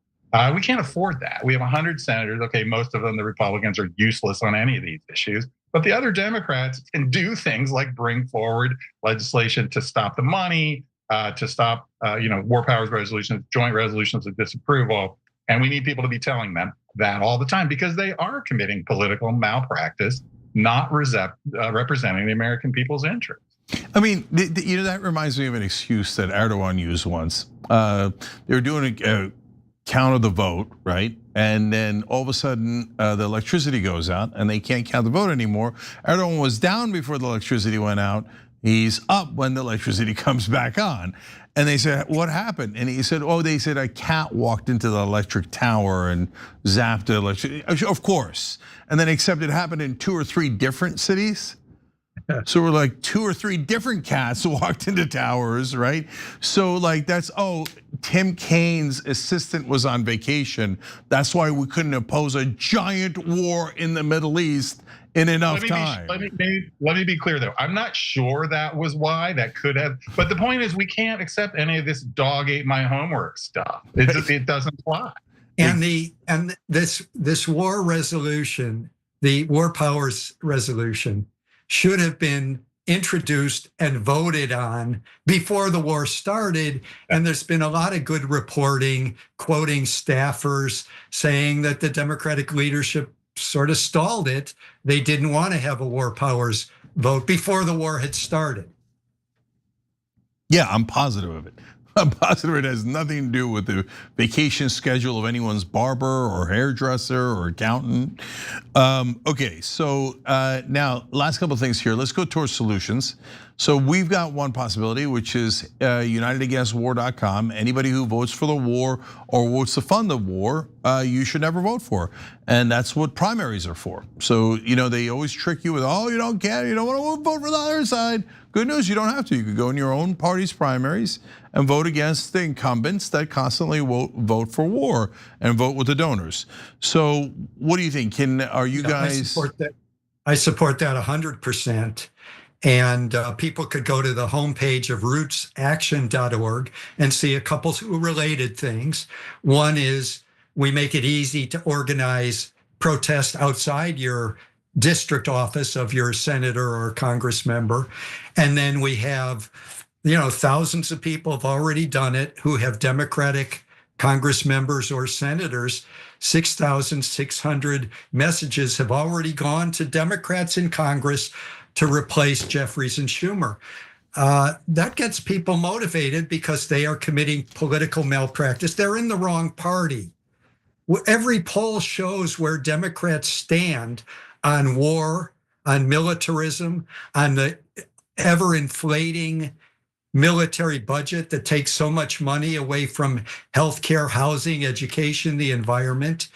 We can't afford that. We have 100 senators. Okay, most of them, the Republicans, are useless on any of these issues. But the other Democrats can do things like bring forward legislation to stop the money, to stop war powers resolutions, joint resolutions of disapproval. And we need people to be telling them that all the time because they are committing political malpractice, not representing the American people's interests. I mean, that reminds me of an excuse that Erdogan used once. They were doing a count of the vote, right? And then all of a sudden, the electricity goes out and they can't count the vote anymore. Erdogan was down before the electricity went out. He's up when the electricity comes back on. And they said, what happened? And he said, they said a cat walked into the electric tower and zapped the electricity. Of course. And then except it happened in 2 or 3 different cities. So we're like 2 or 3 different cats walked into towers, right? So like Tim Kaine's assistant was on vacation. That's why we couldn't oppose a giant war in the Middle East in enough time. Let me be clear though. I'm not sure that was why. That could have. But the point is, we can't accept any of this dog ate my homework stuff. It doesn't fly. And this war resolution, the war powers resolution, should have been introduced and voted on before the war started. And there's been a lot of good reporting, quoting staffers saying that the Democratic leadership sort of stalled it. They didn't want to have a war powers vote before the war had started. Yeah, I'm positive of it. I'm positive it has nothing to do with the vacation schedule of anyone's barber or hairdresser or accountant. Okay, so now last couple of things here. Let's go towards solutions. So we've got one possibility, which is unitedagainstwar.com. Anybody who votes for the war or votes to fund the war, you should never vote for. And that's what primaries are for. So, they always trick you with, oh, you don't get it, you don't want to vote for the other side. Good news, you don't have to. You could go in your own party's primaries and vote against the incumbents that constantly vote for war and vote with the donors. So what do you think? Are you guys? I support that 100%. And people could go to the homepage of rootsaction.org and see a couple of related things. One is we make it easy to organize protests outside your district office of your senator or Congress member. And then we have, thousands of people have already done it who have Democratic Congress members or senators. 6,600 messages have already gone to Democrats in Congress to replace Jeffries and Schumer. That gets people motivated because they are committing political malpractice. They're in the wrong party. Every poll shows where Democrats stand on war, on militarism, on the ever-inflating military budget that takes so much money away from healthcare, housing, education, the environment.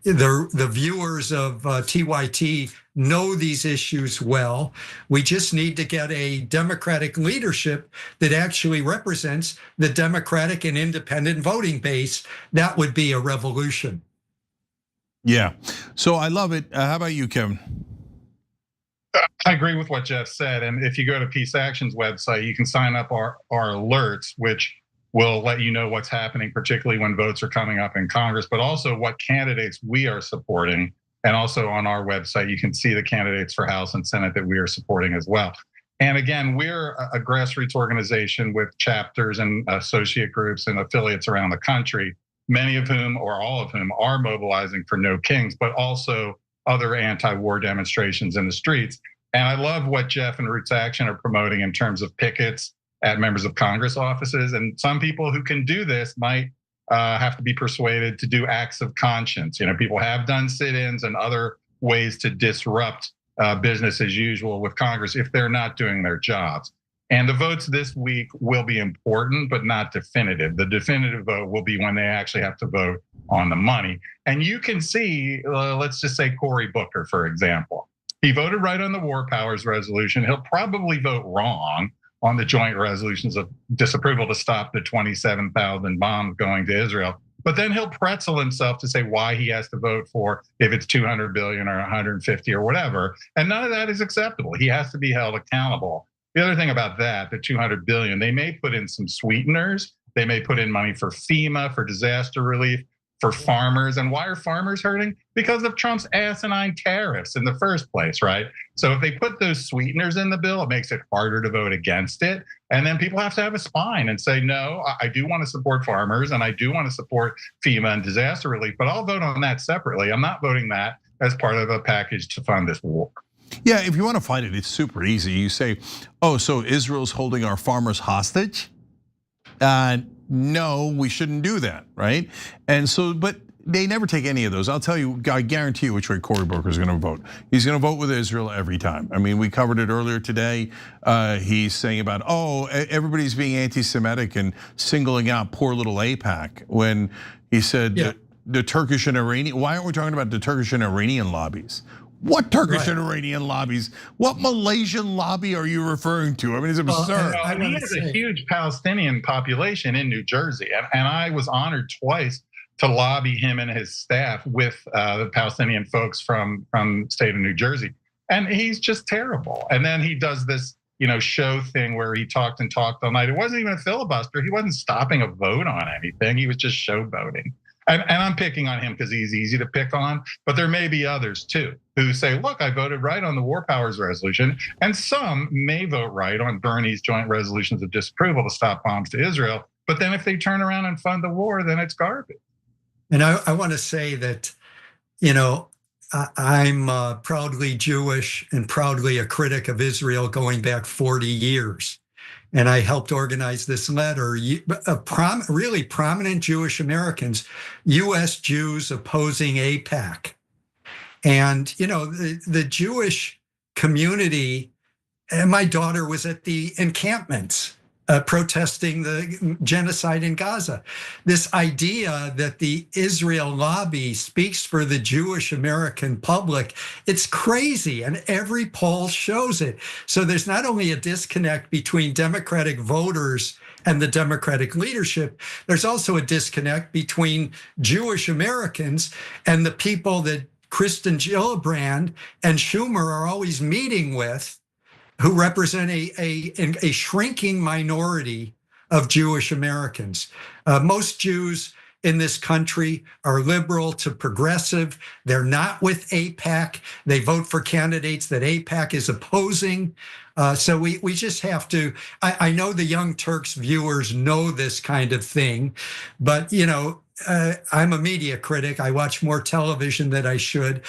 The viewers of TYT know these issues well. We just need to get a Democratic leadership that actually represents the Democratic and independent voting base. That would be a revolution. Yeah, so I love it. How about you, Kevin? I agree with what Jeff said. And if you go to Peace Action's website, you can sign up our alerts, which will let you know what's happening, particularly when votes are coming up in Congress, but also what candidates we are supporting. And also on our website, you can see the candidates for House and Senate that we are supporting as well. And again, we're a grassroots organization with chapters and associate groups and affiliates around the country, many of whom or all of whom are mobilizing for No Kings, but also other anti-war demonstrations in the streets. And I love what Jeff and Roots Action are promoting in terms of pickets at members of Congress offices. And some people who can do this might have to be persuaded to do acts of conscience. People have done sit-ins and other ways to disrupt business as usual with Congress if they're not doing their jobs. And the votes this week will be important, but not definitive. The definitive vote will be when they actually have to vote on the money. And you can see, let's just say Cory Booker, for example. He voted right on the War Powers Resolution. He'll probably vote wrong on the joint resolutions of disapproval to stop the 27,000 bombs going to Israel. But then he'll pretzel himself to say why he has to vote for if it's 200 billion or 150 or whatever. And none of that is acceptable. He has to be held accountable. The other thing about that, the 200 billion, they may put in some sweeteners. They may put in money for FEMA, for disaster relief, for farmers. And why are farmers hurting? Because of Trump's asinine tariffs in the first place, right? So if they put those sweeteners in the bill, it makes it harder to vote against it. And then people have to have a spine and say, no, I do want to support farmers and I do want to support FEMA and disaster relief, but I'll vote on that separately. I'm not voting that as part of a package to fund this war. Yeah, if you want to find it, it's super easy. You say, oh, so Israel's holding our farmers hostage? No, we shouldn't do that, right? And so, but they never take any of those. I'll tell you, I guarantee you which way Cory Booker is going to vote. He's going to vote with Israel every time. I mean, we covered it earlier today. He's saying about, oh, everybody's being anti-Semitic and singling out poor little AIPAC when he said the Turkish and Iranian, why aren't we talking about the Turkish and Iranian lobbies? What Turkish and Iranian lobbies? What Malaysian lobby are you referring to? I mean, it's absurd. He has a huge Palestinian population in New Jersey. And I was honored twice to lobby him and his staff with the Palestinian folks from the state of New Jersey. And he's just terrible. And then he does this, show thing where he talked and talked all night. It wasn't even a filibuster. He wasn't stopping a vote on anything. He was just showboating. And I'm picking on him because he's easy to pick on, but there may be others too who say, look, I voted right on the War Powers Resolution, and some may vote right on Bernie's joint resolutions of disapproval to stop bombs to Israel, but then if they turn around and fund the war, then it's garbage. And I want to say that, I'm proudly Jewish and proudly a critic of Israel going back 40 years. and I helped organize this letter, really prominent Jewish Americans, U.S. Jews opposing AIPAC. And, the Jewish community, and my daughter was at the encampments protesting the genocide in Gaza. This idea that the Israel lobby speaks for the Jewish American public, it's crazy, and every poll shows it. So there's not only a disconnect between Democratic voters and the Democratic leadership, there's also a disconnect between Jewish Americans and the people that Kristen Gillibrand and Schumer are always meeting with, who represent a shrinking minority of Jewish Americans. Most Jews in this country are liberal to progressive. They're not with AIPAC. They vote for candidates that AIPAC is opposing. So we just have to, I know the Young Turks viewers know this kind of thing, but I'm a media critic. I watch more television than I should.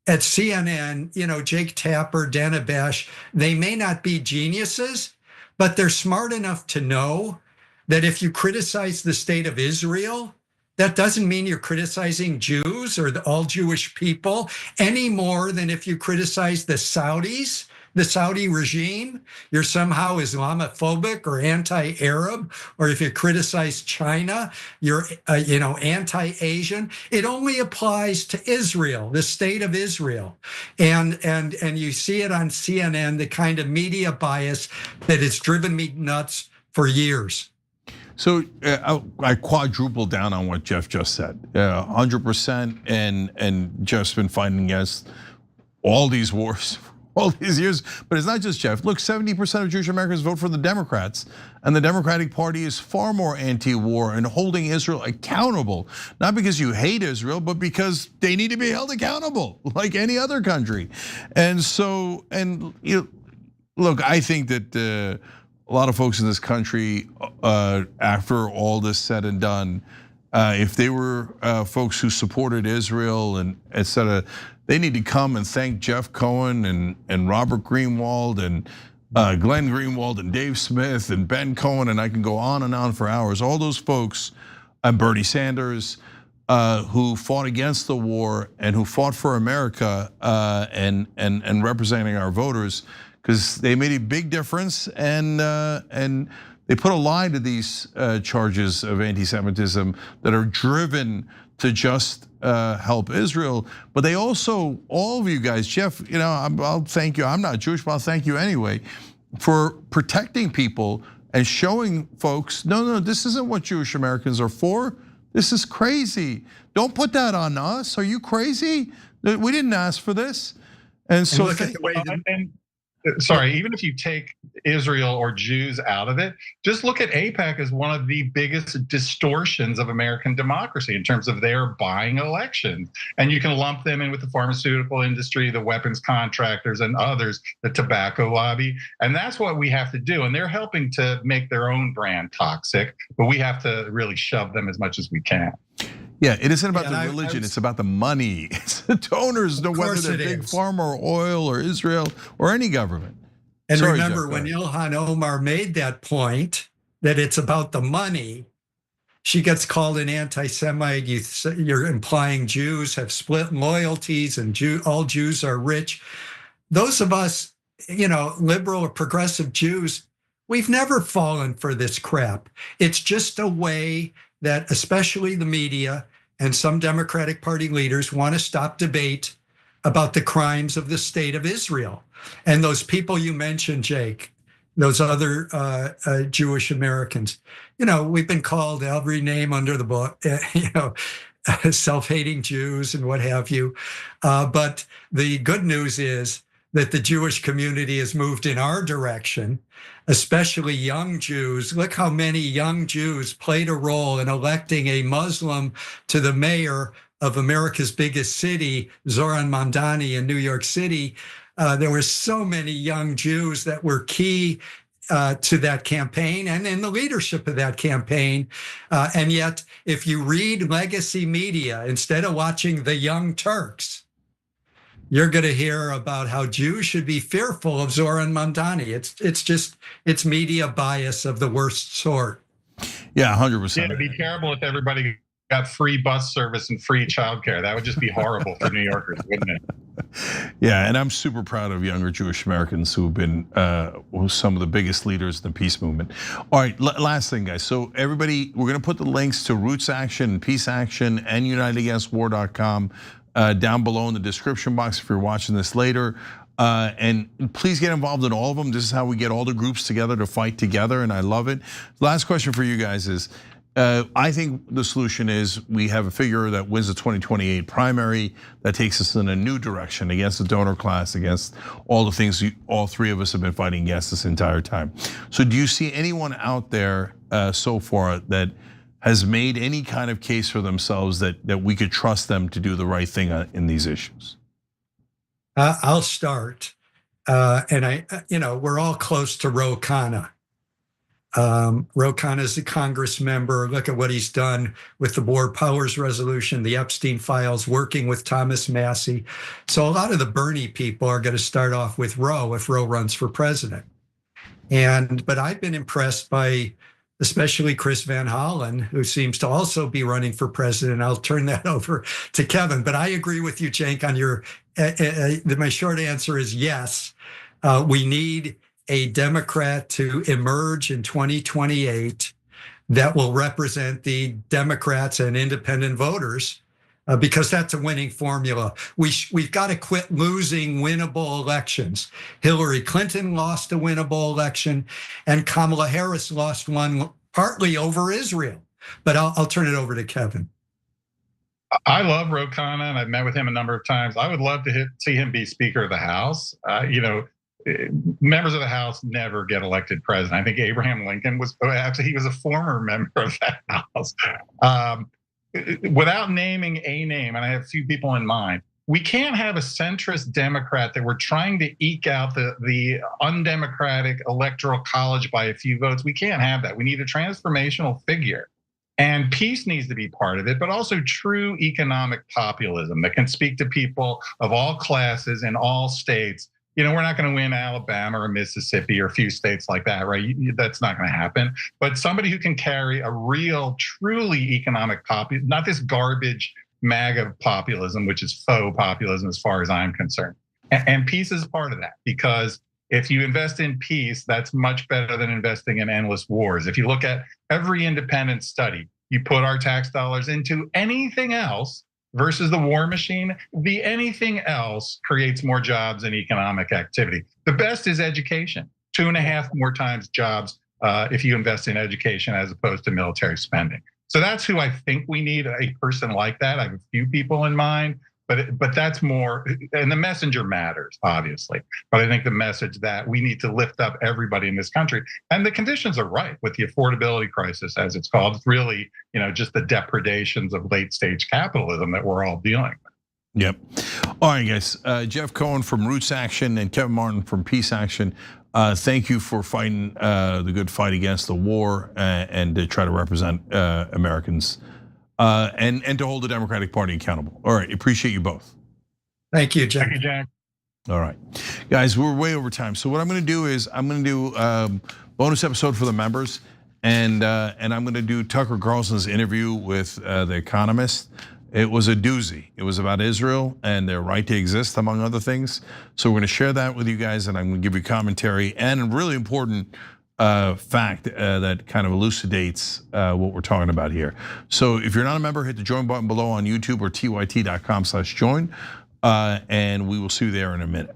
At CNN, Jake Tapper, Dana Bash, they may not be geniuses, but they're smart enough to know that if you criticize the state of Israel, that doesn't mean you're criticizing Jews or all Jewish people any more than if you criticize the Saudis, the Saudi regime, you're somehow Islamophobic or anti-Arab, or if you criticize China, you're anti-Asian. It only applies to Israel, the state of Israel, and you see it on CNN, the kind of media bias that has driven me nuts for years. So I quadrupled down on what Jeff just said, 100%, and Jeff's been fighting against all these wars all these years. But it's not just Jeff. Look, 70% of Jewish Americans vote for the Democrats, and the Democratic Party is far more anti-war and holding Israel accountable, not because you hate Israel, but because they need to be held accountable like any other country. And so, look, I think that a lot of folks in this country, after all this said and done, if they were folks who supported Israel and et cetera, they need to come and thank Jeff Cohen and Robert Greenwald and Glenn Greenwald and Dave Smith and Ben Cohen, and I can go on and on for hours. All those folks, and Bernie Sanders, who fought against the war and who fought for America and representing our voters, because they made a big difference, and they put a lie to these charges of anti-Semitism that are driven to just help Israel. But they also, all of you guys, Jeff, I'll thank you. I'm not Jewish, but I'll thank you anyway for protecting people and showing folks, no, this isn't what Jewish Americans are for. This is crazy. Don't put that on us. Are you crazy? We didn't ask for this. And so look at the way sorry, even if you take Israel or Jews out of it, just look at AIPAC as one of the biggest distortions of American democracy in terms of their buying elections. And you can lump them in with the pharmaceutical industry, the weapons contractors, and others, the tobacco lobby. And that's what we have to do. And they're helping to make their own brand toxic, but we have to really shove them as much as we can. Yeah, it isn't about the religion, it's about the money. It's the donors, whether they're big pharma or oil or Israel or any government. And remember, when Ilhan Omar made that point, that it's about the money, she gets called an anti-Semite. You're implying Jews have split loyalties and all Jews are rich. Those of us, liberal or progressive Jews, we've never fallen for this crap. It's just a way that especially the media and some Democratic Party leaders want to stop debate about the crimes of the state of Israel. And those people you mentioned, Jake, those other Jewish Americans, we've been called every name under the book, self-hating Jews and what have you. But the good news is that the Jewish community has moved in our direction, especially young Jews. Look how many young Jews played a role in electing a Muslim to the mayor of America's biggest city, Zoran Mamdani in New York City. There were so many young Jews that were key to that campaign and in the leadership of that campaign. And yet, if you read legacy media, instead of watching the Young Turks, you're going to hear about how Jews should be fearful of Zoran Mamdani. It's media bias of the worst sort. Yeah, 100%. Yeah, it'd be terrible if everybody got free bus service and free childcare. That would just be horrible for New Yorkers, wouldn't it? Yeah, and I'm super proud of younger Jewish Americans who've been some of the biggest leaders in the peace movement. All right, last thing, guys. So everybody, we're going to put the links to Roots Action, Peace Action, and UnitedAgainstWar.com down below in the description box if you're watching this later. And please get involved in all of them. This is how we get all the groups together to fight together, and I love it. Last question for you guys is, I think the solution is we have a figure that wins the 2028 primary that takes us in a new direction against the donor class, against all the things all three of us have been fighting against this entire time. So do you see anyone out there so far that has made any kind of case for themselves that we could trust them to do the right thing in these issues? I'll start, and we're all close to Ro Khanna. Ro Khanna is a Congress member. Look at what he's done with the War Powers Resolution, the Epstein files, working with Thomas Massie. So a lot of the Bernie people are going to start off with Ro if Ro runs for president. But I've been impressed by especially Chris Van Hollen, who seems to also be running for president. I'll turn that over to Kevin. But I agree with you, Cenk, on your, my short answer is yes. We need a Democrat to emerge in 2028 that will represent the Democrats and independent voters, because that's a winning formula. We've got to quit losing winnable elections. Hillary Clinton lost a winnable election, and Kamala Harris lost one partly over Israel. But I'll turn it over to Kevin. I love Ro Khanna, and I've met with him a number of times. I would love to see him be Speaker of the House. Members of the House never get elected president. I think Abraham Lincoln he was a former member of that House. Without naming a name, and I have a few people in mind, we can't have a centrist Democrat that we're trying to eke out the undemocratic electoral college by a few votes. We can't have that. We need a transformational figure. And peace needs to be part of it, but also true economic populism that can speak to people of all classes in all states. We're not going to win Alabama or Mississippi or a few states like that, right? That's not going to happen. But somebody who can carry a real, truly economic populism, not this garbage MAGA populism, which is faux populism as far as I'm concerned. And peace is part of that, because if you invest in peace, that's much better than investing in endless wars. If you look at every independent study, you put our tax dollars into anything else versus the war machine, the anything else creates more jobs and economic activity. The best is education, 2.5 more times jobs if you invest in education as opposed to military spending. So that's who I think we need, a person like that. I have a few people in mind, but that's more, and the messenger matters, obviously. But I think the message that we need to lift up everybody in this country, and the conditions are right with the affordability crisis, as it's called. It's really, just the depredations of late stage capitalism that we're all dealing with. Yep. All right, guys. Jeff Cohen from Roots Action and Kevin Martin from Peace Action. Thank you for fighting the good fight against the war and to try to represent Americans. And to hold the Democratic Party accountable. All right, appreciate you both. Thank you, Jack. Thank you, Jack. All right, guys, we're way over time. So what I'm going to do is I'm going to do bonus episode for the members, and I'm going to do Tucker Carlson's interview with The Economist. It was a doozy. It was about Israel and their right to exist, among other things. So we're going to share that with you guys, and I'm going to give you commentary and a really important fact that kind of elucidates what we're talking about here. So if you're not a member, hit the join button below on YouTube or tyt.com/join, and we will see you there in a minute.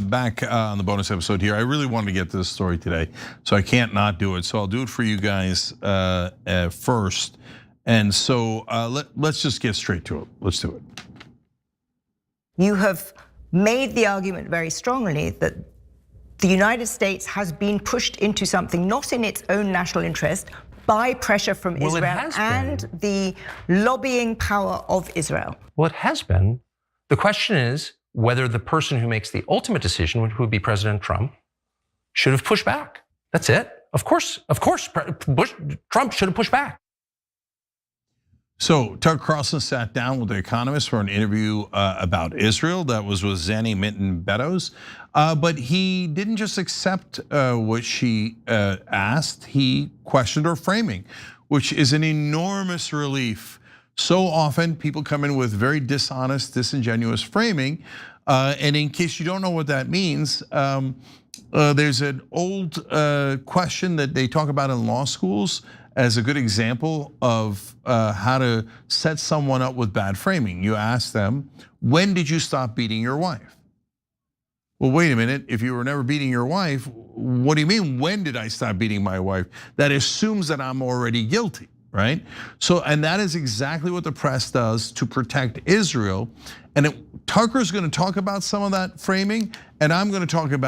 back on the bonus episode here. I really wanted to get to this story today, so I can't not do it. So I'll do it for you guys first. And so let's just get straight to it. Let's do it. You have made the argument very strongly that the United States has been pushed into something not in its own national interest by pressure from Israel and the lobbying power of Israel. Well, it has been. The question is whether the person who makes the ultimate decision, who would be President Trump, should have pushed back. That's it. Of course, Trump should have pushed back. So Tucker Carlson sat down with The Economist for an interview about Israel. That was with Zanny Minton-Beddoes. But he didn't just accept what she asked, he questioned her framing, which is an enormous relief. So often people come in with very dishonest, disingenuous framing. And in case you don't know what that means, there's an old question that they talk about in law schools as a good example of how to set someone up with bad framing. You ask them, when did you stop beating your wife? Well, wait a minute, if you were never beating your wife, what do you mean, when did I stop beating my wife? That assumes that I'm already guilty, right? So, and that is exactly what the press does to protect Israel. And Tucker's gonna talk about some of that framing, and I'm gonna talk about